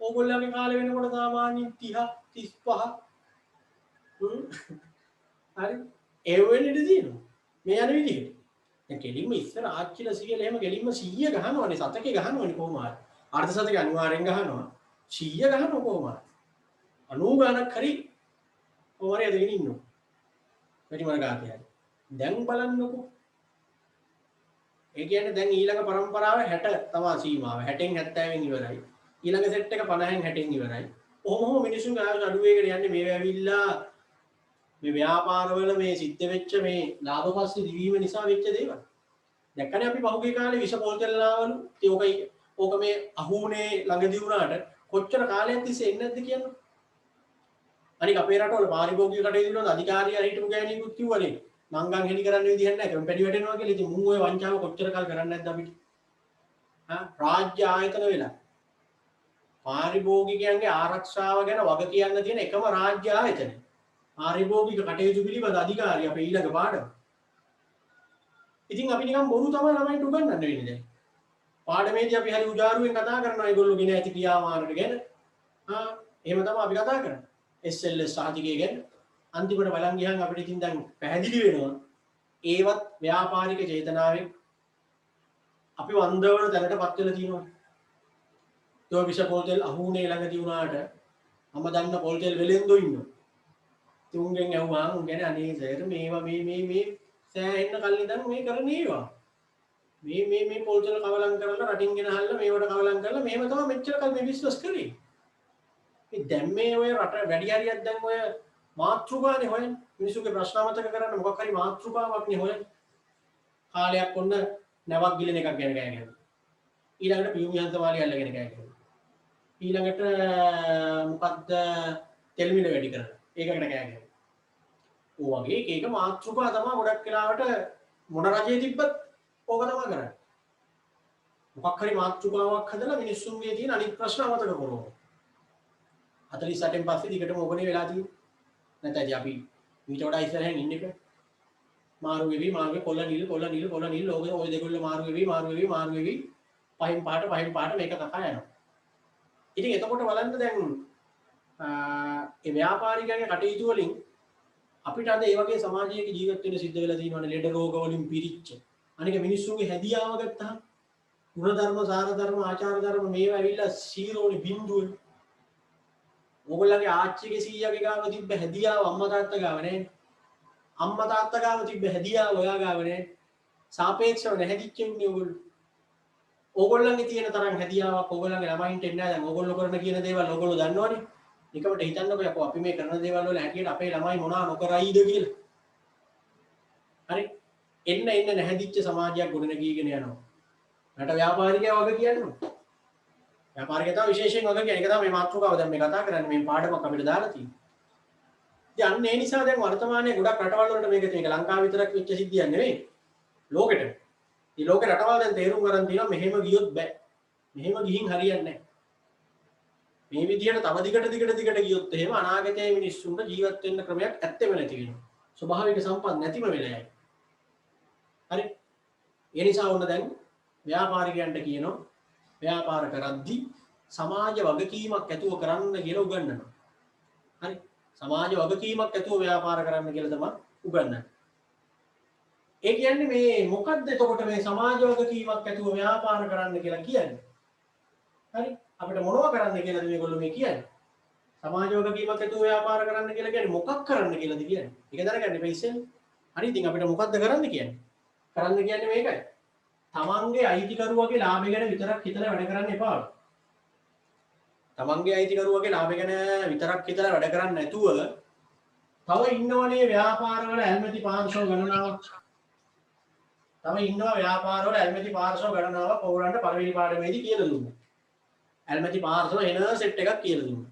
ඕගොල්ලන්ගේ කාලේ වෙනකොට සාමාන්‍යයෙන් 30 35 හරි ඒ වෙන්නේ තියෙනවා. මේ යන විදිහට. දැන් කෙලින්ම ඉස්සර ආච්චිලා සීයලා එහෙම කෙලින්ම 100 ගහනවනේ සතකේ ගහනවනේ කොහොම හරි. අර්ධ සතකේ අනිවාර්යෙන් ගහනවා. 100 ගහනවා කොහොම හරි. 90 ගණක් හරි කොහොම හරි අදගෙන ඉන්නවා. වැඩිමර ගාතයයි. දැන් බලන්නකෝ. ඒ කියන්නේ දැන් ඊළඟ පරම්පරාව 60 තමයි සීමාව. 60න් 70න් ඉවරයි. ඊළඟ සෙට් එක 50න් 60න් ඉවරයි. කොහොම මිනිසුන්ගේ ආයුෂ අඩු වෙගෙන යන්නේ මේ ඇවිල්ලා මේ ව්‍යාපාරවල මේ සිද්ධ වෙච්ච මේ ලාභපස්සේ දිවීම නිසා වෙච්ච දේවල්. දැක්කනේ අපි පහුගිය කාලේ විෂ පොල්තෙල්ලාවලු ඕක මේ අහුනේ ළඟදී වුණාට කොච්චර කාලයක් තිස්සේ එන්නේ නැද්ද කියන්නේ. අනික අපේ රටවල පාරිභෝගික කටයුතු වල අධිකාරියා හිටපු ගෑණියෙකුත් කිව්වනේ මංගන් හෙලි කරන්න විදිහක් නැහැ කම් පැඩි වැටෙනවා කියලා. ඉතින් මුන් ඔය වංචාව කොච්චර කල් කරන්නේ නැද්ද අපිට? රාජ්‍ය ආයතන වෙලා පාරිභෝගිකයන්ගේ ආරක්ෂාව ගැන වග කියන්න තියෙන එකම රාජ්‍ය ආයතනය පාරිභෝගික කටයුතු පිළිබඳ අධිකාරිය අපේ ඊළඟ පාඩම. ඉතින් අපි නිකන් බොරු තමයි ළමයින්ට උගන්වන්න වෙන්නේ දැන්. පාඩමේදී අපි හරි උජාරුවෙන් කතා කරනවා ඒගොල්ලෝ ගෙන ඇති ක්‍රියාමාර්ග ගැන. එහෙම තමයි අපි කතා කරන්නේ. SLS සාධිකය ගැන. අන්තිමට බලන් ගියන් අපිට ඉතින් දැන් පැහැදිලි වෙනවා ඒවත් ව්‍යාපාරික චේතනාවෙන් අපි වන්දවන තැනටපත් වෙලා තියෙනවා. ඒ විෂ පොල් තෙල් අහුනේ ළඟදී වුණාට මම දන්න පොල් තෙල් වෙලෙන්දෝ ඉන්නවා. තුන්ගෙන් ඇහුවා උන් ගැන අනේ සර් මේවා මේ සෑහෙන්න කල් ඉඳන් මේ කරන්නේ ඒවා. මේ පොල් තෙල් කවලම් කරලා රටින් ගෙනහල්ලා මේවට කවලම් කරලා මේව තමයි මෙච්චර කල් මේ බිස්නස් කරේ. මේ දැන් මේ ඔය රට වැඩි හරියක් දැන් ඔය මාතෘකානේ හොයන්නේ. මිනිස්සුගේ ප්‍රශ්න අමතක කරන්න මොකක් හරි මාතෘකාවක් නේ හොයන්නේ. කාලයක් ඔන්න නැවක් ගිලන එකක් ගැන කෑ ගැහුවා. ඊළඟට පියුම් යන්ත්‍රමාලිය අල්ලගෙන කෑ ගැහුවා. ඊළඟට මොකද්ද තෙල් මිල වැඩි කරලා ඒකට කෑ ගැහුවා. ඕ වගේ එක මාතෘකා තමයි ගොඩක් වෙලාවට මොන රජයේ තිබ්බත් ඕක තමයි කරන්නේ. මොකක් හරි මාතෘකාවක් හදලා මිනිස්සුන්ගේ තියෙන අනිත් ප්‍රශ්න අමතක කරනවා. 48න් පස්සේ දිගටම ඕකනේ වෙලා තියෙන්නේ. නැත්නම් අපි ඊට වඩා ඉස්සරහින් ඉන්න එක මාරු වෙවි කොළ නිල් ඔය දෙකොල්ල මාරු වෙවි පහින් පාට මේක කතා යනවා. ඉතින් එතකොට බලන්න දැන් ඒ ව්‍යාපාරිකයන්ගේ කටයුතු වලින් අපිට අද ඒ වගේ සමාජයක ජීවත් වෙන්න සිද්ධ වෙලා තියෙනවානේ ලෙඩ රෝග වලින් පිරිච්ච. අනික මිනිස්සුන්ගේ හැදියාව ගත්තාම ගුණ ධර්ම සාර ධර්ම ආචාර ධර්ම මේවා ඇවිල්ලා සීරෝනි බිඳුවනේ. ඕගොල්ලන්ගේ ආච්චිගේ සීයාගේ ගාව තිබ්බ හැදියාව අම්මා තාත්තා ගාව නැහැ. අම්මා තාත්තා ගාව තිබ්බ හැදියාව ඔයා ගාව නැහැ. සාපේක්ෂව නැහැදිච්ච උන්නේ ඕගොල්ලෝ. ඕගොල්ලන්ගේ තියෙන තරම් හැදියාවක් ඕගොල්ලන්ගේ ළමයින්ට එන්නේ නැහැ. දැන් ඕගොල්ලෝ කරන කියන දේවල් ඕගොල්ලෝ දන්නවනේ. නිකමට හිතන්නකෝ යකෝ අපි මේ කරන දේවල් වල හැටියට අපේ ළමයි මොනවා නොකරයිද කියලා. හරි. එන්න නැහැදිච්ච සමාජයක් ගොඩනගීගෙන යනවා. රට ව්‍යාපාරිකයා වගේ කියනවා. ව්‍යාපාරිකයා තමයි විශේෂයෙන් වගේ කියන්නේ. ඒක තමයි මේ මාතෘකාව දැන් මේ කතා කරන්නේ මේ පාඩමක් අපිට දාලා තියෙන්නේ. ඉතින් අන්න ඒ නිසා දැන් වර්තමානයේ ගොඩක් රටවල් වලට මේක ලංකාව විතරක් වෙච්ච සිද්ධියක් නෙවෙයි. ලෝකෙට. මේ ලෝකේ රටවල් දැන් තේරුම් ගන්න තියෙනවා මෙහෙම ගියොත් බෑ. මෙහෙම ගිහින් හරියන්නේ නැහැ. මේ විදිහට තව දිගට ගියොත් එහෙම අනාගතයේ මිනිස්සුන්ට ජීවත් වෙන්න ක්‍රමයක් ඇත්තෙම නැති වෙනවා. ස්වභාවික සම්පත් නැතිම වෙලා යයි. හරි. ඒ නිසා වුණ දැන් ව්‍යාපාරිකයන්ට කියනවා ව්‍යාපාර කරද්දී සමාජ වගකීමක් ඇතුව කරන්න කියලා උගන්වනවා. හරි. සමාජ වගකීමක් ඇතුව ව්‍යාපාර කරන්න කියලා තමයි උගන්වන්නේ. ඒ කියන්නේ මේ මොකක්ද එතකොට මේ සමාජ වගකීමක් ඇතුව ව්‍යාපාර කරන්න කියලා කියන්නේ? හරි. අපිට මොනවා කරන්න කියලාද මේගොල්ලෝ මේ කියන්නේ? සමාජ වගකීමක් ඇතුව ව්‍යාපාර කරන්න කියලා කියන්නේ මොකක් කරන්න කියලාද කියන්නේ? ඒක දැනගන්න ඉතින් ඉතින්. හරි. ඉතින් අපිට මොකක්ද කරන්න කියන්නේ? කරන්න කියන්නේ මේකයි. තමන්ගේ අයිතිකරුවගේ ලාභය ගැන විතරක් හිතලා වැඩ කරන්න එපා. තමන්ගේ අයිතිකරුවගේ ලාභය ගැන විතරක් හිතලා වැඩ කරන්නේ නැතුව තව ඉන්නවනේ ව්‍යාපාරවල ඇල්මැති පාර්ශ්ව ගණනාවක්. තව ඉන්නවා ව්‍යාපාරවල ඇල්මැති පාර්ශ්ව ගණනාවක් ඕගොල්ලන්ට පළවෙනි පාඩමේදී කියලා දුන්නා. ඇල්මැති පාර්ශ්ව එන සෙට් එකක් කියලා දුන්නා.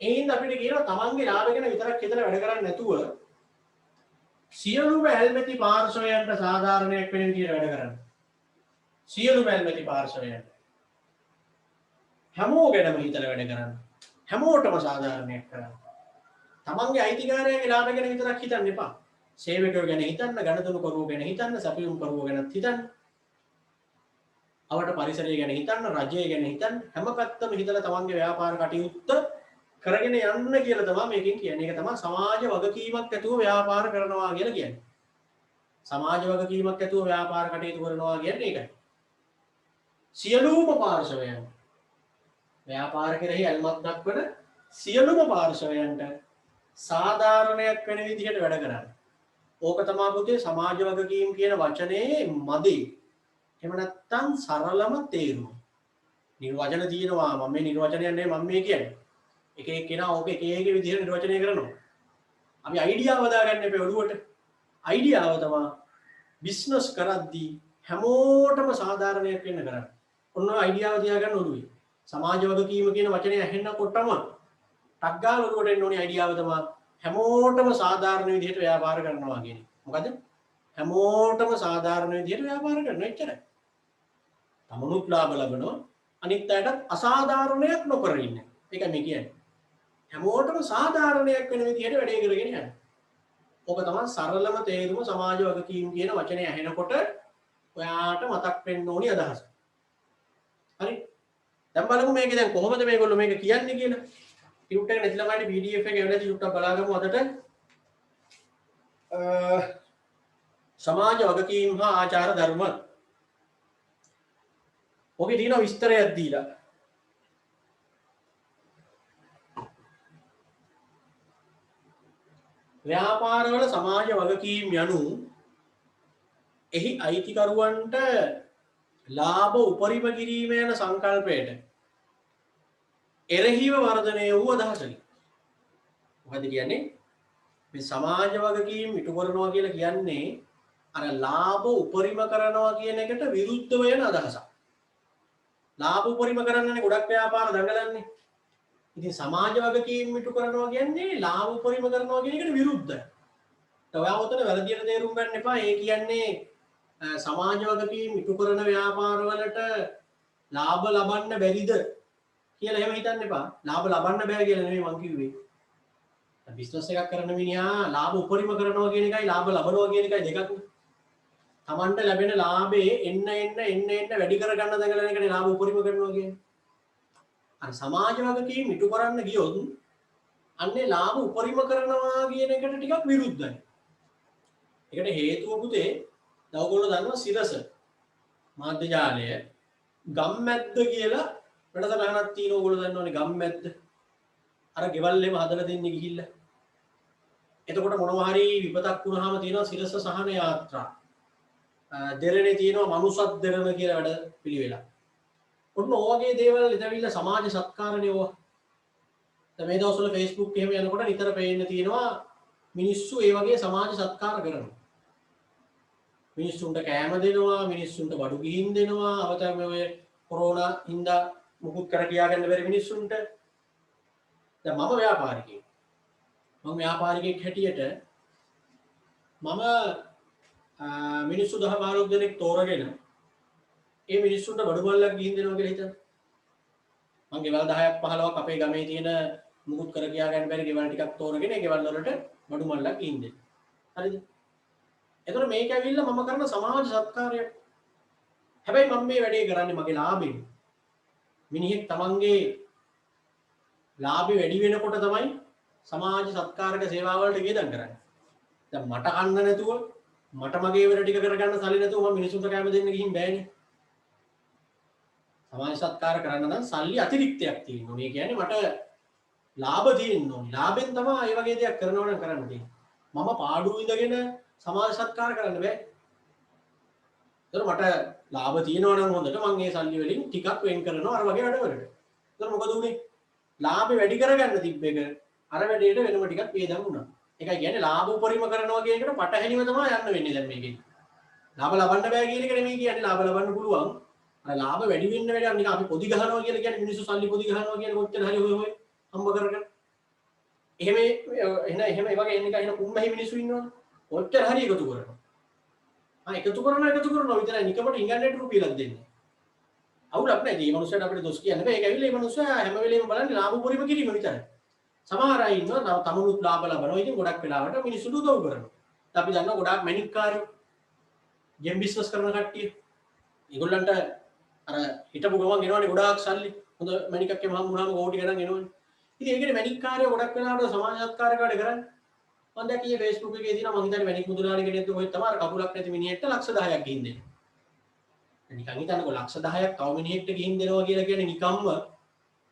ඒින්ද අපිට කියනවා තමන්ගේ ලාභය ගැන විතරක් හිතලා වැඩ කරන්නේ නැතුව සියලුම ඇල්මැති පාර්ශවයන්ට සාධාරණයක් වෙන විදිහට වැඩ කරන්න. සියලුම ඇල්මැති පාර්ශවයන්ට හැමෝම ගැනම හිතලා වැඩ කරන්න. හැමෝටම සාධාරණයක් කරන්න. තමන්ගේ අයිතිකාරයන්ගේ ලාභ ගැන විතරක් හිතන්න එපා. සේවකයෝ ගැන හිතන්න, ගණදෙනු කරුවෝ ගැන හිතන්න, සැපයුම් කරුවෝ ගැනත් හිතන්න. අවට පරිසරය ගැන හිතන්න, රජය ගැන හිතන්න. හැම පැත්තම හිතලා තමන්ගේ ව්‍යාපාර කටයුත්ත කරගෙන යන්න කියලා තමයි මේකෙන් කියන්නේ. ඒක තමයි සමාජ වගකීමක් ඇතුව ව්‍යාපාර කරනවා කියලා කියන්නේ. සමාජ වගකීමක් ඇතුව ව්‍යාපාර කටයුතු කරනවා කියන්නේ ඒකයි. සියලුම පාර්ශවයන් ව්‍යාපාර කෙරෙහි ඇල්මක් දක්වන සියලුම පාර්ශවයන්ට සාධාරණයක් වෙන විදිහට වැඩ කරන්න. ඕක තමයි පුතේ සමාජ වගකීම් කියන වචනේ මදි. එහෙම නැත්නම් සරලම තේරුම. නිර්වචන තියෙනවා. මම මේ නිර්වචනයක් නෙමෙයි මම මේ කියන්නේ. එක කෙනා ඕක එක විදිහට නිර්වචනය කරනවා. අපි අයිඩියාව දාගන්න එපේ ඔළුවට. අයිඩියාව තමයි බිස්නස් කරද්දී හැමෝටම සාධාරණයක් වෙන්න කරන්න. ඔන්න ඔය අයිඩියාව තියාගන්න ඔළුවේ. සමාජ වගකීම කියන වචනේ ඇහෙන්නකොටම ටක් ගාලා ඔළුවට එන්න ඕනේ අයිඩියාව තමයි හැමෝටම සාධාරණ විදිහට ව්‍යාපාර කරනවා කියන්නේ. මොකද හැමෝටම සාධාරණ විදිහට ව්‍යාපාර කරනවා එච්චරයි. තමනුත් ලාභ ලබනවා අනිත් අයටත් අසාධාරණයක් නොකර ඉන්න. ඒකයි මේ කියන්නේ. හැමෝටම සාධාරණයක් වෙන විදිහට වැඩේ කරගෙන යන්න. ඕක තමයි සරලම තේරුම සමාජ වගකීම් කියන වචනේ ඇහෙනකොට ඔයාට මතක් වෙන්න ඕනි අදහස. හරි. දැන් බලමු මේක දැන් කොහොමද මේගොල්ලෝ මේක කියන්නේ කියලා. ටියුට් එක නැති ළමයිට PDF එක එවලා ටියුට්ටක් බලාගමු අදට. සමාජ වගකීම් හා ආචාර ධර්ම. ඔකේ තියෙන විස්තරයක් දීලා. ව්‍යාපාරවල සමාජ වගකීම් යනු එහි අයිතිකරුවන්ට ලාභ උපරිම කිරීම යන සංකල්පයට එරෙහිව වර්ධනය වූ අදහසකි. මොකද කියන්නේ මේ සමාජ වගකීම් ඉටු කරනවා කියලා කියන්නේ අර ලාභ උපරිම කරනවා කියන එකට විරුද්ධ වෙන අදහසක්. ලාභ උපරිම කරන්නනේ ගොඩක් ව්‍යාපාර දඟලන්නේ. ඉතින් සමාජ වගකීම් ඉටු කරනවා කියන්නේ ලාභ උපරිම කරනවා කියන එකට විරුද්ධයි. ඔයා උතන වැරදියට තේරුම් ගන්න එපා. ඒ කියන්නේ සමාජ වගකීම් ඉටු කරන ව්‍යාපාරවලට ලාභ ලබන්න බැරිද කියලා එහෙම හිතන්න එපා. ලාභ ලබන්න බෑ කියලා නෙමෙයි මං කිව්වේ. බිස්නස් එකක් කරන මිනිහා ලාභ උපරිම කරනවා කියන එකයි ලාභ ලබනවා කියන එකයි දෙකක්නේ. Tamanට ලැබෙන ලාභේ එන්න වැඩි කර ගන්න දඟලන එකනේ ලාභ උපරිම කරනවා කියන්නේ. අර සමාජ වගකීම් ඉටු කරන්න ගියොත් අන්නේ ලාභ උපරිම කරනවා කියන එකට ටිකක් විරුද්ධයි. ඒකට හේතුව පුතේ ඔයගොල්ලෝ දන්නවා සිරස මාධ්‍ය ජාලය ගම්මැද්ද කියලා වැඩසටහනක් තියෙනවා. ඔයගොල්ලෝ දන්නවනේ ගම්මැද්ද. අර ගෙවල් එහෙම හදලා දෙන්නේ ගිහිල්ලා. එතකොට මොනවා හරි විපතක් වුණාම තියෙනවා සිරස සහන යාත්‍රා. දෙරණේ තියෙනවා මනුසත් දෙරණ කියලා වැඩ පිළිවෙලා. ඔන්න ඔයගේ දේවල් ඉදවිල්ල සමාජ සත්කාරනේ ඕවා. දැන් මේ දවස්වල Facebook එහෙම යනකොට නිතර පේන්න තියෙනවා මිනිස්සු ඒ වගේ සමාජ සත්කාර කරනවා. මිනිස්සුන්ට කෑම දෙනවා, මිනිස්සුන්ට බඩු ගිහින් දෙනවා. අවතර මේ ඔය කොරෝනා හින්දා මුකුත් කර කියා ගන්න බැරි මිනිස්සුන්ට. දැන් මම ව්‍යාපාරිකයෙක්. මම ව්‍යාපාරිකයෙක් හැටියට මම මිනිස්සු 10-15 දෙනෙක් තෝරගෙන ඒ මිනිස්සුන්ට බඩු මල්ලක් ගිහින් දෙනවා කියලා හිතන්න. මම ගෙවල් 10ක් 15ක් අපේ ගමේ තියෙන මුකුත් කර කියා ගන්න බැරි ගෙවල් ටිකක් තෝරගෙන ඒ ගෙවල් වලට බඩු මල්ලක් ගිහින් දෙනවා. හරිද? එතකොට මේක ඇවිල්ලා මම කරන සමාජ සත්කාරයක්. හැබැයි මම මේ වැඩේ කරන්නේ මගේ ලාභෙට. මිනිහෙක් තමන්ගේ ලාභෙ වැඩි වෙනකොට තමයි සමාජ සත්කාරක සේවාවලට ගියදම් කරන්නේ. දැන් මට කන්න නැතුව මට මගේ වැඩ ටික කරගන්න සල්ලි නැතුව මම මිනිසුන්ට කැම දෙන්න ගිහින් බෑනේ. සමාජ සත්කාර කරන්න නම් සල්ලි අතිරික්තයක් තියෙන්න ඕනේ. ඒ කියන්නේ මට ලාභ තියෙන්න ඕනේ. ලාභෙන් තමයි මේ වගේ දෙයක් කරනවා නම් කරන්න තියෙන්නේ. මම පාඩුව ඉඳගෙන සමාජ සත්කාර කරන්න බෑ. ඒතර මට ලාභ තියෙනවා නම් හොඳට මම මේ සල්ලි වලින් ටිකක් වෙන් කරනවා අර වගේ වැඩවලට. ඒතර මොකද උනේ? ලාභෙ වැඩි කරගන්න තිබ්බ එක අර වැඩේට වෙනම ටිකක් වේදම් වුණා. ඒකයි කියන්නේ ලාභ උපරිම කරනවා කියන එකට පටහැනිව තමයි යන්න වෙන්නේ දැන් මේකෙන්. ලාභ ලබන්න බෑ කියන එක නෙමෙයි කියන්නේ ලාභ ලබන්න පුළුවන්. අර ලාභ වැඩි වෙන්න වැඩි නිකන් අපි පොඩි ගහනවා කියලා කියන්නේ මිනිස්සු සල්ලි පොඩි ගහනවා කියන කොච්චර හරි හොය හම්බ කරගෙන. එහෙම ඒ වගේ එන්න එක කුම්මැහි මිනිස්සු ඉන්නවනේ. කොච්චර හරි එකතු කරනවා. එකතු කරනවා විතරයි නිකමට ඉංග්‍රීසි රුපියලක් දෙන්නේ. අවුලක් නැහැ. මේ මනුස්සයාට අපිට දොස් කියන්න බෑ. ඒක ඇවිල්ලා මේ මනුස්සයා හැම වෙලේම බලන්නේ ලාභ උපරිම කිරීම විතරයි. සමහර අය ඉන්නවා තමනුත් ලාභ ලබනවා. ඉතින් ගොඩක් වෙලාවට මිනිස්සුන්ට උදව් කරනවා. අපි දන්නවා ගොඩාක් මැනික්කාරයෝ ගේම් බිස්නස් කරන කට්ටිය. ඒගොල්ලන්ට අර හිටපු ගමන් එනවනේ ගොඩාක් සල්ලි. හොඳ මැනිකක් එම හම්බුනහම කෝටි ගණන් එනවනේ. ඉතින් ඒකනේ මැනික්කාරයෝ ගොඩක් වෙලාවට සමාජ සත්කාරක වැඩ කරන්නේ. මම දැක්කේ Facebook එකේ තියෙනවා මම හිතන්නේ මැනික් මුදලාලි කෙනෙක්ද කොහෙද තමයි අර කකුලක් නැති මිනිහෙක්ට ලක්ෂ 10ක් ගිහින් දෙන්නේ. නිකන් හිතන්නකෝ ලක්ෂ 10ක් තව මිනිහෙක්ට ගිහින් දෙනවා කියලා කියන්නේ නිකම්ම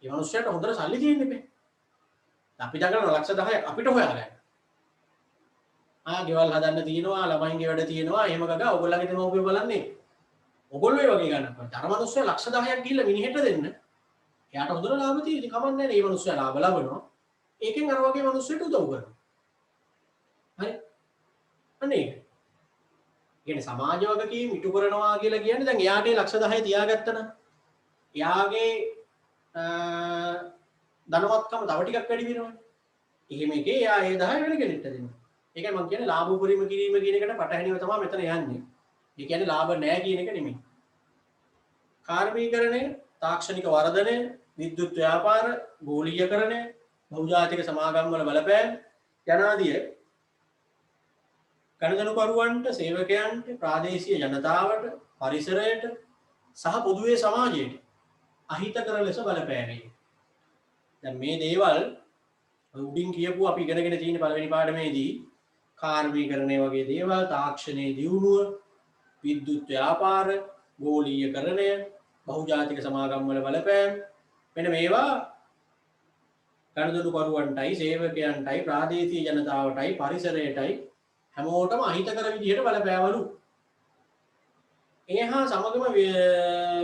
ඒ මනුස්සයාට හොඳට සල්ලි තියෙන්න බෑ. අපි දඟලන ලක්ෂ 10ක් අපිට හොයාගන්න. ගෙවල් හදන්න තියෙනවා, ළමයින්ගේ වැඩ තියෙනවා, එහෙම ගගා ඔයගොල්ලන්ගේ දෙමව්පියෝ බලන්නේ. ඔයගොල්ලෝ ඒ වගේ ගන්නත්. අර මනුස්සයා ලක්ෂ 10ක් ගිහිල්ලා මිනිහෙට දෙන්න. එයාට හොඳට ලාභ තියෙයි. ඉතින් කමක් නැහැ නේ. මේ මනුස්සයා ලාභ ලබනවා. ඒකෙන් අර වගේ මනුස්සයෙට උදව් කරනවා. හරි? අනේ. කියන්නේ සමාජ වගකීම් ඉටු කරනවා කියලා කියන්නේ දැන් එයාට ලක්ෂ 10 තියාගත්තා නම් එයාගේ ධනවත්කම තව ටිකක් වැඩි වෙනවා. එහෙම එකේ එයා ඒ 10 වෙන කෙනෙක්ට දෙනවා. ඒකයි මම කියන්නේ ලාභ උපරිම කිරීම කියන එකට පටහැනිව තමයි මෙතන යන්නේ. ඒ කියන්නේ ලාභ නැහැ කියන එක නෙමෙයි. කාර්මීකරණය, තාක්ෂණික වර්ධනය, විද්‍යුත් ව්‍යාපාර, ගෝලීයකරණය, බහුජාතික සමාගම් වල බලපෑම යනාදිය ගණදනුකරුවන්ට, සේවකයන්ට, ප්‍රාදේශීය ජනතාවට, පරිසරයට සහ පොදුවේ සමාජයට අහිතකර ලෙස බලපෑමයි. දැන් මේ දේවල් උඩින් කියපු අපි ඉගෙනගෙන තියෙන පළවෙනි පාඩමේදී කාර්මීකරණය වගේ දේවල්, තාක්ෂණයේ දියුණුව, විද්‍යුත් ව්‍යාපාර, ගෝලීයකරණය, බහුජාතික සමාගම් වල බලපෑම මෙන්න මේවා ගණදනුකරුවන්ටයි, සේවකයන්ටයි, ප්‍රාදේශීය ජනතාවටයි, පරිසරයටයි හැමෝටම අහිතකර විදිහට බලපෑවලු. ඒ හා සමගම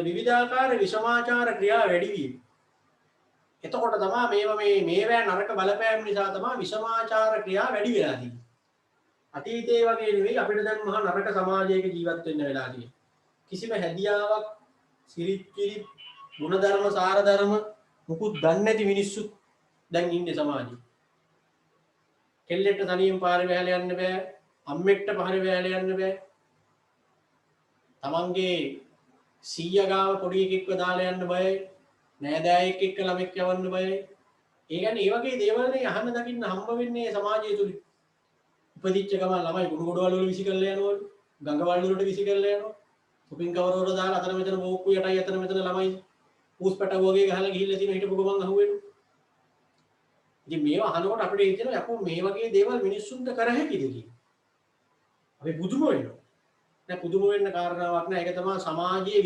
විවිධාකාර විෂමාචාර ක්‍රියා වැඩි වීම. එතකොට තමයි මේවා නරක බලපෑම් නිසා තමයි විෂමාචාර ක්‍රියා වැඩි වෙලා තියෙන්නේ. අතීතයේ වගේ නෙවෙයි අපිට දැන් මහා නරක සමාජයක ජීවත් වෙන්න වෙලා තියෙන්නේ. කිසිම හැදියාවක්, සිරිත් විරිත්, ගුණධර්ම, සාරධර්ම මුකුත් දන්නේ නැති මිනිස්සු දැන් ඉන්නේ සමාජයේ. කෙල්ලෙක්ට තනියෙන් පාරේ වැහලා යන්න බෑ, අම්මෙක්ට පාරේ වැහලා යන්න බෑ. තමන්ගේ සීයා ගාව පොඩි එකෙක්ව දාලා යන්න බයයි, නෑදෑයෙක් එක්ක ළමෙක් යවන්න බයයි. ඒ කියන්නේ මේ වගේ දේවල් නේ අහන්න දකින්න හම්බ වෙන්නේ සමාජය තුල. උපදිච්ච ගමන් ළමයි කුණු ගොඩවල් වල විසි කරලා යනවලු, ගඟවල් වලට විසි කරලා යනවා. සුපින් කවර වල දාලා අතන මෙතන බෝක්කු යටයි අතන මෙතන ළමයි පූස් පැටව වගේ ගහලා ගිහිල්ලා තියෙන හිටපු ගමන් අහුවෙනවා. ඉතින් මේවා අහනකොට අපිට හිතෙනවා යකෝ මේ වගේ දේවල් මිනිස්සුන්ට කර හැකිද කියලා. අපි පුදුම වෙනවා. දැන් පුදුම වෙන්න කාරණාවක් නෑ. ඒක තමයි සමාජයේ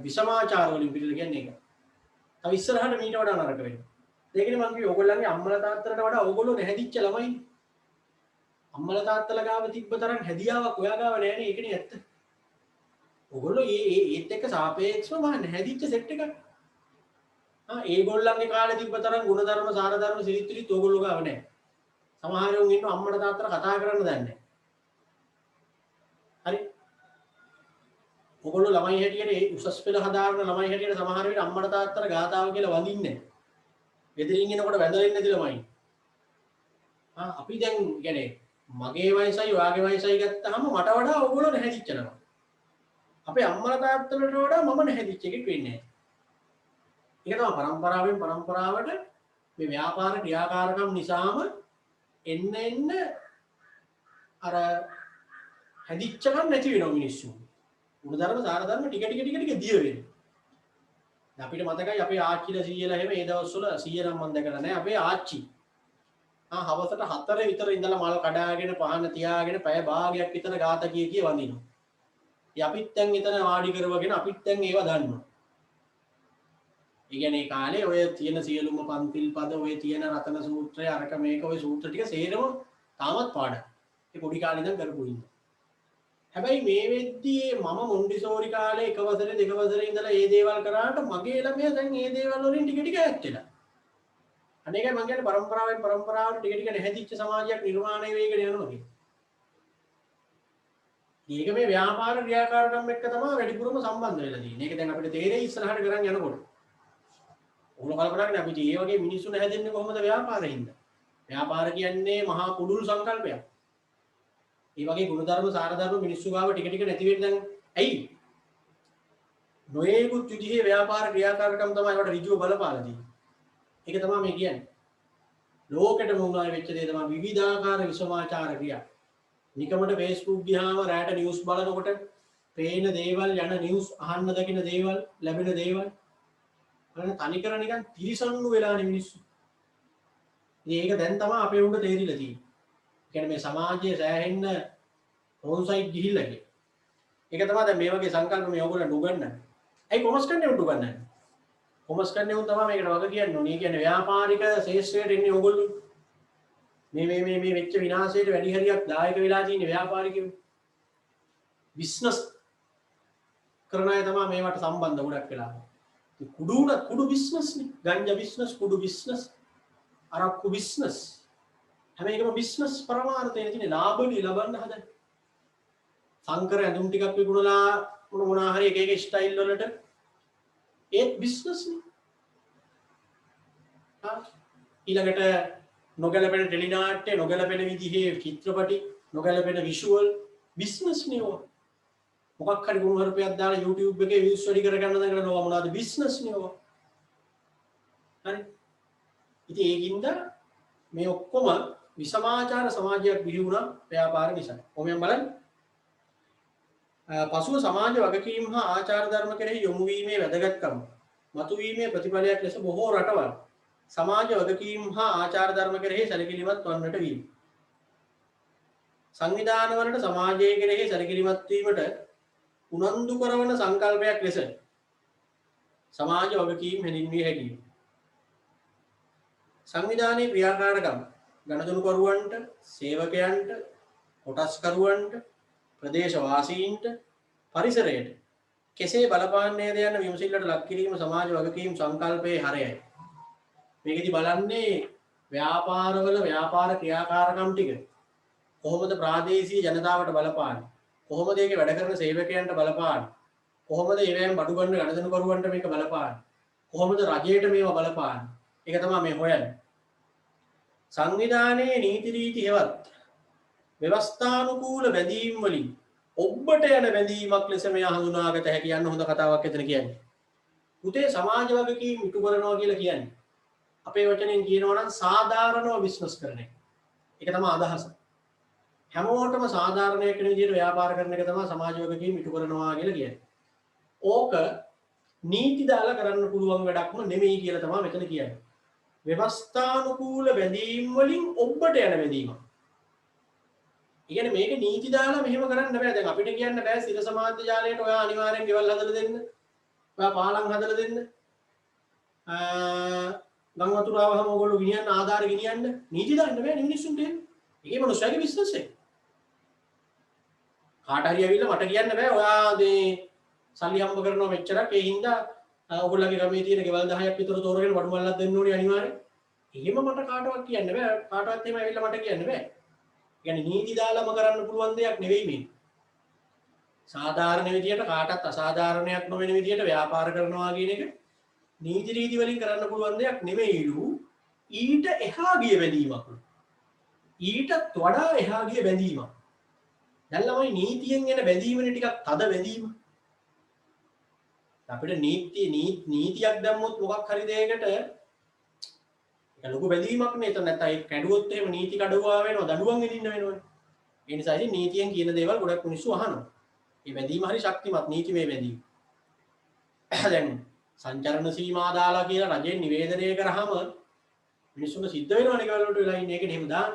විෂමාචාර වලින් පිළිල කියන්නේ ඒක. තව ඉස්සරහට මීට වඩා නරක වෙනවා. ඒකනේ මම කිව්වේ ඕගොල්ලන්ගේ අම්මලා තාත්තලාට වඩා ඕගොල්ලෝ නැහැදිච්ච ළමයි. අම්මලා තාත්තලා ගාව තිබ්බ තරම් හැදියාවක් ඔයා ගාව නෑනේ. ඒකනේ ඇත්ත. ඕගොල්ලෝ ඒත් එක්ක සාපේක්ෂව මම නැහැදිච්ච සෙට් එකක්. ඒගොල්ලන්ගේ කාලේ තිබ්බ තරම් ගුණධර්ම, සාරධර්ම, සිරිත් විරිත් ඕගොල්ලෝ ගාව නෑ. සමහර උන් ඉන්නවා අම්මලා තාත්තලා කතා කරන්න දන්නේ නෑ. හරි. ඔගොල්ලෝ ළමයි හැටියට උසස් පෙළ හදාගෙන ළමයි හැටියට සමහර විට අම්මලා තාත්තලා ගාතාව කියලා වඳින්නේ නැහැ. ගෙදරින් එනකොට වැඳලා නැති ළමයි. අපි දැන් කියන්නේ මගේ වයසයි ඔයාගේ වයසයි ගත්තාම මට වඩා ඔයගොල්ලෝ නැහැදිච්ච ළමයි. අපේ අම්මලා තාත්තලාට වඩා මම නැහැදිච්ච එකෙක් වෙන්නේ නැහැ. ඒක තමයි පරම්පරාවෙන් පරම්පරාවට මේ ව්‍යාපාර ක්‍රියාකාරකම් නිසාම එන්න අර හැදිච්චකම් නැති වෙනවා මිනිස්සු. ගුණධර්ම, සාරධර්ම ටික ටික දිය වෙනවා. අපිට මතකයි අපේ ආච්චිලා සීයලා එහෙම ඒ දවස්වල සීය නම් මම දැකලා නැහැ. අපේ ආච්චි හවසට 4 විතර ඉඳලා මල් කඩාගෙන පහන තියාගෙන පැය භාගයක් විතර ගාත කිය වඳිනවා. ඉතින් අපිත් දැන් එතන වාඩි කරවගෙන අපිත් දැන් ඒව දන්නවා. ඒ කියන්නේ කාලේ ඔය තියෙන සියලුම පන්තිල් පද, ඔය තියෙන රතන සූත්‍රය, අරක මේක ඔය සූත්‍ර ටික සේරම තාමත් පාඩම්. ඒ පොඩි කාලේ ඉඳන් කරපු ඉන්න. හැබැයි මේ වෙද්දී මම මොන්ඩිසෝරි කාලේ එක වසරේ දෙක වසරේ ඉඳලා මේ දේවල් කරාට මගේ ළමයා දැන් මේ දේවල් වලින් ටික ටික ඈත් වෙලා. අනේකයි මම කියන්නේ පරම්පරාවෙන් පරම්පරාවට ටික ටික නැහැදිච්ච සමාජයක් නිර්මාණය වෙගෙන යනවා කියන්නේ. ඒක මේ ව්‍යාපාර ක්‍රියාකාරකම් එක්ක තමයි වැඩිපුරම සම්බන්ධ වෙලා තියෙන්නේ. ඒක දැන් අපිට තේරෙයි ඉස්සරහට කරන් යනකොට. ඕන කල්පනා කරන්නේ අපි මේ වගේ මිනිස්සු නැහැදෙන්නේ කොහොමද ව්‍යාපාරින්ද? ව්යාපාර කියන්නේ මහා කුඩුල් සංකල්පයක්. ඒ වගේ ගුණධර්ම, සාරධර්ම මිනිස්සු ගාව ටික ටික නැති වෙන්න දැන් ඇයි? නොයේකුත් විදිහේ ව්‍යාපාර ක්‍රියාකාරකම් තමයි ඒකට ඍජුව බලපාලා තියෙන්නේ. ඒක තමයි මේ කියන්නේ. ලෝකෙටම උනායි වෙච්ච දේ තමයි විවිධාකාර විෂමාචාර ක්‍රියා. නිකමට Facebook ගියාම රැට නිවුස් බලනකොට පේන දේවල්, යන නිවුස්, අහන්න දකින දේවල්, ලැබෙන දේවල් බලන්න තනිකර නිකන් තිරිසන්නු වෙලානේ මිනිස්සු. ඉතින් ඒක දැන් තමයි අපේ උන්ට තේරිලා තියෙන්නේ. කියන්නේ මේ සමාජයේ සෑහෙන්න රෝන් සයිඩ් ගිහිල්ලා ගියේ. ඒක තමයි දැන් මේ වගේ සංකල්ප මේ ඔයගොල්ලෝ නුගන්නන්නේ. ඇයි කොමර්ස් කරන්නේ උන් නුගන්නන්නේ? කොමර්ස් කරන්නේ උන් තමයි මේකට වග කියන්නේ. උන් කියන්නේ ව්‍යාපාරික ශේෂ්ත්‍රයට එන්නේ ඔයගොල්ලෝ. මේ වෙච්ච විනාශයට වැඩි හරියක් දායක වෙලා තියෙන ව්‍යාපාරිකයෝ. බිස්නස් කරන අය තමයි මේවට සම්බන්ධ ගොඩක් වෙලා. කුඩු බිස්නස් නේ. ගංජා බිස්නස්, කුඩු බිස්නස්, අරක්කු බිස්නස්. හැම එකම බිස්නස් පරමාර්ථයෙන් තියෙන ලාභණි ලබන්න හදන. සංකර ඇඳුම් ටිකක් විකුණලා මොනවා හරි එක එක ස්ටයිල් වලට ඒත් බිස්නස් නේ. ඊළඟට නොගැලපෙන ටෙලි නාට්‍ය, නොගැලපෙන විදිහේ චිත්‍රපටි, නොගැලපෙන විෂුවල් බිස්නස් නේ. මොකක් හරි ගුණ හරපයක් දාලා YouTube එකේ views වැඩි කරගන්න දඟලන ඕවා මොනවද බිස්නස් නේ ඕවා. හරි. ඉතින් ඒකින්ද මේ ඔක්කොම විසමාචාර සමාජයක් බිහි වුණා ව්‍යාපාර නිසා. කොහොමද බලන්න? පසුව සමාජ වගකීම් හා ආචාර ධර්ම කෙරෙහි යොමු වීමේ වැදගත්කම මතුවීමේ ප්‍රතිඵලයක් ලෙස බොහෝ රටවල් සමාජ වගකීම් හා ආචාර ධර්ම කෙරෙහි සැලකිලිමත් වන්නට වීම. සංවිධානවලට සමාජයේ කෙරෙහි සැලකිලිමත් වීමට උනන්දු කරවන සංකල්පයක් ලෙස සමාජ වගකීම් හැඳින්විය හැකියි. සංවිධානයේ ක්‍රියාකාරකම් ගණදනුකරුවන්ට, සේවකයන්ට, කොටස්කරුවන්ට, ප්‍රදේශවාසීන්ට, පරිසරයට කෙසේ බලපාන්නේද යන විමසිල්ලට ලක් කිරීම සමාජ වගකීම් සංකල්පයේ හරයයි. මේකෙදි බලන්නේ ව්‍යාපාරවල ව්‍යාපාර ක්‍රියාකාරකම් ටික කොහොමද ප්‍රාදේශීය ජනතාවට බලපාන්නේ? කොහොමද ඒකේ වැඩ කරන සේවකයන්ට බලපාන්නේ? කොහොමද ඒවෙන් බඩු ගන්න ගණදනුකරුවන්ට මේක බලපාන්නේ? කොහොමද රජයට මේවා බලපාන්නේ? ඒක තමයි මේ හොයන්නේ. සංවිධානයේ නීති රීති හෙවත් ව්‍යවස්ථානුකූල බැඳීම් වලින් ඔබට යන බැඳීමක් ලෙස මෙය හඳුනාගත හැකි යන හොඳ කතාවක් එතන කියන්නේ. පුතේ සමාජ වගකීම් ඉටු කරනවා කියලා කියන්නේ අපේ වචනෙන් කියනවා නම් සාධාරණව බිස්නස් කරන එක. ඒක තමයි අදහස. හැමෝටම සාධාරණයක් වෙන විදිහට ව්‍යාපාර කරන එක තමයි සමාජ වගකීම් ඉටු කරනවා කියලා කියන්නේ. ඕක නීති දාලා කරන්න පුළුවන් වැඩක්ම නෙමෙයි කියලා තමයි මෙතන කියන්නේ. ව්‍යවස්ථානුකූල බැඳීම් වලින් ඔබට යන බැඳීමක්. ඒ කියන්නේ මේක නීති දාලා මෙහෙම කරන්න බෑ. දැන් අපිට කියන්න බෑ සිර සමාජ ජාලයට ඔයා අනිවාර්යෙන් ගෙවල් හදලා දෙන්න. ඔයා පාලම් හදලා දෙන්න. ගම් වතුර ආවම ඕගොල්ලෝ ගෙනියන්න ආධාර ගෙනියන්න නීති දාන්න බෑ මිනිස්සුන්ට එන්න. ඒකේ මොනසාගේ බිස්නස් එක. කාට හරි ඇවිල්ලා මට කියන්න බෑ ඔයා මේ සල්ලි හම්බ කරනවා මෙච්චරක් ඒ හින්දා ඔයගොල්ලන්ගේ ගමේ තියෙන ගෙවල් 10ක් විතර තෝරගෙන බඩු මල්ලක් දෙන්න ඕනේ අනිවාර්යෙන්. එහෙම මට කාටවත් කියන්න බෑ. කාටවත් එහෙම ඇවිල්ලා මට කියන්න බෑ. කියන්නේ නීති දාලාම කරන්න පුළුවන් දෙයක් නෙවෙයි මේ. සාධාරණ විදියට කාටත් අසාධාරණයක් නොවන විදියට ව්‍යාපාර කරනවා කියන එක නීති රීති වලින් කරන්න පුළුවන් දෙයක් නෙවෙයිලු. ඊට එහා ගිය බැඳීමක්. ඊටත් වඩා එහා ගිය බැඳීමක්. දැන් ළමයි නීතියෙන් එන බැඳීමනේ ටිකක් තද බැඳීම. අපිට නීතියක් දැම්මොත් මොකක් හරි දෙයකට ඒක ලොකු බැඳීමක් නේ. එතන නැත්නම් ඒක කැඩුවොත් එහෙම නීති කඩුවා වෙනවා, දඬුවම් විඳින්න වෙනවනේ. ඒ නිසා ඉතින් නීතියෙන් කියන දේවල් ගොඩක් මිනිස්සු අහනවා. මේ බැඳීම හරි ශක්තිමත් නීතිමය බැඳීම. දැන් සංචරණ සීමා දාලා කියලා රජෙන් නිවේදනය කරාම මිනිස්සුන්ට සිද්ධ වෙනවනේ ඒවල වලට වෙලා ඉන්නේ. ඒකනේ එහෙම දාන්න.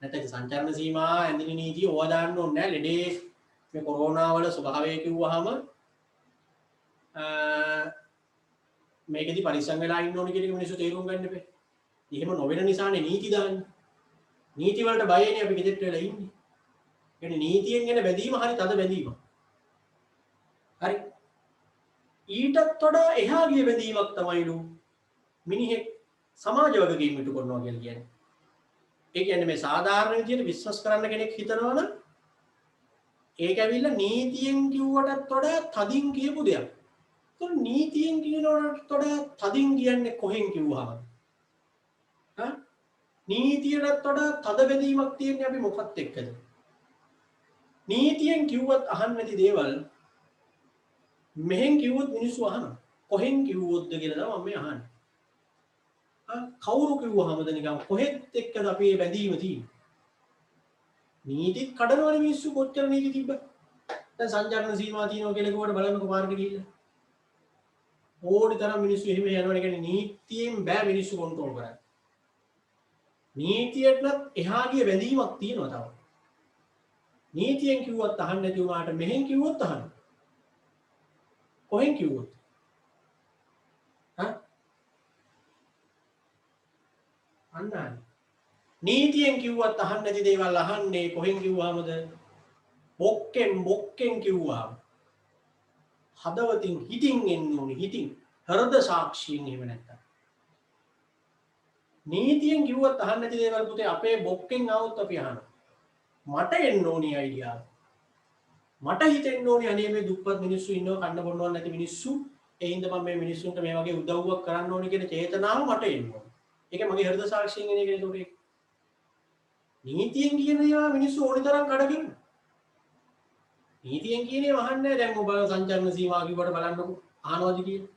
නැත්නම් සංචරණ සීමා ඇඳිලි නීතිය ඕවා දාන්න ඕනේ නැහැ. ලෙඩේ මේ කොරෝනා වල ස්වභාවය කිව්වහම මේකෙදි පරිස්සම් වෙලා ඉන්න ඕනේ කියන එක මිනිස්සු තේරුම් ගන්න බෑ. එහෙම නොවන නිසානේ නීති දාන්නේ. නීති වලට බයනේ අපි ගෙදරට වෙලා ඉන්නේ. කියන්නේ නීතියෙන් එන බැඳීම හරි තද බැඳීමක්. හරි. ඊටත් වඩා එහා ගිය බැඳීමක් තමයිලු මිනිහෙක් සමාජ වගකීම් ඉටු කරනවා කියලා කියන්නේ. ඒ කියන්නේ මේ සාධාරණ විදියට බිස්නස් කරන්න කෙනෙක් හිතනවනම් ඒක ඇවිල්ලා නීතියෙන් කිව්වටත් වඩා තදින් කියපු දෙයක්. ඒක නීතියෙන් කියනවටත් වඩා තදින් කියන්නේ කොහෙන් කිව්වහම? හා? නීතියටත් වඩා තද බැඳීමක් තියෙන්නේ අපි මොකක්ද එක්කද? නීතියෙන් කිව්වත් අහන්න නැති දේවල් මෙහෙන් කිව්වොත් මිනිස්සු අහනවා. කොහෙන් කිව්වොත්ද කියලා තමයි මම අහන්නේ. කවුරු කිව්වහමද නිකන් කොහෙත් එක්කද අපි මේ බැඳීම තියෙන්නේ? නීතිත් කඩනවනේ මිනිස්සු කොච්චර නීති තිබ්බත්. දැන් සංචාරණ සීමා තියෙනවා කියලා කිව්වට බලන්නකෝ පාරට ගිහිල්ලා. ඕනි තරම් මිනිස්සු එහෙම යනවනේ. කියන්නේ නීතියෙන් බෑ මිනිස්සු කන්ට්‍රෝල් කරන්න. නීතියටත් එහා ගිය බැඳීමක් තියෙනවා තව. නීතියෙන් කිව්වත් අහන්න නැති වුණාට මෙහෙන් කිව්වොත් අහන්න. කොහෙන් කිව්වොත්? අන්නයි. නීතියෙන් කිව්වත් අහන්න නැති දේවල් අහන්නේ කොහෙන් කිව්වහමද? බොක්කෙන් කිව්වහම. හදවතින් හිතින් එන්න ඕනේ හිතින්. හෘද සාක්ෂියෙන් එහෙම නැත්තම්. නීතියෙන් කිව්වත් අහන්න නැති දේවල් පුතේ අපේ බොක්කෙන් આવොත් අපි අහනවා. මට එන්න ඕනේ අයිඩියා. මට හිතෙන්න ඕනේ අනේ මේ දුප්පත් මිනිස්සු ඉන්නවා කන්න බොන්නවත් නැති මිනිස්සු. ඒ හින්දා මම මේ මිනිස්සුන්ට මේ වගේ උදව්වක් කරන්න ඕනේ කියන චේතනාව මට එන්න ඕනේ. ඒක මගේ හෘද සාක්ෂියෙන් එන එකනේ. ඒකට නීතියෙන් කියන ඒවා මිනිස්සු ඕනි තරම් කඩගෙන. නීතියෙන් කියන්නේ වහන්නේ දැන් ඔබ සංචාරන සීමා කිව්වට බලන්නකො අහනවාද කියලා.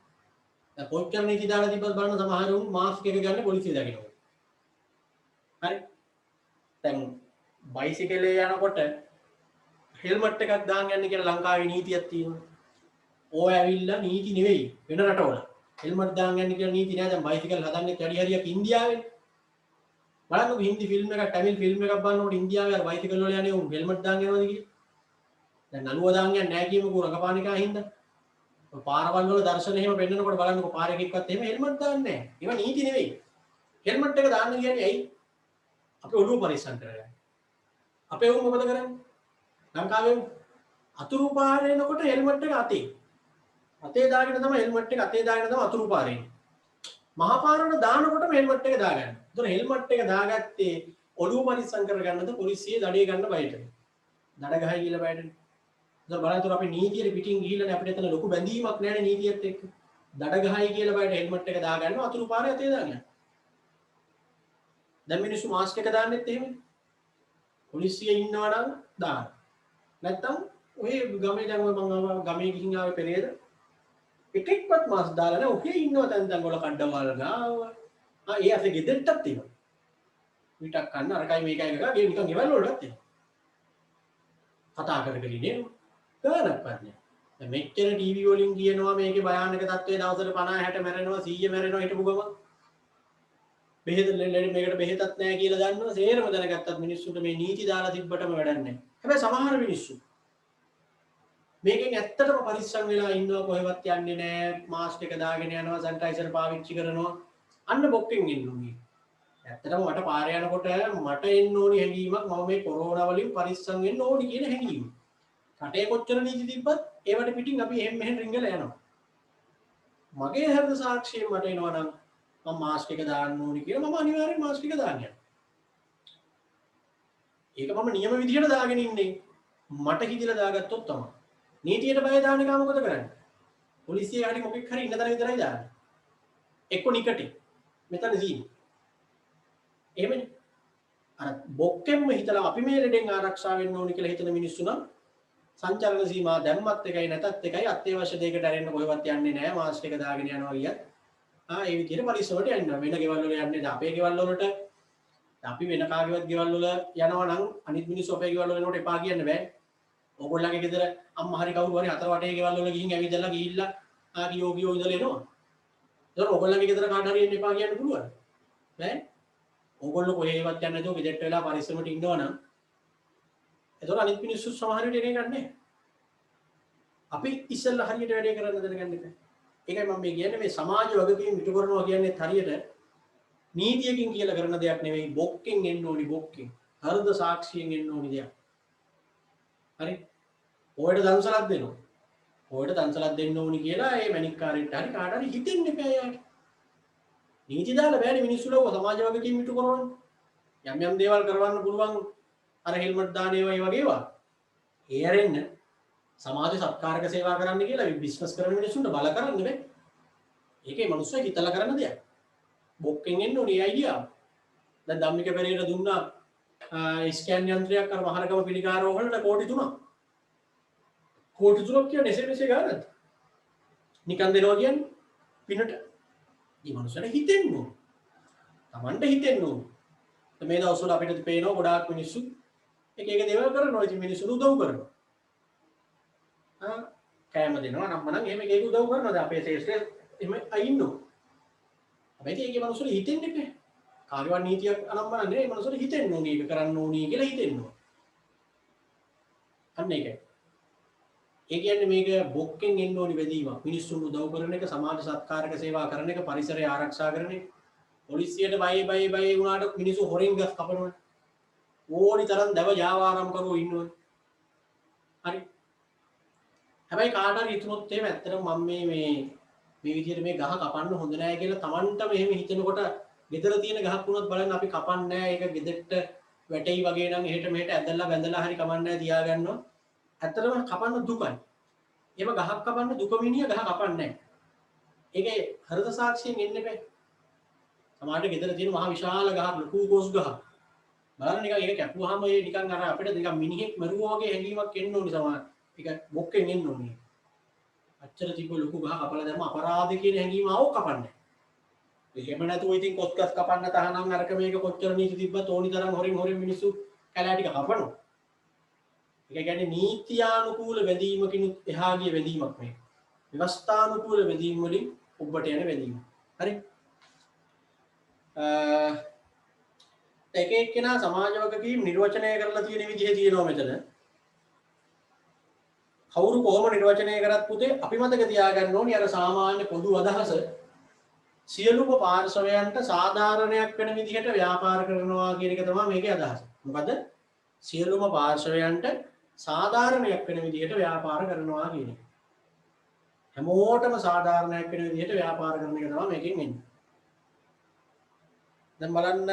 දැන් කොච්චර නීති දාලා තිබ්බත් බලන්න සමහර උන් මාස්ක් එක ගන්න පොලිසිය දකිනවා. හරි. දැන් බයිසිකලේ යනකොට හෙල්මට් එකක් දාන්න යන්න කියලා ලංකාවේ නීතියක් තියෙනවා. ඕය ඇවිල්ලා නීති නෙවෙයි වෙන රටවල. හෙල්මට් දාන්න යන්න කියලා නීති නෑ. දැන් බයිසිකල් හදන්නේ වැඩි හරියක් ඉන්දියාවේ. බලන්නකො හින්දි ෆිල්ම් එකක් ටැමිල් ෆිල්ම් එකක් බලනකොට ඉන්දියාවේ අර බයිසිකල් වල යන්නේ උන් හෙල්මට් දාන්න යනවාද කියලා. දැන් නළුව දාන්න යන්නේ නෑ කියමුකෝ රඟපානිකා හින්දා. පාරවල් වල දර්ශන එහෙම පෙන්නනකොට බලන්නකො පාරේ එක්කවත් එහෙම හෙල්මට් දාන්නේ නෑ. ඒවා නීති නෙවෙයි. හෙල්මට් එක දාන්න කියන්නේ ඇයි? අපේ ඔළුව පරිස්සම් කරගන්න. අපේ උන් මොකද කරන්නේ? ලංකාවේ අතුරු පාරේ යනකොට හෙල්මට් එක අතේ දාගෙන තමයි හෙල්මට් එක අතේ දාගෙන තමයි අතුරු පාරේ එන්නේ. මහා පාරවල දානකොටම හෙල්මට් එක දාගන්න. ඒතර හෙල්මට් එක දාගත්තේ ඔළුව පරිස්සම් කරගන්නද පොලිසිය දඩේ ගන්න බයට. දඩ ගහයි කියලා බයටනේ. ඒතර බලන්න අපි නීතියේ පිටින් ගිහිල්ලානේ අපිට එතන ලොකු බැඳීමක් නැහැනේ නීතියත් එක්ක. දඩ ගහයි කියලා බයට හෙල්මට් එක දාගන්න අතුරු පාරේ අතේ දාගන්න. දැන් මිනිස්සු මාස්ක් එක දාන්නෙත් එහෙමනේ. පොලිසිය ඉන්නවා නම් දාන්න. නැත්තම් ඔය ගමේ දැන් ඔය මම ගමේ ගිහින් ආවේ පෙරේද එකෙක්වත් මාස්ක් දාලා නැහැ. ඔහේ ඉන්නවා තැන් වල කණ්ඩවල් ගාව. ඒ අසේ ගෙදරටත් තියෙනවා. පිටක් කන්න අරකයි මේකයි එකක ගේ නිකන් ගෙවල් වලටත් තියෙනවා. කතා කරගෙන ඉන්නේ ගානක් පන්නේ. දැන් මෙච්චර ටීවී වලින් කියනවා මේකේ භයානක තත්ත්වයේ දවසට 50 60 මැරෙනවා 100 මැරෙනවා හිටපු ගමන්. බෙහෙත මේකට බෙහෙතක් නැහැ කියලා දන්නවා. සේරම දැනගත්තත් මිනිස්සුන්ට මේ නීති දාලා තිබ්බටම වැඩක් නැහැ. හැබැයි සමහර මිනිස්සු මේකෙන් ඇත්තටම පරිස්සම් වෙලා ඉන්නවා කොහෙවත් යන්නේ නැහැ මාස්ක් එක දාගෙන යනවා සැනිටයිසර් පාවිච්චි කරනවා අන්න බොක්කෙන් ඉන්නුනේ. ඇත්තටම මට පාරේ යනකොට මට එන්න ඕනි හැඟීමක් මම මේ කොරෝනා වලින් පරිස්සම් වෙන්න ඕනි කියන හැඟීම. රටේ කොච්චර නීති තිබ්බත් ඒවට පිටින් අපි එහෙම මෙහෙම රිංගලා යනවා. මගේ හෘද සාක්ෂියෙන් මට එනවා නම් මම මාස්ක් එක දාන්න ඕනි කියලා මම අනිවාර්යෙන් මාස්ක් එක දාන්න යනවා. ඒක මම නියම විදිහට දාගෙන ඉන්නේ. මට හිතිලා දාගත්තොත් තමයි. නීතියට බය දාන එක මොකද කරන්නේ? පොලිසිය හරි මොකෙක් හරි ඉන්න තැන විතරයි දාන්නේ. එක්ක නිකටි. මෙතන සීනි. එහෙමනේ. අර බොක්කෙම්ම හිතලා අපි මේ ලෙඩෙන් ආරක්ෂා වෙන්න ඕනි කියලා හිතන මිනිස්සු නම් සංචලන සීමා දැම්මත් එකයි නැතත් එකයි අත්‍යවශ්‍ය දෙයකට ඇරෙන්න කොහෙවත් යන්නේ නැහැ. මාස්ක් එක දාගෙන යනවා කියත්. ඒ විදිහට පරිස්සමට යන්න. වෙන ගෙවල් වල යන්නේ නැහැ. අපේ ගෙවල් වලට අපි වෙන කාගේවත් ගෙවල් වල යනවා නම් අනිත් මිනිස්සු අපේ ගෙවල් වල එනකොට එපා කියන්න බෑ. ඕගොල්ලන්ගේ ගෙදර අම්මා හරි කවුරු හරි හතර වටේ ගෙවල් වල ගිහින් ඇවිදලා ගිහිල්ලා කියෝ ඉඳලා එනවා. ඒතර ඕගොල්ලන්ගේ ගෙදර කාට හරි එන්න එපා කියන්න පුළුවන්. බෑ. ඕගොල්ලෝ කොහෙවත් යන්නේ නැතුව ගෙදරට වෙලා පරිස්සමට ඉන්නවා නම් ඒතර අනිත් මිනිස්සු සමහර විට එන්නේ නැහැ. අපි ඉස්සෙල්ලා හරියට වැඩේ කරන්න දැනගන්න එපා. ඒකයි මම මේ කියන්නේ මේ සමාජ වගකීම් ඉටු කරනවා කියන්නේ හරියට නීතියකින් කියලා කරන දෙයක් නෙවෙයි බොක්කෙන් එන්න ඕනි බොක්කෙන්. හෘද සාක්ෂියෙන් එන්න ඕනි දෙයක්. හරි. ඔයාලට දන්සලක් දෙනවා. ඔයාලට දන්සලක් දෙන්න ඕනි කියලා ඒ මැනික්කාරයෙක්ට හරි කාට හරි හිතෙන්න එපා යාට. නීති දාලා බෑනේ මිනිස්සුලව සමාජ වගකීම් ඉටු කරවන්න. යම් දේවල් කරවන්න පුළුවන් අර හෙල්මට් දාන ඒවා ඒ වගේ ඒවා. ඒ ඇරෙන්න සමාජ සත්කාරක සේවා කරන්න කියලා බිස්නස් කරන මිනිස්සුන්ට බල කරන්න බෑ. ඒකේ මිනිස්සු හිතලා කරන දෙයක්. බොක්කෙන් එන්න ඕනේ අයිඩියා. දැන් ධම්මික පෙරේර දුන්නා ස්කෑන් යන්ත්‍රයක් අර මහරගම පිළිකාරෝහලට කෝටි 3ක්. කෝටි 3ක් කියන්නේ එසේ ගානක්. නිකන් දෙනවා කියන්නේ පිනට. මේ මනුස්සයට හිතෙන්න ඕන. Tamanට හිතෙන්න ඕන. මේ දවස්වල අපිට පේනවා ගොඩාක් මිනිස්සු එක දේවල් කරනවා. ඉතින් මිනිස්සුන්ට උදව් කරනවා. කෑම දෙනවා නම් මනම් එහෙම එක උදව් කරනවා. දැන් අපේ ශේෂ්ත්‍රයේ එහෙම අයින්නෝ. හැබැයි ඒකේ මනුස්සයට හිතෙන්නේ නැහැ. කාගේවත් නීතියක් අනම්මන නෙවෙයි මනුස්සයට හිතෙන්න ඕනේ ඒක කරන්න ඕනේ කියලා හිතෙන්න ඕන. අන්න ඒකයි. ඒ කියන්නේ මේක බොක්කෙන් එන්න ඕනි බැදීමක්. මිනිස්සුන්ට උදව් කරන එක, සමාජ සත්කාරක සේවා කරන එක, පරිසරය ආරක්ෂා කරන එක. පොලිසියට බය වුණාට මිනිස්සු හොරෙන් ගස් කපනවා. ඕනි තරම් දව ජාවාරම් කරෝ ඉන්නවා. හරි. හැබැයි කාට හරි හිතුනොත් එහෙම ඇත්තටම මම මේ විදිහට මේ ගහ කපන්න හොඳ නැහැ කියලා Tamanටම එහෙම හිතනකොට ගෙදර තියෙන ගහක් වුණත් බලන්න අපි කපන්නේ නැහැ. ඒක ගෙදරට වැටෙයි වගේ නම් එහෙට මෙහෙට ඇදලා බැඳලා හරි කමන්නේ නැහැ තියාගන්නවා. ඇත්තටම කපන්න දුකයි. එහෙම ගහක් කපන්න දුක මිනිහ ගහ කපන්නේ නැහැ. ඒකේ හෘද සාක්ෂියෙන් එන්නේ බෑ. සමහරට ගෙදර තියෙන මහ විශාල ගහක් ලොකු කොස් ගහක් බලන්න නිකන් ඒක කැපුවාම ඒ නිකන් අර අපිට නිකන් මිනිහෙක් මරුවා වගේ හැඟීමක් එන්න ඕනි සමහර. ඒක බොක්කෙන් එන්න ඕනි. අච්චර තිබ්බ ලොකු ගහ කපලා දැම්ම අපරාධ කියන හැඟීම ආව කපන්නේ. එහෙම නැතුව ඉතින් කොස්කස් කපන්න තහනම් අරක මේක කොච්චර නීති තිබ්බත් ඕනි තරම් හොරින් මිනිස්සු කැලෑ ටික කපනවා. ඒක කියන්නේ නීත්‍යානුකූල වැදීමකින් එහා ගිය වැදීමක් මේක. ව්‍යවස්ථානුකූල වැදීම් වලින් ඔබට යන වැදීම. හරි. එක එක්කෙනා සමාජ වගකීම් නිර්වචනය කරලා තියෙන විදිහ තියෙනවා මෙතන. කවුරු කොහොම නිර්වචනය කරත් පුතේ අපි මතක තියාගන්න ඕනි අර සාමාන්‍ය පොදු අදහස සියලුම පාර්ශවයන්ට සාධාරණයක් වෙන විදිහට ව්‍යාපාර කරනවා කියන එක තමයි මේකේ අදහස. මොකද සියලුම පාර්ශවයන්ට සාධාරණයක් වෙන විදිහට ව්‍යාපාර කරනවා කියන එක. හැමෝටම සාධාරණයක් වෙන විදිහට ව්‍යාපාර කරන එක තමයි මේකෙන් එන්නේ. දැන් බලන්න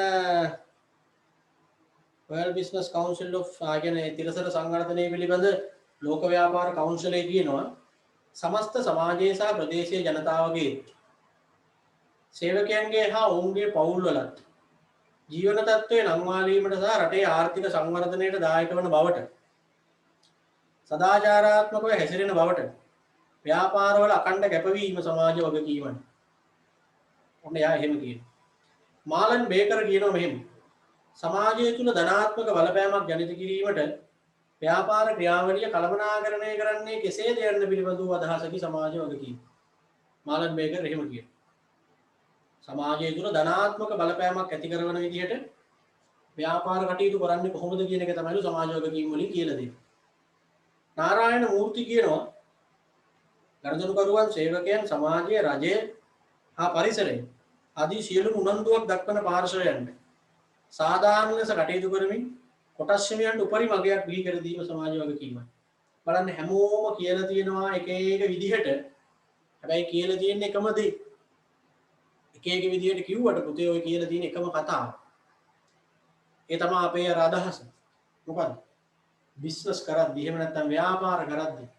World Business Council of කියන්නේ තිරසර සංවර්ධනය පිළිබඳ ලෝක ව්‍යාපාර කවුන්සිලේ කියනවා සමස්ත සමාජයේ සහ ප්‍රදේශීය ජනතාවගේ සේවකයන්ගේ හා ඔවුන්ගේ පවුල්වලත් ජීවන තත්ත්වය නංවාලීමට සහ රටේ ආර්ථික සංවර්ධනයට දායක වන බවට සදාචාරාත්මකව හැසිරෙන බවට ව්‍යාපාරවල අඛණ්ඩ කැපවීම සමාජ වගකීමයි. ඔන්න එයා එහෙම කියනවා. මාලන් බේකර් කියනවා මෙහෙම. සමාජය තුළ ධනාත්මක බලපෑමක් ජනිත කිරීමට ව්‍යාපාර ක්‍රියාවලිය කළමනාකරණය කරන්නේ කෙසේද යන්න පිළිබඳ වූ අදහසකි සමාජ වගකීම. මාලන් බේකර් එහෙම කියනවා. සමාජය තුළ ධනාත්මක බලපෑමක් ඇති කරන විදිහට ව්‍යාපාර කටයුතු කරන්නේ කොහොමද කියන එක තමයි සමාජ වගකීම් වලින් කියලා දෙන්නේ. නාරායණ මූර්ති කියනවා ගනුදෙනුකරුවන් සේවකයන් සමාජයේ රජය හා පරිසරය ආදී සියලු උනන්දුවක් දක්වන පාර්ශවයන්ට සාධාරණ ලෙස කටයුතු කරමින් කොටස් හිමියන්ට උපරිම අගයක් බිහි කර දීම සමාජ වගකීමයි. බලන්න හැමෝම කියලා තියෙනවා එක එක විදිහට. හැබැයි කියලා තියෙන එකම දේ. එක එක විදිහට කිව්වට පුතේ ඔය කියලා තියෙන එකම කතාව. ඒ තමයි අපේ අර අදහස. මොකද? බිස්නස් කරද්දී එහෙම නැත්නම් ව්‍යාපාර කරද්දී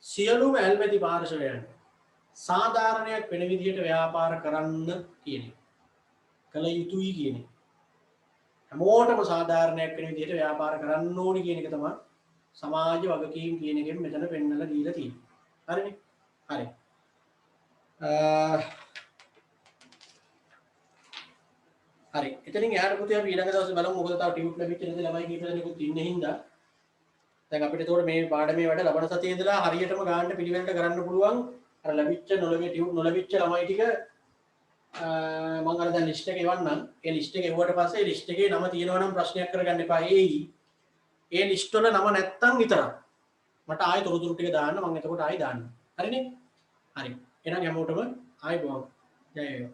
සියලුම ඇල්මැති පාර්ශවයන්ට සාධාරණයක් වෙන විදිහට ව්‍යාපාර කරන්න කියන්නේ. කළ යුතුයි කියන්නේ. හැමෝටම සාධාරණයක් වෙන විදිහට ව්‍යාපාර කරන්න ඕනි කියන එක තමයි සමාජ වගකීම් කියන එකෙන් මෙතන පෙන්නලා දීලා තියෙන්නේ. හරිනේ? හරි. හරි. එතනින් එහාට පුතේ අපි ඊළඟ දවසේ බලමු මොකද තව ටියුට් ලැබිච්ච නැති ළමයි කීප දෙනෙකුත් ඉන්නේ හින්දා. දැන් අපිට ඒතකොට මේ පාඩමේ වැඩ ලබන සතියේ ඉඳලා හරියටම ගන්න පිළිවෙලට කරන්න පුළුවන්. අර ලැබිච්ච නොලැබිච්ච ටියුට් නොලැබිච්ච ළමයි ටික මම අර දැන් ලිස්ට් එක එවන්නම්. ඒ ලිස්ට් එක එවුවට පස්සේ ලිස්ට් එකේ නම තියෙනවා නම් ප්‍රශ්නයක් කරගන්න එපා. ඒ ලිස්ට් වල නම නැත්තම් විතරක් මට ආයෙ තොරතුරු ටික දාන්න මම එතකොට ආයෙ දාන්නම්. හරිනේ? හරි. එහෙනම් හැමෝටම ආයෙ බොහොම ජය වේවා.